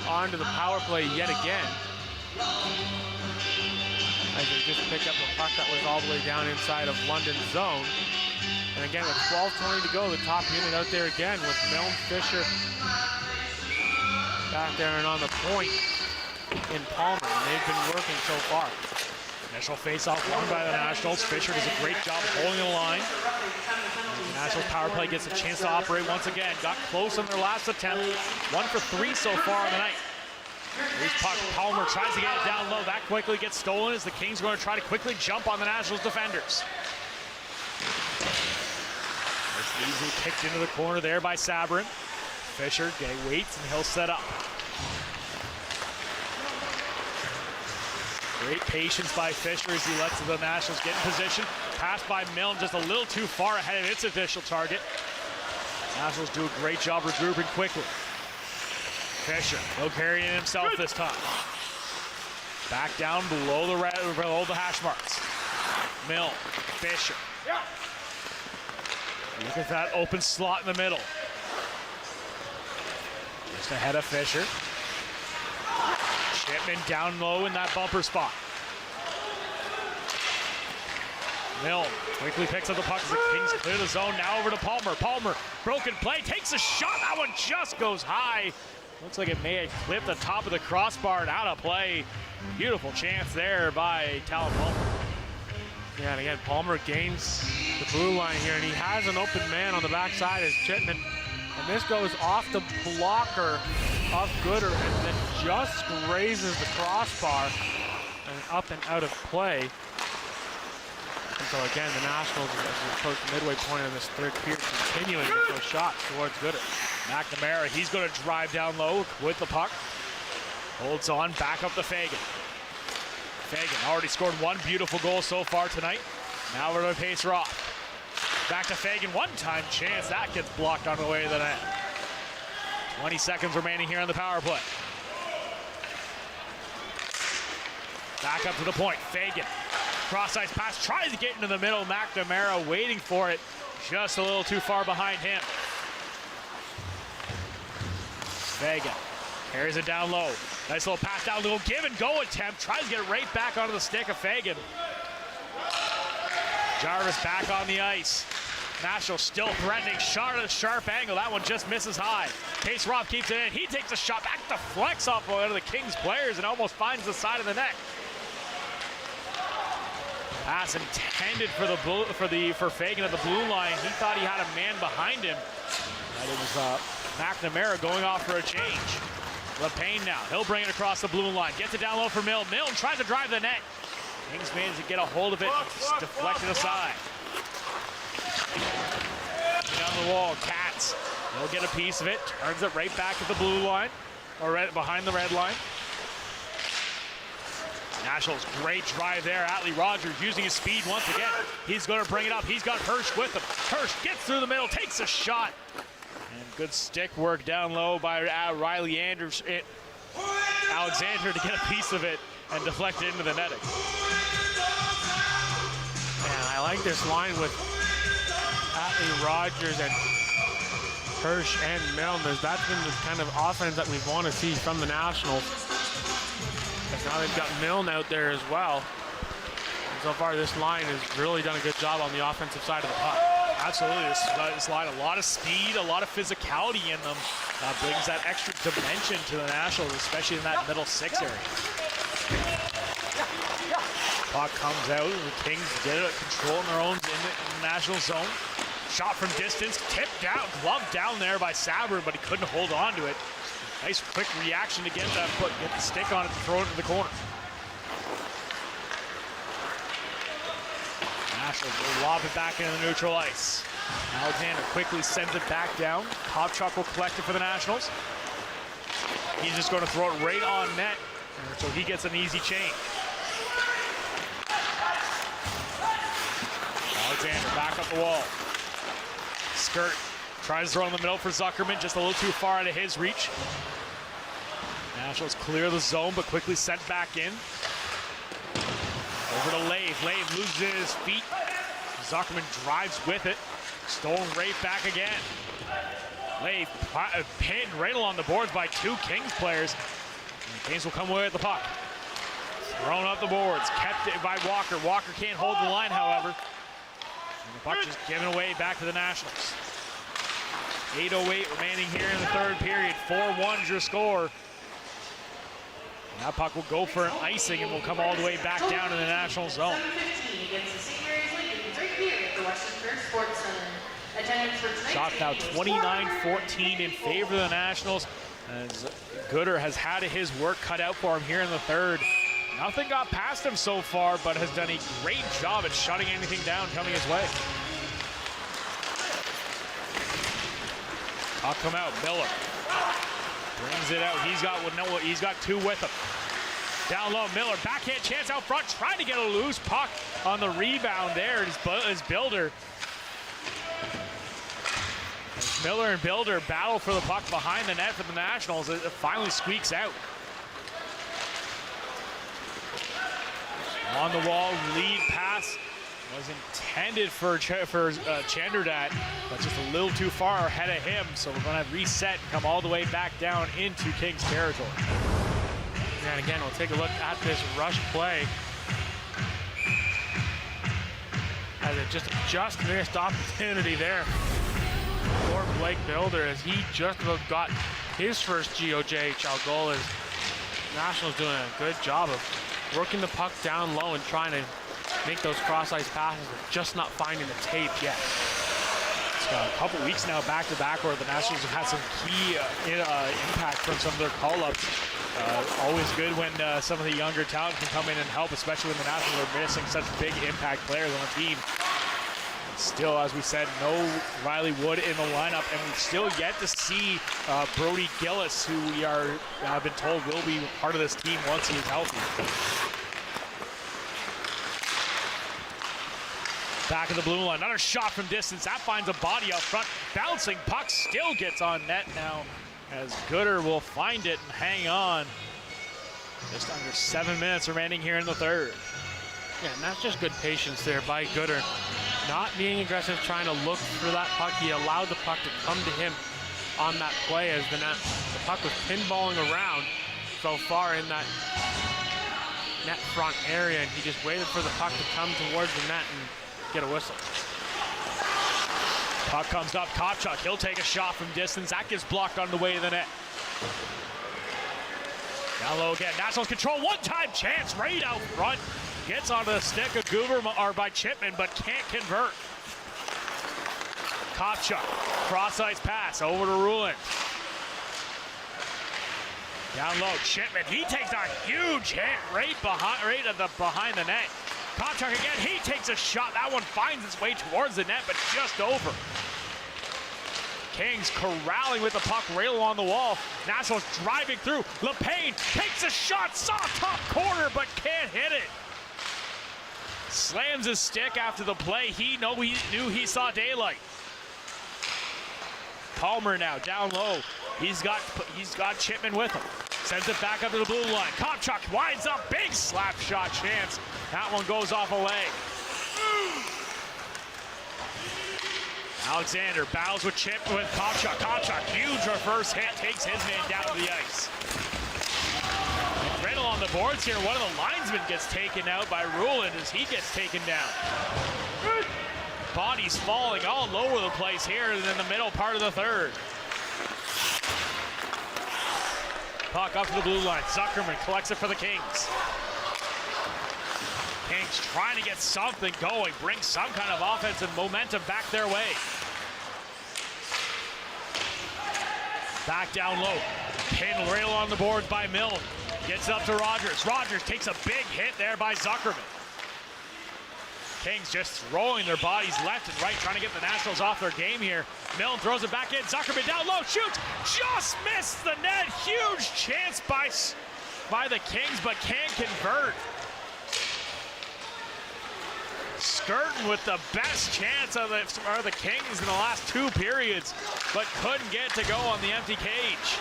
[SPEAKER 3] on to the power play yet again. As they just pick up the puck that was all the way down inside of London's zone. And again, with 12:20 to go, the top unit out there again with Milne, Fisher back there and on the point in Palmer, and they've been working so far.
[SPEAKER 2] Initial face-off won by the Nationals. Fisher does a great job holding the line. The Nationals power play gets a chance to operate once again. Got close in their last attempt. 1 for 3 so far on the night. Loose puck, Palmer tries to get it down low. That quickly gets stolen as the Kings are going to try to quickly jump on the Nationals defenders. It's easily kicked into the corner there by Sabrin. Fisher waits and he'll set up. Great patience by Fisher as he lets the Nationals get in position. Pass by Milne just a little too far ahead of its initial target. Nationals do a great job regrouping quickly. Fisher, he'll carry it himself this time. Back down below the hash marks. Milne, Fisher. Look at that open slot in the middle. Just ahead of Fisher. Shipman down low in that bumper spot. Milne quickly picks up the puck as the Kings clear the zone. Now over to Palmer. Palmer, broken play, takes a shot. That one just goes high. Looks like it may have clipped the top of the crossbar and out of play. Beautiful chance there by Talon Palmer.
[SPEAKER 3] Yeah, and again, Palmer gains the blue line here, and he has an open man on the backside as Chipman. And this goes off the blocker of Gooder and then just grazes the crossbar and up and out of play. And so again, the Nationals, as we approach the midway point of this third period, continuing to throw shots towards Gooder.
[SPEAKER 2] McNamara, he's going to drive down low with the puck. Holds on, back up to Fagan. Fagan already scored 1 beautiful goal so far tonight. Now we're going to Pace Roth. Back to Fagan, one-time chance. That gets blocked on the way to the net. 20 seconds remaining here on the power play. Back up to the point, Fagan. Cross-ice pass, tries to get into the middle. McNamara waiting for it. Just a little too far behind him. Fagan Carries it down low. Nice little pass down low. Give and go attempt. Tries to get it right back onto the stick of Fagan. Jarvis back on the ice. National still threatening. Shot at a sharp angle. That one just misses high. Case Roth keeps it in. He takes a shot back to flex off one of the Kings players and almost finds the side of the net. Pass intended for Fagan at the blue line. He thought he had a man behind him. But it was McNamara going off for a change. LePayne now. He'll bring it across the blue line. Gets it down low for Milne. Milne tries to drive the net. Kings managed to get a hold of it. It's deflected aside. Down the wall. Katz. He'll get a piece of it. Turns it right back at the blue line. Or behind the red line. Nationals, great drive there. Atlee Rogers using his speed once again. He's going to bring it up. He's got Hirsch with him. Hirsch gets through the middle, takes a shot. And good stick work down low by Riley Alexander to get a piece of it and deflect it into the netting.
[SPEAKER 3] Man, I like this line with Atlee Rogers and Hirsch and Milne. That's been the kind of offense that we want to see from the Nationals. Now they've got Milne out there as well. And so far, this line has really done a good job on the offensive side of the puck.
[SPEAKER 2] Absolutely, this line, a lot of speed, a lot of physicality in them. Brings that extra dimension to the Nationals, especially in that middle six area. Puck comes out, the Kings get it controlling their own in the National zone. Shot from distance, tipped down, gloved down there by Saber, but he couldn't hold on to it. Nice quick reaction to get the stick on it and throw it into the corner. Nationals will lob it back into the neutral ice. Alexander quickly sends it back down. Kopchuk will collect it for the Nationals. He's just going to throw it right on net, so he gets an easy change. Alexander back up the wall. Skirt tries to throw in the middle for Zuckerman, just a little too far out of his reach. Nationals clear the zone, but quickly sent back in. Over to Lave. Lave loses his feet. Zuckerman drives with it. Stolen right back again. Lave pinned right along the boards by two Kings players. And the Kings will come away with the puck. Thrown up the boards. Kept it by Walker. Walker can't hold the line, however. And the puck just given away back to the Nationals. 8:08 remaining here in the third period. 4-1's your score. That puck will go for an icing and will come all the way back down in the National zone.
[SPEAKER 12] 7:15 against the St. Mary's Legions right here at the Western Fair Sports Center. Attendance for tonight's
[SPEAKER 2] Shot now 29-14 in favor of the Nationals, as Gooder has had his work cut out for him here in the third. Nothing got past him so far, but has done a great job at shutting anything down coming his way. Puck come out, Miller. Brings it out. He's got two with him. Down low, Miller. Backhand chance out front. Trying to get a loose puck on the rebound there. His Builder. As Miller and Builder battle for the puck behind the net for the Nationals. It finally squeaks out. On the wall, lead pass was intended for Chanderdat, but just a little too far ahead of him. So we're going to reset and come all the way back down into Kings territory.
[SPEAKER 3] And again, we'll take a look at this rush play. As it just missed opportunity there for Blake Builder, as he just about got his first GOJHL goal. As Nationals doing a good job of working the puck down low and trying to make those cross-ice passes, but just not finding the tape yet.
[SPEAKER 2] It's got a couple weeks now back-to-back where the Nationals have had some key impact from some of their call-ups. Always good when some of the younger talent can come in and help, especially when the Nationals are missing such big impact players on the team. Still, as we said, no Riley Wood in the lineup, and we've still yet to see Brody Gillis, who we have been told will be part of this team once he is healthy. Back of the blue line, another shot from distance. That finds a body out front. Bouncing puck still gets on net now, as Gooder will find it and hang on. Just under 7 minutes remaining here in the third.
[SPEAKER 3] Yeah, and that's just good patience there by Gooder. Not being aggressive, trying to look for that puck. He allowed the puck to come to him on that play as the puck was pinballing around so far in that net front area, and he just waited for the puck to come towards the net and get a whistle.
[SPEAKER 2] Puck comes up, Kopchuk, he'll take a shot from distance. That gets blocked on the way to the net. Down low again, Nationals control, one-time chance right out front. Gets onto the stick of Goober, or by Chipman, but can't convert. Kopchuk, cross-ice pass over to Ruland. Down low, Chipman, he takes a huge hit right behind the net. Kopchuk again, he takes a shot. That one finds its way towards the net, but just over. Kings corralling with the puck right along the wall. Nationals driving through. LePayne takes a shot, saw top corner, but can't hit it. Slams his stick after the play. He knew he saw daylight. Palmer now down low. He's got Chipman with him. Sends it back up to the blue line. Kopchuk winds up, big slap shot chance. That one goes off a leg. Alexander battles with Kopchuk. Kopchuk, huge reverse hit, takes his man down to the ice. Riddle on the boards here. One of the linesmen gets taken out by Ruland as he gets taken down. Bodies falling all over the place here in the middle part of the third. Puck up to the blue line. Zuckerman collects it for the Kings. Kings trying to get something going, bring some kind of offensive momentum back their way. Back down low. Pinned rail on the boards by Milne. Gets up to Rogers. Rogers takes a big hit there by Zuckerman. Kings just throwing their bodies left and right, trying to get the Nationals off their game here. Milne throws it back in. Zuckerman down low, shoots, just missed the net. Huge chance by the Kings, but can't convert. Skirting with the best chance of the Kings in the last two periods, but couldn't get to go on the empty cage.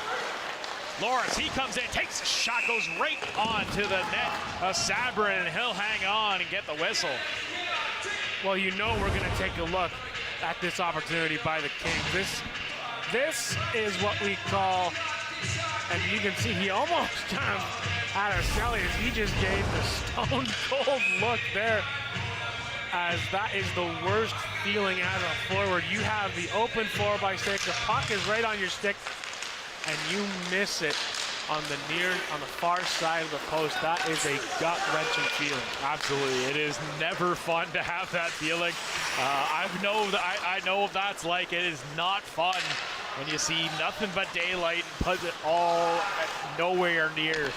[SPEAKER 2] Lawrence, he comes in, takes a shot, goes right on to the net of Sabrin, and he'll hang on and get the whistle.
[SPEAKER 3] Well, you know we're going to take a look at this opportunity by the Kings. This is what we call, and you can see he almost kind of had a celly as he just gave the stone cold look there, as that is the worst feeling as a forward. You have the open 4x6, the puck is right on your stick, and you miss it on the far side of the post. That is a gut-wrenching feeling.
[SPEAKER 2] Absolutely, it is never fun to have that feeling. I know what that's like. It is not fun when you see nothing but daylight and put it all nowhere near.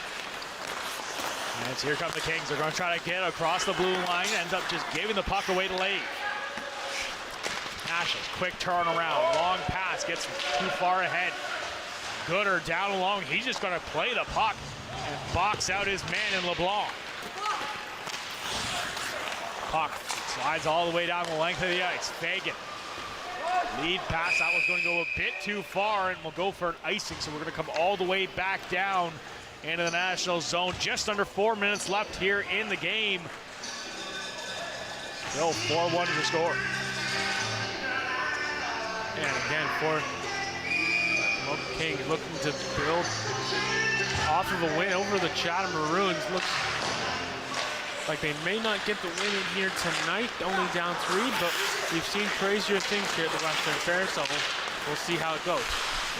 [SPEAKER 2] And here come the Kings. They're going to try to get across the blue line. Ends up just giving the puck away to Lave. Nationals, quick turnaround, long pass, gets too far ahead. Gooder down along. He's just going to play the puck and box out his man in LeBlanc. Puck slides all the way down the length of the ice. Fagan. Lead pass. That was going to go a bit too far, and we'll go for an icing. So we're going to come all the way back down into the National zone. Just under 4 minutes left here in the game. Still 4-1 to score.
[SPEAKER 3] And again, for Komoka Kings looking to build off of a win over the Chatham Maroons. Looks like they may not get the win in here tonight, only down 3, but we've seen crazier things here at the Western Fair, so we'll see how it goes.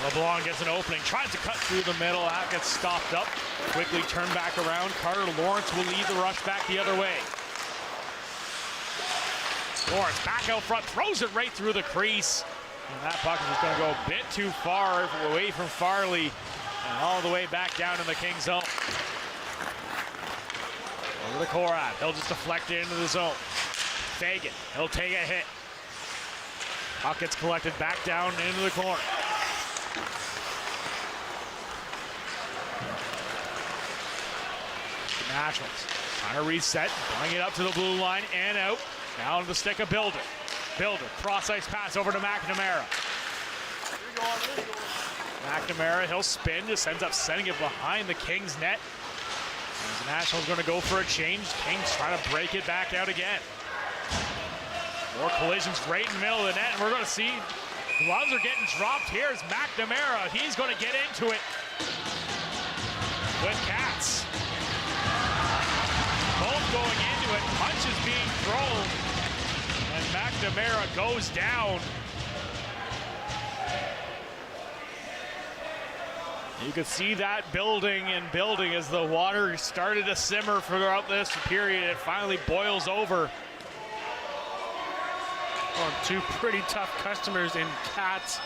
[SPEAKER 2] LeBlanc gets an opening, tries to cut through the middle, that gets stopped up. Quickly turned back around. Carter Lawrence will lead the rush back the other way. Lawrence back out front, throws it right through the crease. And that puck is just going to go a bit too far away from Farley and all the way back down in the King zone. Over to Korat. He'll just deflect it into the zone. Fagan. He'll take a hit. Puck gets collected back down into the corner. The Nationals trying to reset, bring it up to the blue line and out. Now to the stick of Builder. Builder, cross-ice pass over to McNamara. McNamara, he'll spin, just ends up sending it behind the Kings net. And the Nationals going to go for a change. Kings trying to break it back out again. More collisions right in the middle of the net, and we're going to see Gloves are getting dropped. Here's McNamara. He's going to get into it with Cats. Both going into it. Punches being thrown. And McNamara goes down. You could see that building and building as the water started to simmer throughout this period. It finally boils over.
[SPEAKER 3] On two pretty tough customers in Cats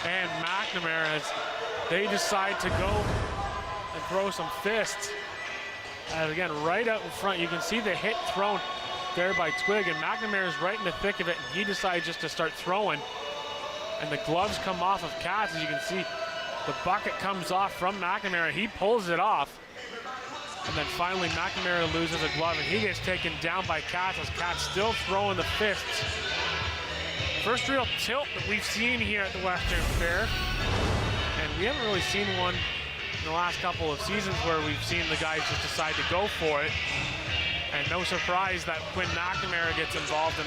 [SPEAKER 3] and McNamara as they decide to go and throw some fists. And again, right out in front, you can see the hit thrown there by Twig, and McNamara's right in the thick of it, and he decides just to start throwing. And the gloves come off of Cats, as you can see. The bucket comes off from McNamara. He pulls it off. And then finally McNamara loses a glove and he gets taken down by Cats as Cats still throwing the fists. First real tilt that we've seen here at the Western Fair. And we haven't really seen one in the last couple of seasons where we've seen the guys just decide to go for it. And no surprise that Quinn McNamara gets involved in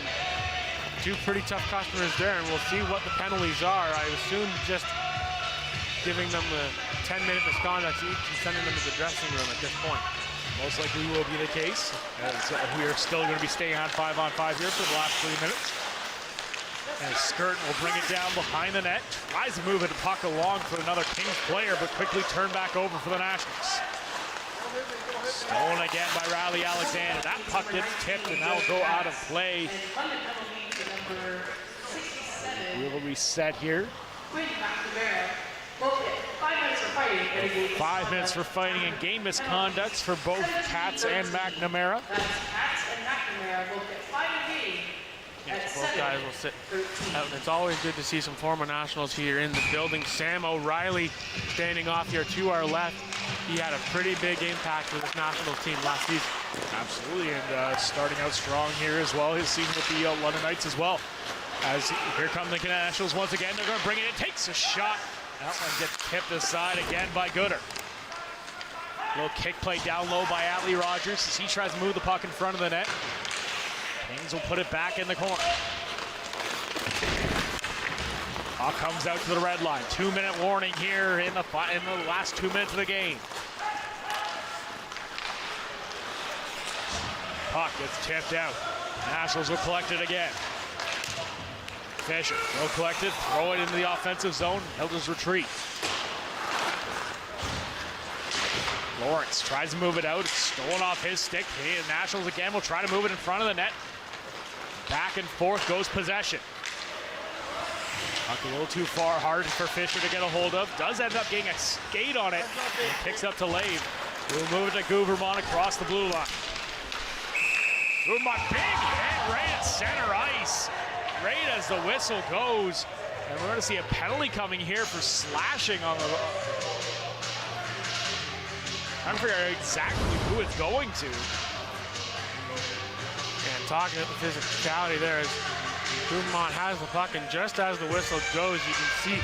[SPEAKER 3] two pretty tough customers there, and we'll see what the penalties are. I assume just giving them the 10-minute misconduct each and sending them to the dressing room at this point.
[SPEAKER 2] Most likely will be the case. As we are still going to be staying on 5-on-5 here for the last 3 minutes. And Skirt will bring it down behind the net. Tries to move it, puck along for another Kings player, but quickly turned back over for the Nationals. Stolen again by Riley Alexander. That puck gets tipped and that will go out of play. We'll reset here. 5 minutes for fighting and game misconducts for both Cats and McNamara.
[SPEAKER 3] Yes, both guys will sit out, and it's always good to see some former Nationals here in the building. Sam O'Reilly standing off here to our left. He had a pretty big impact with this Nationals team last season.
[SPEAKER 2] Absolutely, and starting out strong here as well. His season with the London Knights as well. As here come the Nationals once again. They're going to bring it in. Takes a shot. That one gets tipped aside again by Gooder. Little kick play down low by Atlee Rogers as he tries to move the puck in front of the net. Kings will put it back in the corner. Puck comes out to the red line. 2-minute warning here in the last 2 minutes of the game. Puck gets tipped out. Nationals will collect it again. Fisher will collect it, throw it into the offensive zone. Hilda's retreat. Lawrence tries to move it out. It's stolen off his stick. The Nationals again will try to move it in front of the net. Back and forth goes possession. Puck a little too far, hard for Fisher to get a hold of. Does end up getting a skate on it. Kicks up to Lave. We'll move it to Guvermont across the blue line. Guvermont, big hit right at center ice. Right as the whistle goes. And we're going to see a penalty coming here for slashing on the... I'm trying to figure out exactly who it's going to.
[SPEAKER 3] And talking about the physicality there is Guvermont has the puck, and just as the whistle goes, you can see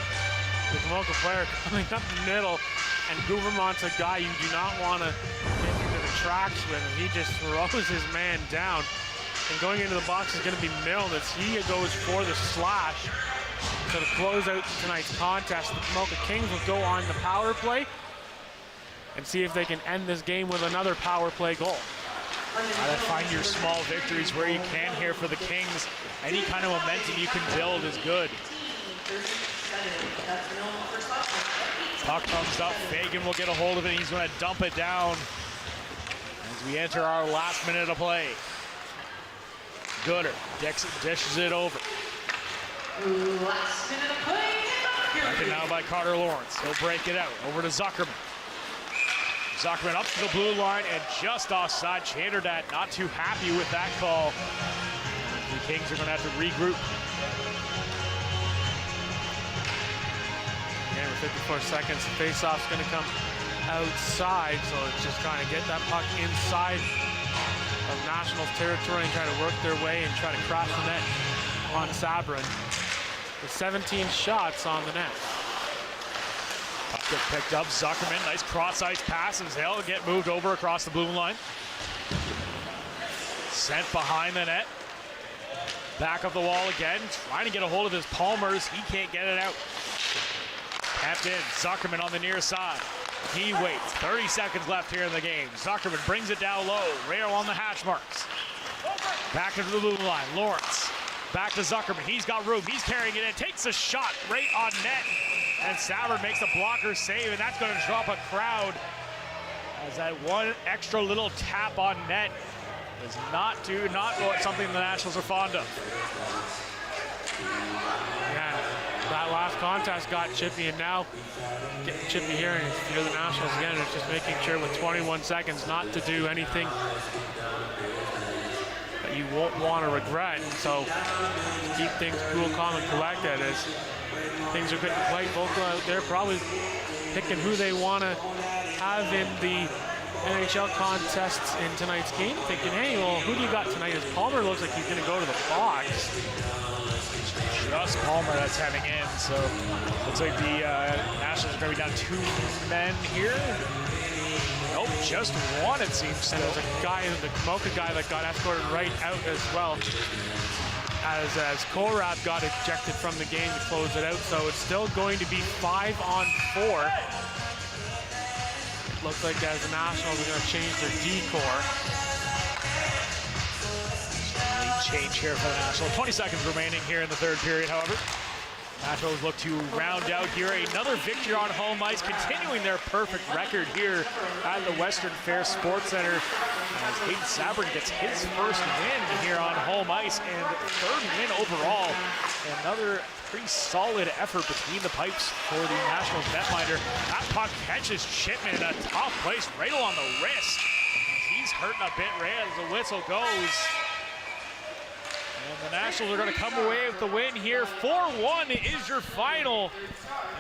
[SPEAKER 3] the Komoka player coming up the middle, and Guvermont's a guy you do not want to get into the tracks with, and he just throws his man down. And going into the box is going to be Milne as he goes for the slash. So to close out tonight's contest, the Komoka Kings will go on the power play and see if they can end this game with another power play goal.
[SPEAKER 2] Gotta find your small victories where you can here for the Kings. Any kind of momentum you can build is good. Puck comes up, Fagan will get a hold of it, he's gonna dump it down as we enter our last minute of play. Gooder dishes it over.
[SPEAKER 12] Last minute of play.
[SPEAKER 2] Back now by Carter Lawrence. He'll break it out over to Zuckerman. Zuckerman up to the blue line and just offside. Chanderdat not too happy with that call. The Kings are going to have to regroup.
[SPEAKER 3] Again, with 54 seconds, the faceoff's going to come outside, so it's just kind of get that puck inside of Nationals territory and try to work their way and try to cross the net on Sabrin with 17 shots on the net.
[SPEAKER 2] Puck gets picked up, Zuckerman, nice cross-ice passes. They'll get moved over across the blue line. Sent behind the net. Back of the wall again, trying to get a hold of his Palmers. He can't get it out. Tapped in, Zuckerman on the near side. He waits, 30 seconds left here in the game. Zuckerman brings it down low, right along the hash marks. Back into the blue line, Lawrence. Back to Zuckerman, he's got room, he's carrying it in, takes a shot right on net. And Savard makes the blocker save, and that's going to drop a crowd. As that one extra little tap on net is not something the Nationals are fond of.
[SPEAKER 3] Yeah, that last contest got chippy, and now getting chippy here, and if you're the Nationals again, it's just making sure with 21 seconds not to do anything that you won't want to regret. And so keep things cool, calm, and collected as things are getting quite vocal out there, probably picking who they want to have in the NHL contests in tonight's game, thinking, hey, well, who do you got tonight? As Palmer looks like he's going to go to the box.
[SPEAKER 2] Just Palmer that's heading in, so looks like the Nationals are going to be down 2 men here. Nope, just one it seems.
[SPEAKER 3] And there's a guy, the Komoka guy, that got escorted right out as well. As Korab got ejected from the game to close it out, so it's still going to be 5-on-4. Looks like as the Nationals are going to change their decor.
[SPEAKER 2] Lead change here for the Nationals. 20 seconds remaining here in the third period, however. Nationals look to round out here another victory on home ice, continuing their perfect record here at the Western Fair Sports Center. As Hayden Sabrin gets his first win here on home ice and third win overall. Another pretty solid effort between the pipes for the Nationals netminder. That puck catches Chipman in a tough place right along the wrist. He's hurting a bit right as the whistle goes. And the Nationals are going to come away with the win here. 4-1 is your final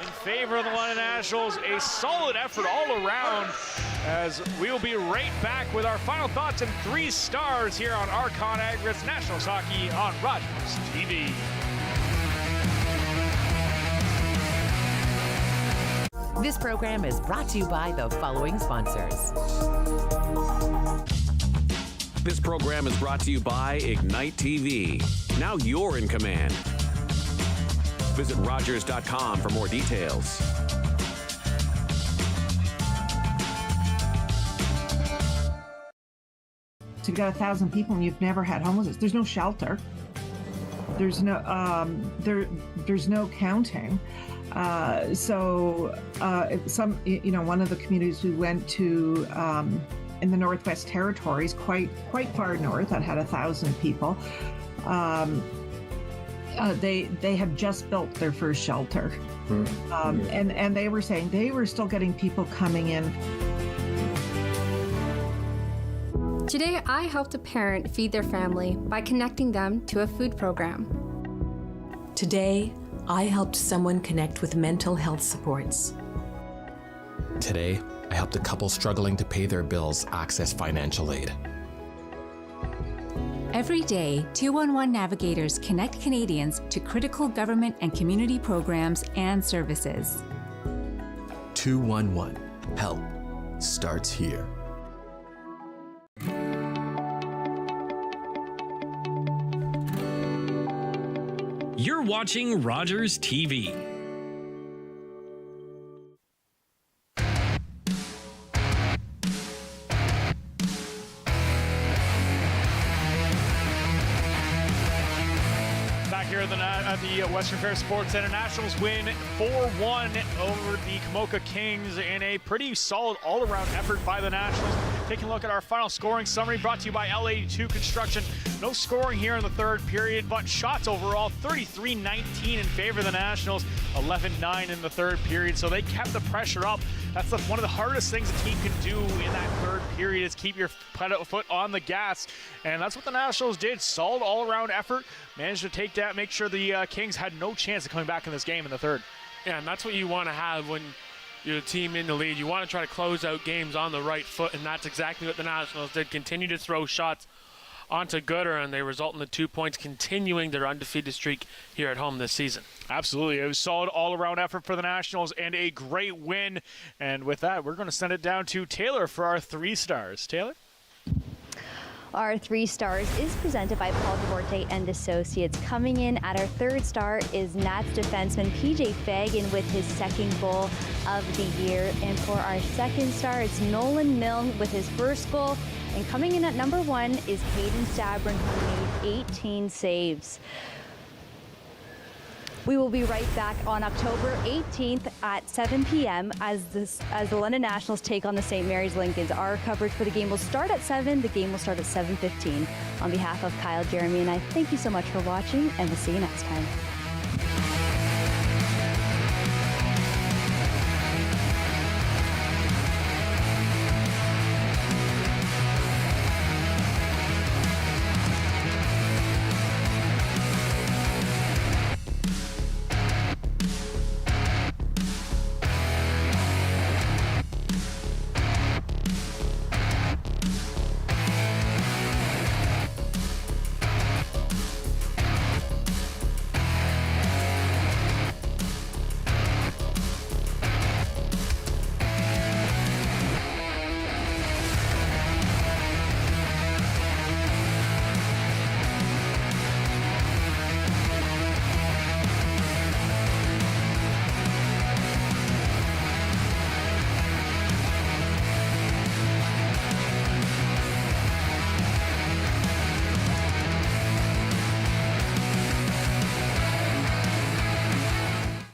[SPEAKER 2] in favor of the London Nationals. A solid effort all around, as we will be right back with our final thoughts and 3 stars here on Archon Aggregates Nationals Hockey on Rogers TV.
[SPEAKER 20] This program is brought to you by the following sponsors.
[SPEAKER 21] This program is brought to you by Ignite TV. Now you're in command. Visit Rogers.com for more details.
[SPEAKER 22] To get 1,000 people and you've never had homelessness, there's no shelter. There's no there's no counting. One of the communities we went to in the Northwest Territories, quite far north, that had 1,000 people. They have just built their first shelter, and they were saying they were still getting people coming in.
[SPEAKER 24] Today, I helped a parent feed their family by connecting them to a food program.
[SPEAKER 25] Today, I helped someone connect with mental health supports.
[SPEAKER 26] Today, I helped a couple struggling to pay their bills access financial aid.
[SPEAKER 27] Every day, 211 navigators connect Canadians to critical government and community programs and services.
[SPEAKER 26] 211. Help starts here.
[SPEAKER 28] You're watching Rogers TV.
[SPEAKER 2] Back here at the Western Fair Sports Center, Nationals win 4-1 over the Komoka Kings in a pretty solid all-around effort by the Nationals. Taking a look at our final scoring summary brought to you by L82 Construction. No scoring here in the third period, but shots overall 33-19 in favor of the Nationals, 11-9 in the third period. So they kept the pressure up. That's one of the hardest things a team can do in that third period is keep your foot on the gas. And that's what the Nationals did. Solid all-around effort. Managed to take that, make sure the Kings had no chance of coming back in this game in the third.
[SPEAKER 3] Yeah, and that's what you want to have when you're a team in the lead. You want to try to close out games on the right foot, and that's exactly what the Nationals did. Continue to throw shots onto Gooder, and they result in the 2 points, continuing their undefeated streak here at home this season.
[SPEAKER 2] Absolutely. It was a solid all-around effort for the Nationals and a great win. And with that, we're going to send it down to Taylor for our 3 stars. Taylor?
[SPEAKER 1] Our 3 stars is presented by Paul Duarte and Associates. Coming in at our 3rd star is Nats defenseman PJ Fagan with his 2nd goal of the year. And for our 2nd star, it's Nolan Milne with his 1st goal. And coming in at number 1 is Hayden Sabrin, who made 18 saves. We will be right back on October 18th at 7 p.m. as the London Nationals take on the St. Mary's Lincolns. Our coverage for the game will start at 7. The game will start at 7:15. On behalf of Kyle, Jeremy, and I, thank you so much for watching, and we'll see you next time.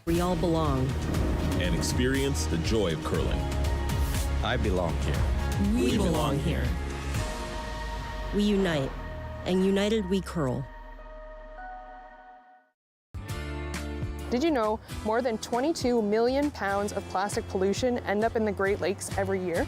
[SPEAKER 4] We all belong.
[SPEAKER 5] And experience the joy of curling.
[SPEAKER 6] I belong here.
[SPEAKER 4] We belong here. We unite, and united we curl.
[SPEAKER 7] Did you know more than 22 million pounds of plastic pollution end up in the Great Lakes every year?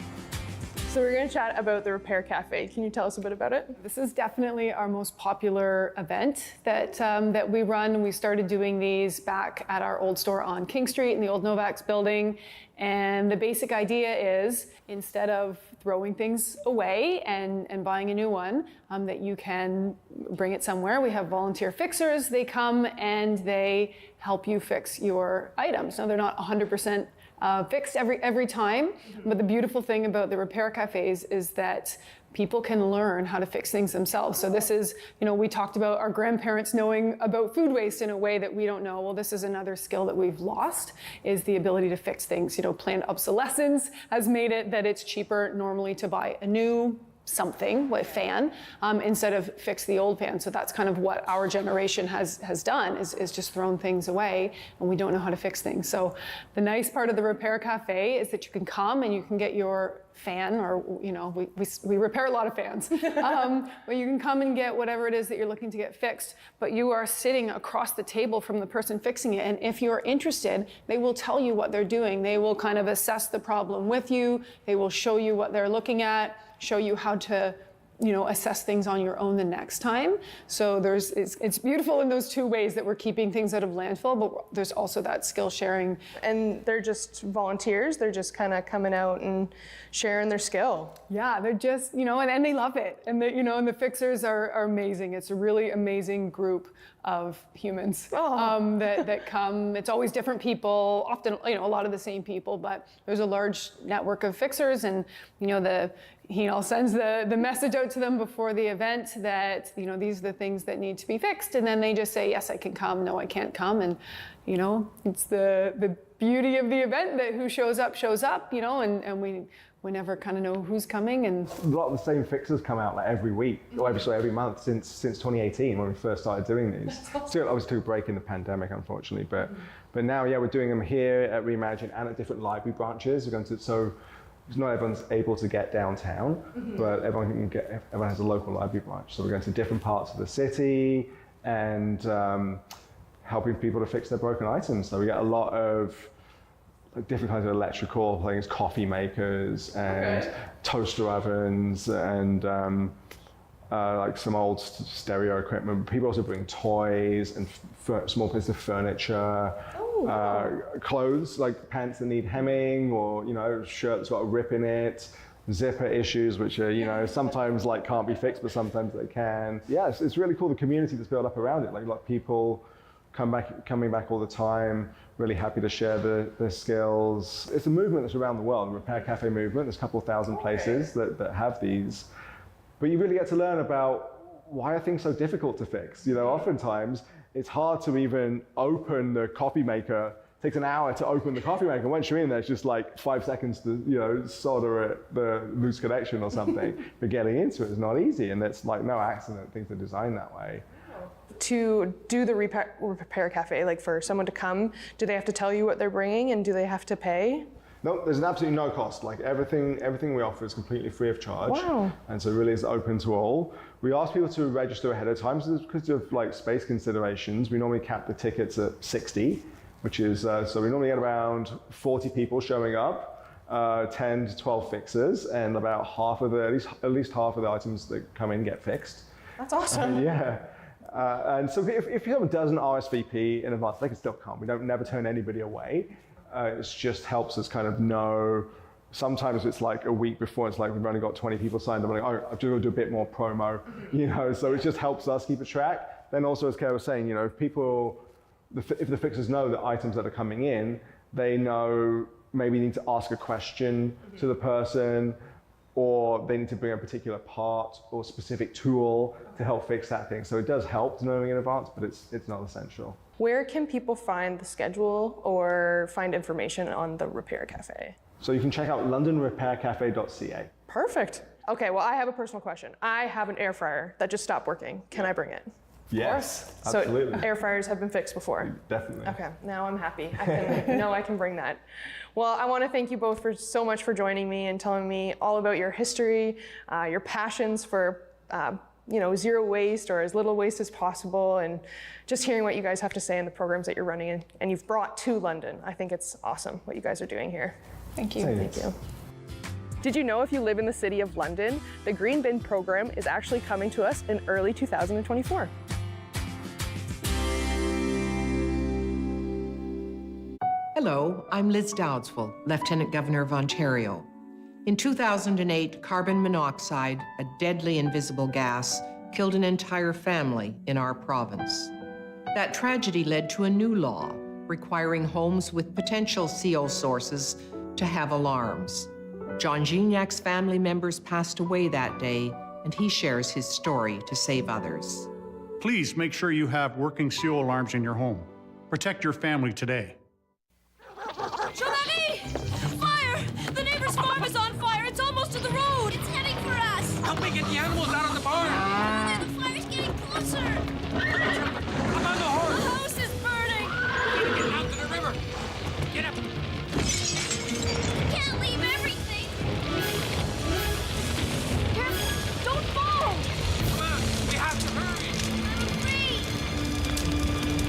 [SPEAKER 8] So we're going to chat about the Repair Cafe. Can you tell us a bit about it? This is definitely our most popular event that we run. We started doing these back at our old store on King Street in the old Novak's building. And the basic idea is, instead of throwing things away and buying a new one, that you can bring it somewhere. We have volunteer fixers. They come and they help you fix your items. Now, they're not 100% fixed every time, but the beautiful thing about the Repair Cafes is that people can learn how to fix things themselves. So this is, we talked about our grandparents knowing about food waste in a way that we don't know. Well, this is another skill that we've lost, is the ability to fix things. Planned obsolescence has made it that it's cheaper normally to buy a new something, like fan, instead of fix the old fan. So that's kind of what our generation has done, is just thrown things away, and we don't know how to fix things. So the nice part of the Repair Cafe is that you can come and you can get your fan, or we repair a lot of fans, but you can come and get whatever it is that you're looking to get fixed, but you are sitting across the table from the person fixing it, and if you're interested, they will tell you what they're doing. They will kind of assess the problem with you. They will show you what they're looking at, show you how to assess things on your own the next time. So it's beautiful in those two ways, that we're keeping things out of landfill, but there's also that skill sharing. And they're just volunteers. They're just kind of coming out and sharing their skill. Yeah, they're just, and they love it. And and the fixers are amazing. It's a really amazing group of humans that come. It's always different people, often, a lot of the same people, but there's a large network of fixers, and, Heenal sends the message out to them before the event that, these are the things that need to be fixed. And then they just say, yes, I can come. No, I can't come. And, it's the beauty of the event, that who shows up, and we never kind of know who's coming. And
[SPEAKER 9] a lot of the same fixers come out every week, or every month since 2018, when we first started doing these. Still, obviously, break in the pandemic, unfortunately, but now, we're doing them here at Reimagine and at different library branches. We're going to, so not everyone's able to get downtown, but everyone has a local library branch. So we're going to different parts of the city and helping people to fix their broken items. So we get a lot of different kinds of electrical things, coffee makers and toaster ovens, and some old stereo equipment. People also bring toys and small pieces of furniture. Clothes, like pants that need hemming, or shirt that's got a rip in it, zipper issues, which are sometimes can't be fixed, but sometimes they can. Yeah, it's really cool, the community that's built up around it. Like people coming back all the time, really happy to share their skills. It's a movement that's around the world, the Repair Cafe movement. There's a couple of thousand places that have these. But you really get to learn about why are things so difficult to fix. You know, oftentimes it's hard to even open the coffee maker. It takes an hour to open the coffee maker. Once you're in there, it's just like 5 seconds to, you know, solder the loose connection or something. But getting into it is not easy, and it's like no accident things are designed that way.
[SPEAKER 7] To do the repair cafe, like for someone to come, do they have to tell you what they're bringing, and do they have to pay?
[SPEAKER 9] No, there's absolutely no cost. Like everything we offer is completely free of charge.
[SPEAKER 7] Wow.
[SPEAKER 9] And so really is open to all. We ask people to register ahead of time, so because of like space considerations, we normally cap the tickets at 60, which is, so we normally get around 40 people showing up, 10 to 12 fixers, and about at least half of the items that come in get fixed.
[SPEAKER 7] That's awesome.
[SPEAKER 9] Yeah. And so if someone doesn't RSVP in advance, they can still come. We don't never turn anybody away. It just helps us kind of know. Sometimes it's like a week before, it's like we've only got 20 people signed up. I'm like, oh, I've just got to do a bit more promo, you know. So it just helps us keep a track. Then also, as Kara was saying, you know, if the fixers know the items that are coming in, they know maybe need to ask a question to the person, or they need to bring a particular part or specific tool to help fix that thing. So it does help to knowing in advance, but it's not essential.
[SPEAKER 7] Where can people find the schedule or find information on the Repair Cafe?
[SPEAKER 9] So you can check out londonrepaircafe.ca.
[SPEAKER 7] Perfect. Okay, well, I have a personal question. I have an air fryer that just stopped working. Can I bring it?
[SPEAKER 9] Yes, absolutely.
[SPEAKER 7] So air fryers have been fixed before?
[SPEAKER 9] Definitely.
[SPEAKER 7] Okay, now I'm happy. I can bring that. Well, I want to thank you both so much for joining me and telling me all about your history, your passions for zero waste or as little waste as possible, and just hearing what you guys have to say in the programs that you're running and you've brought to London. I think it's awesome what you guys are doing here.
[SPEAKER 8] Thank you.
[SPEAKER 7] Thank you. Did you know if you live in the City of London, the Green Bin program is actually coming to us in early 2024?
[SPEAKER 10] Hello, I'm Liz Dowdswell, Lieutenant Governor of Ontario. In 2008, carbon monoxide, a deadly invisible gas, killed an entire family in our province. That tragedy led to a new law requiring homes with potential CO sources to have alarms. John Gignac's family members passed away that day, and he shares his story to save others.
[SPEAKER 11] Please make sure you have working CO alarms in your home. Protect your family today.
[SPEAKER 13] Jermey! Fire! The neighbor's farm is on fire. It's almost to the road. It's heading for us.
[SPEAKER 14] Help me get the animals out of the barn.
[SPEAKER 13] The fire's getting closer.
[SPEAKER 14] I'm on the horse.
[SPEAKER 13] The house is burning.
[SPEAKER 14] We gotta get out to the river. Get up.
[SPEAKER 13] We can't leave everything. Careful. Don't fall.
[SPEAKER 14] Come on. We have to hurry.
[SPEAKER 13] Hurry.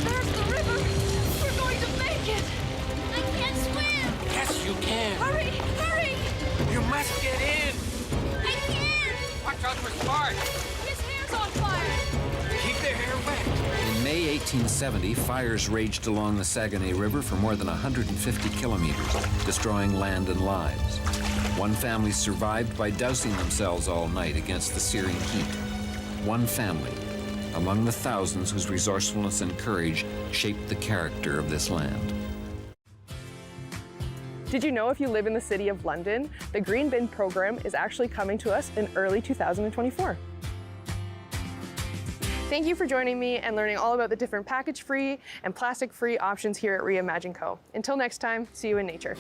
[SPEAKER 13] There's the river. We're going to make it. I can't swim.
[SPEAKER 14] Yes, you can.
[SPEAKER 13] Hurry, hurry.
[SPEAKER 14] You must get in.
[SPEAKER 13] I can't.
[SPEAKER 14] Watch out for sparks.
[SPEAKER 13] His hair's on fire.
[SPEAKER 14] Keep their hair wet.
[SPEAKER 15] In May 1870, fires raged along the Saguenay River for more than 150 kilometers, destroying land and lives. One family survived by dousing themselves all night against the searing heat. One family, among the thousands whose resourcefulness and courage shaped the character of this land.
[SPEAKER 7] Did you know if you live in the City of London, the Green Bin program is actually coming to us in early 2024? Thank you for joining me and learning all about the different package-free and plastic-free options here at Reimagine Co. Until next time, see you in nature.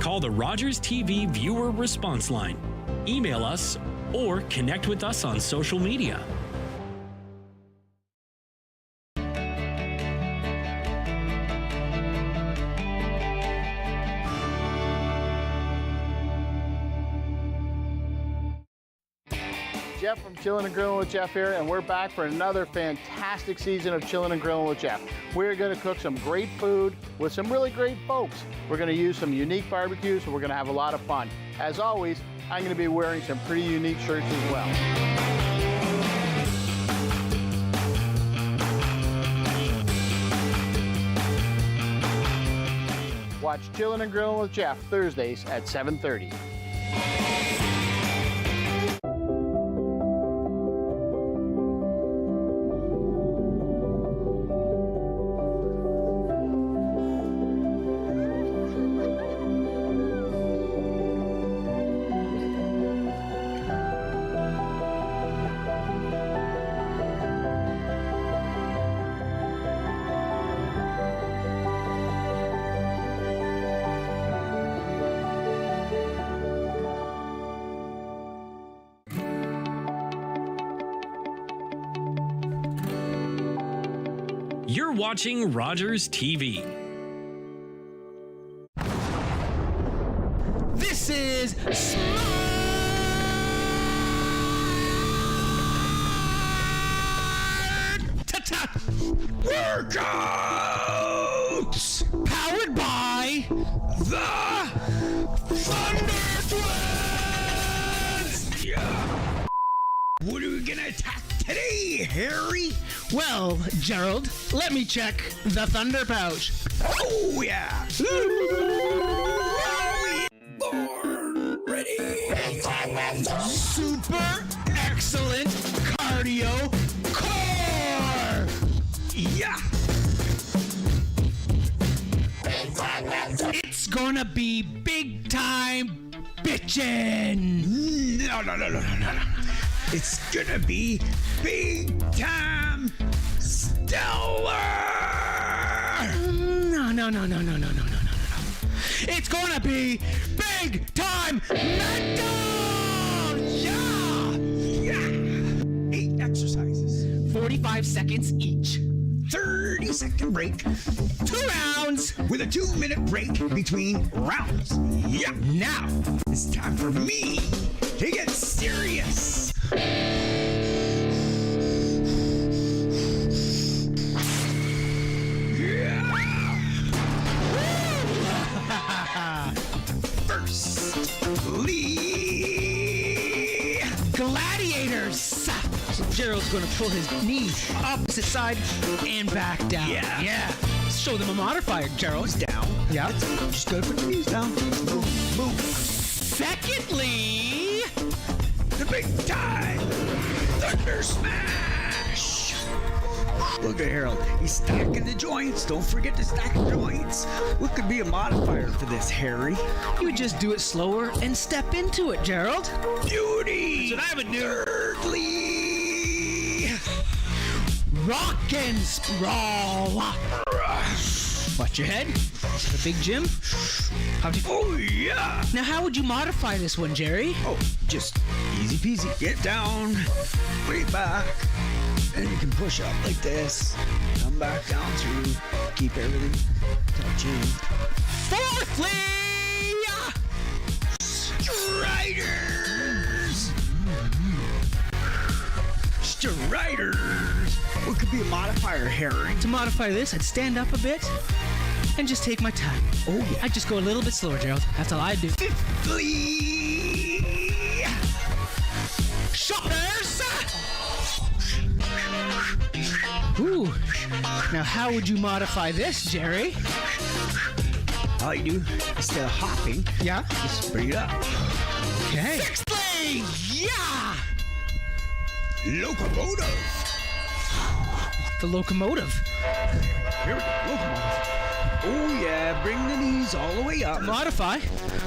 [SPEAKER 28] Call the Rogers TV viewer response line, email us, or connect with us on social media.
[SPEAKER 16] Jeff from Chillin' and Grillin' with Jeff here, and we're back for another fantastic season of Chillin' and Grillin' with Jeff. We're going to cook some great food with some really great folks. We're going to use some unique barbecues, and we're going to have a lot of fun. As always, I'm going to be wearing some pretty unique shirts as well. Watch Chillin' and Grillin' with Jeff Thursdays at 7:30.
[SPEAKER 28] You're watching Rogers TV.
[SPEAKER 12] This is Workouts powered by the Thunder Twins. Yeah. What are we gonna attack today, Harry? Well, Gerald, let me check the Thunder Pouch. Oh yeah. Born ready. Super excellent cardio core. Yeah. It's gonna be big time bitchin'. No. It's gonna be big time stellar. No. It's gonna be big time mental. Yeah. 8 exercises. 45 seconds each. 30-second break. 2 rounds with a 2-minute break between rounds. Yeah. Now it's time for me to get serious. Firstly, gladiators. Gerald's gonna pull his knees opposite side and back down. Yeah. Show them a modifier, Gerald. Down. Yeah. Just gotta put the knees down. Boom. Secondly, the big time Thunder Smash. Look at Harold. He's stacking the joints. Don't forget to stack the joints. What could be a modifier for this, Harry? You would just do it slower and step into it, Gerald. Beauty. Should I have a thirdly, rock and sprawl. Watch your head. The big gym. Oh, yeah. Now, how would you modify this one, Jerry? Oh, just easy peasy. Get down, way back, and you can push up like this. Come back down through. Keep everything touching. Fourthly, striders. Striders. What could be a modifier, Harry? To modify this, I'd stand up a bit and just take my time. Oh, yeah. I'd just go a little bit slower, Gerald. That's all I do. Fifthly, shoppers. Ooh. Now, how would you modify this, Jerry? All you do, instead of hopping, just bring it up. Okay. Sixthly, locomotive. The locomotive. Here we go, locomotive. Oh yeah, bring the knees all the way up. To modify,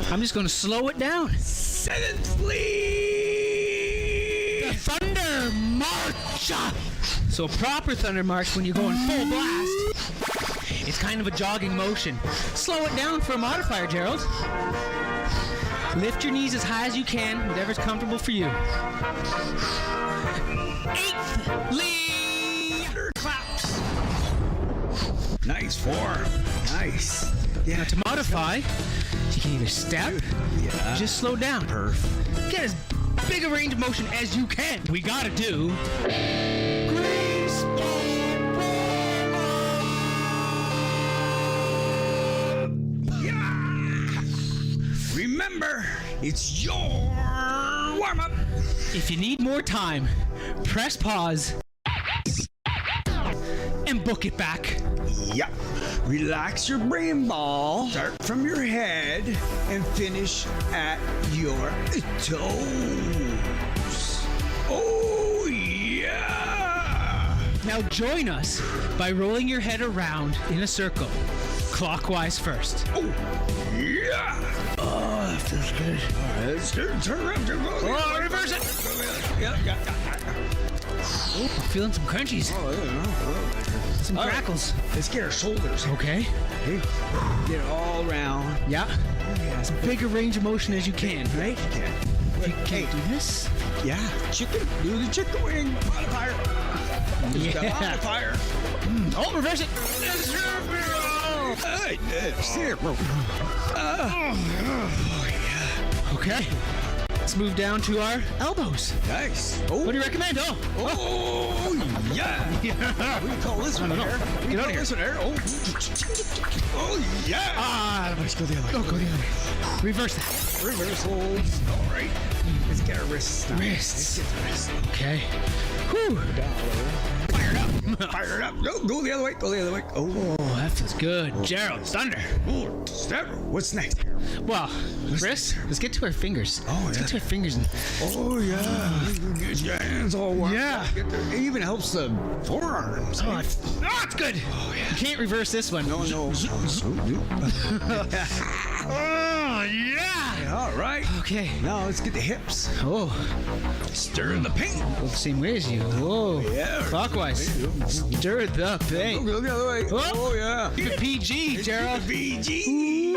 [SPEAKER 12] I'm just going to slow it down. Seventhly, the Thunder March. So a proper Thunder March, when you go in full blast, it's kind of a jogging motion. Slow it down for a modifier, Gerald. Lift your knees as high as you can, whatever's comfortable for you. Eighthly, claps. Nice form. Nice. Yeah. Now to modify, you can either step, just slow down. Perfect. Get as big a range of motion as you can. We gotta do Grace. Remember, it's your warm-up. If you need more time, press pause and book it back. Yep. Relax your brain ball. Start from your head and finish at your toes. Oh, yeah. Now join us by rolling your head around in a circle, clockwise first. Oh, yeah. Oh, that feels good. All right, let's turn around. Oh, reverse it. Yeah. Oh, I'm feeling some crunchies. Oh, some crackles. Let's get our shoulders. Okay. Get it all around. Yeah. Oh, yeah. As big a range of motion as you can, right? You can do this. Yeah. Chicken. Do the chicken wing modifier. Yeah.
[SPEAKER 17] Fire.
[SPEAKER 12] Oh, reverse it. Okay. Let's move down to our elbows.
[SPEAKER 17] Nice. Oh.
[SPEAKER 12] What do you recommend? Oh,
[SPEAKER 17] yeah. We call this one here.
[SPEAKER 12] Get out of here.
[SPEAKER 17] This one here. Oh yeah.
[SPEAKER 12] Let's go the other way. Go the other way. Reverse that.
[SPEAKER 17] Reversals. All right. Let's get our wrists.
[SPEAKER 12] Wrists.
[SPEAKER 17] Let's get the wrists.
[SPEAKER 12] Okay. Whew.
[SPEAKER 17] Fire it up. Fire it up. No, go the other way. Go the other way. Oh,
[SPEAKER 12] that feels good. Gerald, thunder.
[SPEAKER 17] Oh, what's next?
[SPEAKER 12] Well, Chris, let's get to our fingers. Let's get to our fingers.
[SPEAKER 17] Oh, yeah. Get your hands all warm.
[SPEAKER 12] Yeah.
[SPEAKER 17] It even helps the forearms.
[SPEAKER 12] Oh, it's good. Oh, yeah. You can't reverse this one.
[SPEAKER 17] No.
[SPEAKER 12] Oh, yeah.
[SPEAKER 17] All right.
[SPEAKER 12] Okay.
[SPEAKER 17] Now let's get the hips.
[SPEAKER 12] Oh.
[SPEAKER 17] Stir the paint.
[SPEAKER 12] Go the same way as you. Whoa.
[SPEAKER 17] Yeah.
[SPEAKER 12] Clockwise. Stir the paint.
[SPEAKER 17] Go the other way. Oh, yeah.
[SPEAKER 12] Keep it PG, Gerald.
[SPEAKER 17] PG.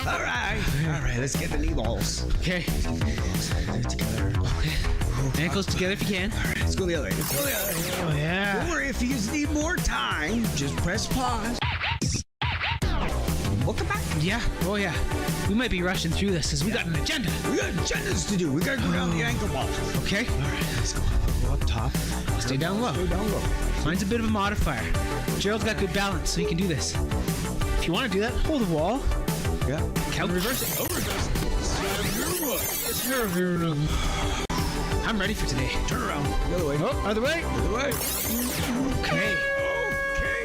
[SPEAKER 17] All right. Let's get the knee balls.
[SPEAKER 12] Okay.
[SPEAKER 17] Together.
[SPEAKER 12] Okay. Ankles together if you can.
[SPEAKER 17] All right. Let's go the other way.
[SPEAKER 12] Oh, yeah.
[SPEAKER 17] Don't worry, if you need more time, just press pause. Welcome back.
[SPEAKER 12] Yeah. Oh, yeah. We might be rushing through this because we got an agenda.
[SPEAKER 17] We got agendas to do. We got to go down the ankle ball.
[SPEAKER 12] Okay.
[SPEAKER 17] All right. Let's go up top.
[SPEAKER 12] Stay down low. Mine's a bit of a modifier. Gerald's got good balance, so you can do this. If you want to do that, hold the wall.
[SPEAKER 17] Yeah.
[SPEAKER 12] Count. Reverse it. I'm ready for today.
[SPEAKER 17] Turn around. The other way.
[SPEAKER 12] Oh, other way.
[SPEAKER 17] Other way.
[SPEAKER 12] Okay.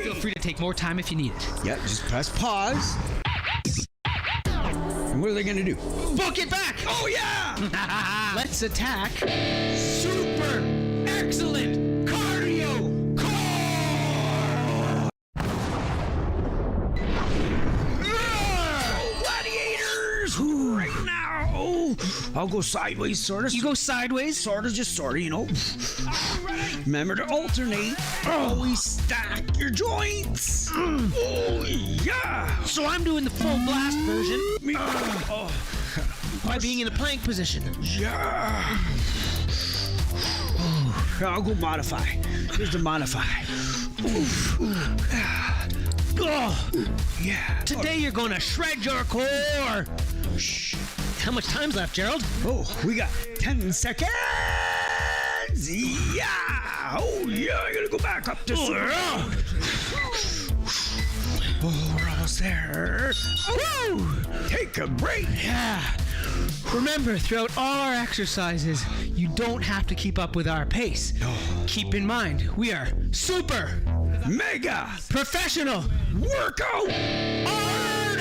[SPEAKER 12] Feel free to take more time if you need it.
[SPEAKER 17] Yeah, just press pause. And what are they going to do?
[SPEAKER 12] Book it back.
[SPEAKER 17] Oh, yeah.
[SPEAKER 12] Let's attack. Super excellent cardio core.
[SPEAKER 17] Gladiators. Right now. I'll go sideways, sort of.
[SPEAKER 12] You go sideways?
[SPEAKER 17] Sort of, just sort of, you know. Remember to alternate. Always stack your joints. Oh, yeah.
[SPEAKER 12] So I'm doing the full blast version. By being in a plank position.
[SPEAKER 17] Yeah. I'll go modify. Here's the modify.
[SPEAKER 12] Oh,
[SPEAKER 17] yeah.
[SPEAKER 12] Today you're gonna shred your core.
[SPEAKER 17] Shh.
[SPEAKER 12] How much time's left, Gerald?
[SPEAKER 17] Oh, we got 10 seconds. Yeah. Oh, yeah. I gotta go back up to super. Oh, we're almost there. Woo! Take a break.
[SPEAKER 12] Yeah. Remember, throughout all our exercises, you don't have to keep up with our pace.
[SPEAKER 17] No.
[SPEAKER 12] Keep in mind, we are super,
[SPEAKER 17] mega,
[SPEAKER 12] professional
[SPEAKER 17] workout artists.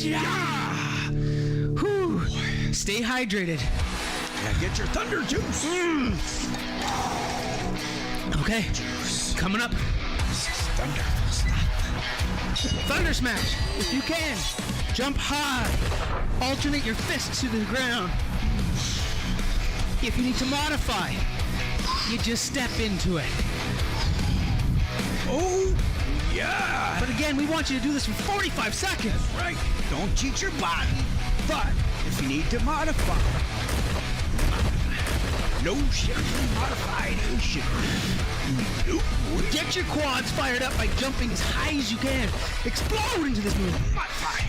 [SPEAKER 12] Yeah. Whew. Stay hydrated.
[SPEAKER 17] Yeah, get your thunder juice.
[SPEAKER 12] Okay. Coming up.
[SPEAKER 17] Thunder.
[SPEAKER 12] Thunder smash, if you can. Jump high. Alternate your fists to the ground. If you need to modify, you just step into it.
[SPEAKER 17] Oh, yeah.
[SPEAKER 12] But again, we want you to do this for 45 seconds.
[SPEAKER 17] That's right. Don't cheat your body. But if you need to modify, no shit. Modify, no shit. Nope.
[SPEAKER 12] Get your quads fired up by jumping as high as you can. Explode into this move.
[SPEAKER 17] Modify.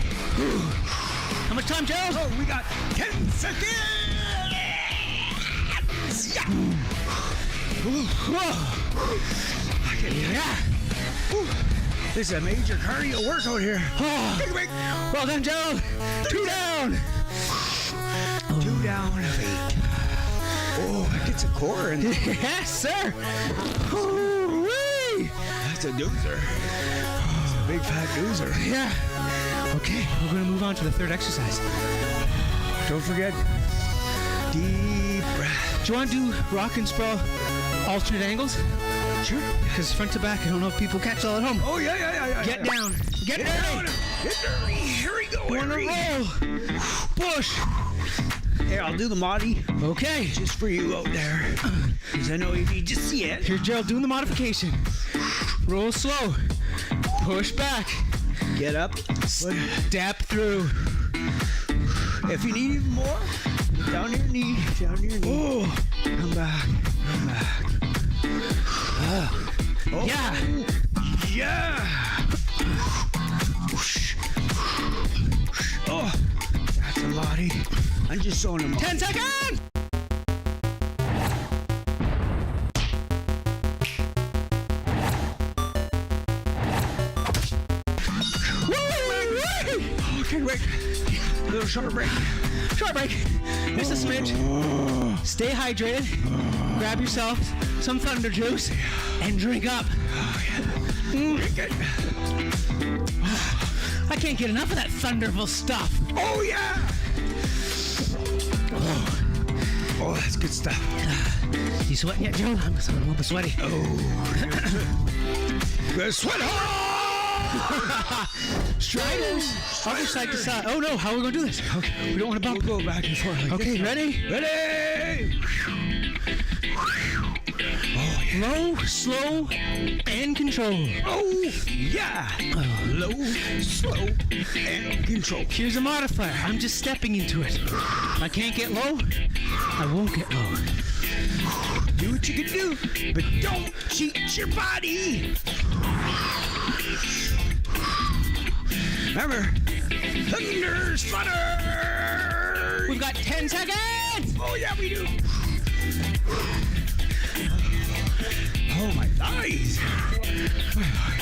[SPEAKER 12] How much time, Gerald?
[SPEAKER 17] Oh, we got 10 seconds. Yeah.
[SPEAKER 12] Yeah.
[SPEAKER 17] This is a major cardio workout here.
[SPEAKER 12] Oh. Well done, Gerald. 2 down.
[SPEAKER 17] 2 down of 8. Oh, that gets a core in it.
[SPEAKER 12] Yes, sir.
[SPEAKER 17] That's a doozer. That's a big fat doozer.
[SPEAKER 12] Yeah. Okay, we're going to move on to the third exercise.
[SPEAKER 17] Don't forget, deep breath.
[SPEAKER 12] Do you want to do rock and sprawl alternate angles?
[SPEAKER 17] Sure.
[SPEAKER 12] Because front to back, I don't know if people catch all at home.
[SPEAKER 17] Oh, yeah.
[SPEAKER 12] Get down. Get down.
[SPEAKER 17] Get dirty. Here we go.
[SPEAKER 12] On a roll. Push.
[SPEAKER 17] Here, I'll do the Moddy.
[SPEAKER 12] Okay.
[SPEAKER 17] Just for you out there. Because I know you need to see it.
[SPEAKER 12] Here's Gerald doing the modification. Roll slow. Push back.
[SPEAKER 17] Get up.
[SPEAKER 12] Step through.
[SPEAKER 17] If you need even more, Down to your knee. Down to your knee. Oh. Come back. Come back. Oh.
[SPEAKER 12] Yeah.
[SPEAKER 17] Yeah. Oh. That's a lottie. I'm just showing them.
[SPEAKER 12] 10 seconds!
[SPEAKER 17] Okay, wait. A little short break.
[SPEAKER 12] Short break. Just a smidge. Stay hydrated. Grab yourself some Thunder Juice and drink up.
[SPEAKER 17] Drink it.
[SPEAKER 12] I can't get enough of that Thunderful stuff.
[SPEAKER 17] Oh, yeah. Oh, that's good stuff.
[SPEAKER 12] You sweating yet, Joe? I'm a little bit sweaty.
[SPEAKER 17] Oh. Good sweat.
[SPEAKER 12] Striders. Other side to side. Oh no, how are we gonna do this? Okay, we don't want to bump.
[SPEAKER 17] We'll go back and forth like
[SPEAKER 12] okay,
[SPEAKER 17] this.
[SPEAKER 12] Ready?
[SPEAKER 17] Ready! Oh, yeah.
[SPEAKER 12] Low, slow, and control.
[SPEAKER 17] Oh, yeah! Low, slow, and control.
[SPEAKER 12] Here's a modifier. I'm just stepping into it. I can't get low. I won't get low.
[SPEAKER 17] Do what you can do, but don't cheat your body. Remember, Thunder's flutter!
[SPEAKER 12] We've got 10 seconds!
[SPEAKER 17] Oh, yeah, we do! Oh, my thighs!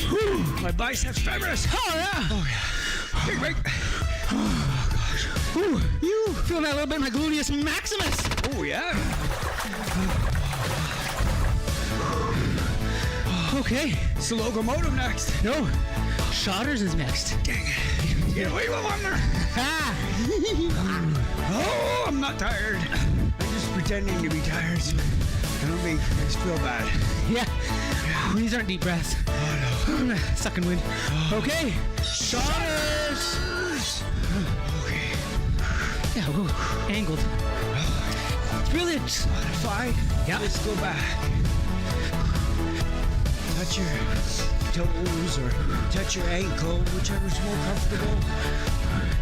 [SPEAKER 17] Whew, my biceps femoris!
[SPEAKER 12] Oh, yeah!
[SPEAKER 17] Oh, yeah. Big break!
[SPEAKER 12] Oh, gosh. Ooh, you feeling that a little bit in my gluteus maximus!
[SPEAKER 17] Oh, yeah!
[SPEAKER 12] Okay.
[SPEAKER 17] It's the locomotive next.
[SPEAKER 12] No. Shotters is next.
[SPEAKER 17] Dang it. Get away with one more.
[SPEAKER 12] Ah.
[SPEAKER 17] Oh, I'm not tired. I'm just pretending to be tired. So I don't make guys feel bad.
[SPEAKER 12] Yeah. These aren't deep breaths.
[SPEAKER 17] Oh, no.
[SPEAKER 12] Sucking wind. Okay. Shotters.
[SPEAKER 17] Okay.
[SPEAKER 12] Yeah, whoa. Angled. It's brilliant.
[SPEAKER 17] Modified.
[SPEAKER 12] Yeah.
[SPEAKER 17] Let's go back. Touch your toes or touch your ankle, whichever's more comfortable.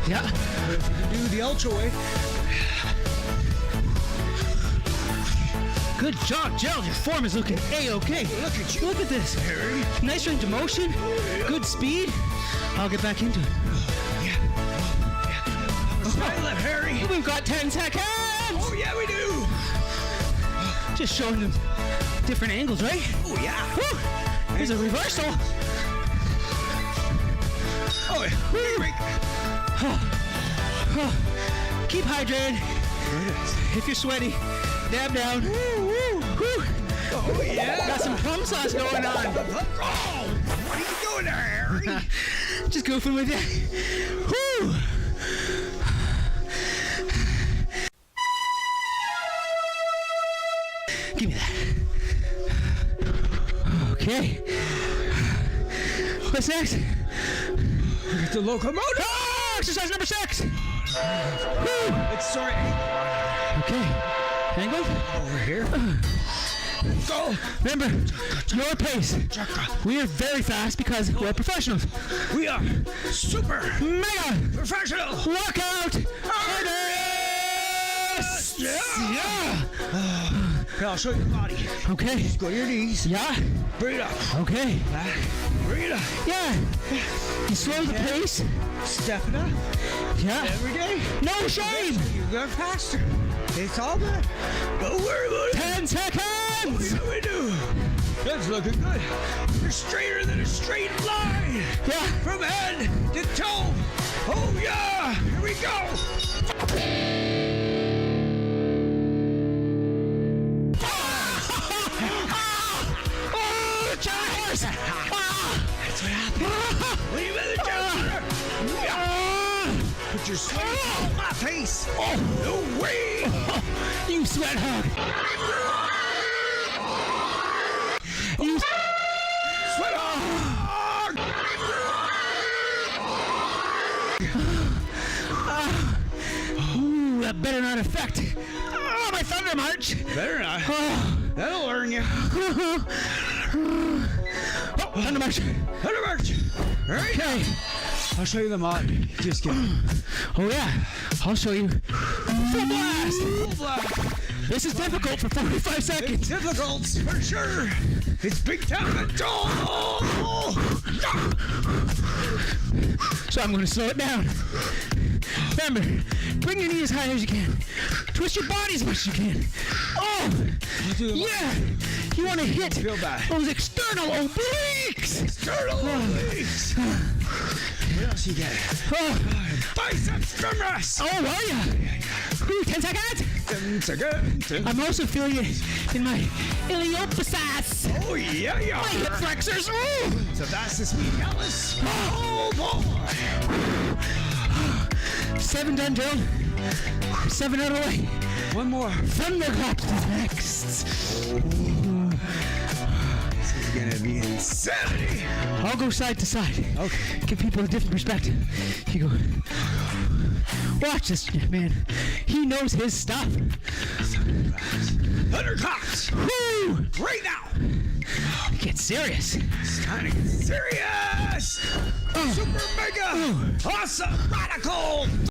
[SPEAKER 12] Yeah.
[SPEAKER 17] But if you can do the ultra way.
[SPEAKER 12] Good job, Gerald. Your form is looking A-okay.
[SPEAKER 17] Look at you.
[SPEAKER 12] Look at this.
[SPEAKER 17] Harry.
[SPEAKER 12] Nice range of motion. Good speed. I'll get back into it.
[SPEAKER 17] Yeah. Smile at Harry.
[SPEAKER 12] We've got 10 seconds.
[SPEAKER 17] Oh, yeah, we do.
[SPEAKER 12] Just showing them different angles, right?
[SPEAKER 17] Oh, yeah.
[SPEAKER 12] Woo. Here's a reversal.
[SPEAKER 17] Oh, yeah. Break.
[SPEAKER 12] Keep hydrated. If you're sweaty, dab down.
[SPEAKER 17] Woo, woo.
[SPEAKER 12] Woo.
[SPEAKER 17] Oh, yeah.
[SPEAKER 12] Got some plum sauce going on.
[SPEAKER 17] Oh, what are you doing there, Harry?
[SPEAKER 12] Just goofing with you. Woo. Give me that. Okay. What's next?
[SPEAKER 17] Get the locomotive.
[SPEAKER 12] Oh, exercise number 6.
[SPEAKER 17] It's sorry.
[SPEAKER 12] Okay. Angle.
[SPEAKER 17] Over here. Go.
[SPEAKER 12] Remember, your pace. We are very fast because we're professionals.
[SPEAKER 17] We are super
[SPEAKER 12] mega
[SPEAKER 17] professional
[SPEAKER 12] workout artists.
[SPEAKER 17] Yeah. Okay, I'll show you the body.
[SPEAKER 12] Okay.
[SPEAKER 17] Just go to your knees.
[SPEAKER 12] Yeah.
[SPEAKER 17] Bring it up.
[SPEAKER 12] Okay.
[SPEAKER 17] Back. Bring it up.
[SPEAKER 12] Yeah. You slow the pace.
[SPEAKER 17] Step it up.
[SPEAKER 12] Yeah.
[SPEAKER 17] Every day.
[SPEAKER 12] No shame.
[SPEAKER 17] You go faster. It's all good. Don't worry about it.
[SPEAKER 12] 10 seconds.
[SPEAKER 17] Oh, yeah, we do. That's looking good. You're straighter than a straight line.
[SPEAKER 12] Yeah.
[SPEAKER 17] From head to toe. Oh, yeah. Here we go. That's what happened. What do you better do? Put your sweat on my face. Oh, no way.
[SPEAKER 12] You sweat hard. You
[SPEAKER 17] sweat hard.
[SPEAKER 12] Ooh, that better not affect. Oh, my Thunder March.
[SPEAKER 17] Better not.
[SPEAKER 12] Oh.
[SPEAKER 17] That'll learn you.
[SPEAKER 12] Oh, Thunder March.
[SPEAKER 17] Thunder March. All right.
[SPEAKER 12] Okay.
[SPEAKER 17] I'll show you the mod. Just kidding.
[SPEAKER 12] Oh, yeah. I'll show you Full blast! Full blast! This is difficult for 45 seconds.
[SPEAKER 17] It's difficult, for sure. It's big time.
[SPEAKER 12] So I'm going to slow it down. Remember, bring your knee as high as you can. Twist your body as much as you can. Oh! Yeah! You want to hit those external obliques!
[SPEAKER 17] External obliques! What else you got? Biceps femoris!
[SPEAKER 12] Oh, are ya? Ooh, 10 seconds?
[SPEAKER 17] 10 seconds.
[SPEAKER 12] I'm also feeling it in my iliopsoas.
[SPEAKER 17] Oh, yeah, yeah.
[SPEAKER 12] My hip flexors. Ooh!
[SPEAKER 17] So that's the medialis. Oh, boy.
[SPEAKER 12] 7 done, Joe. 7 out of the way.
[SPEAKER 17] One more.
[SPEAKER 12] Thunderclaps next.
[SPEAKER 17] This is gonna be insanity.
[SPEAKER 12] I'll go side to side.
[SPEAKER 17] Okay.
[SPEAKER 12] Give people a different perspective. You go. Watch this man. He knows his stuff.
[SPEAKER 17] Thunderclaps.
[SPEAKER 12] Woo!
[SPEAKER 17] Right now.
[SPEAKER 12] Get serious.
[SPEAKER 17] It's time to get serious. Super mega. Awesome. Radical.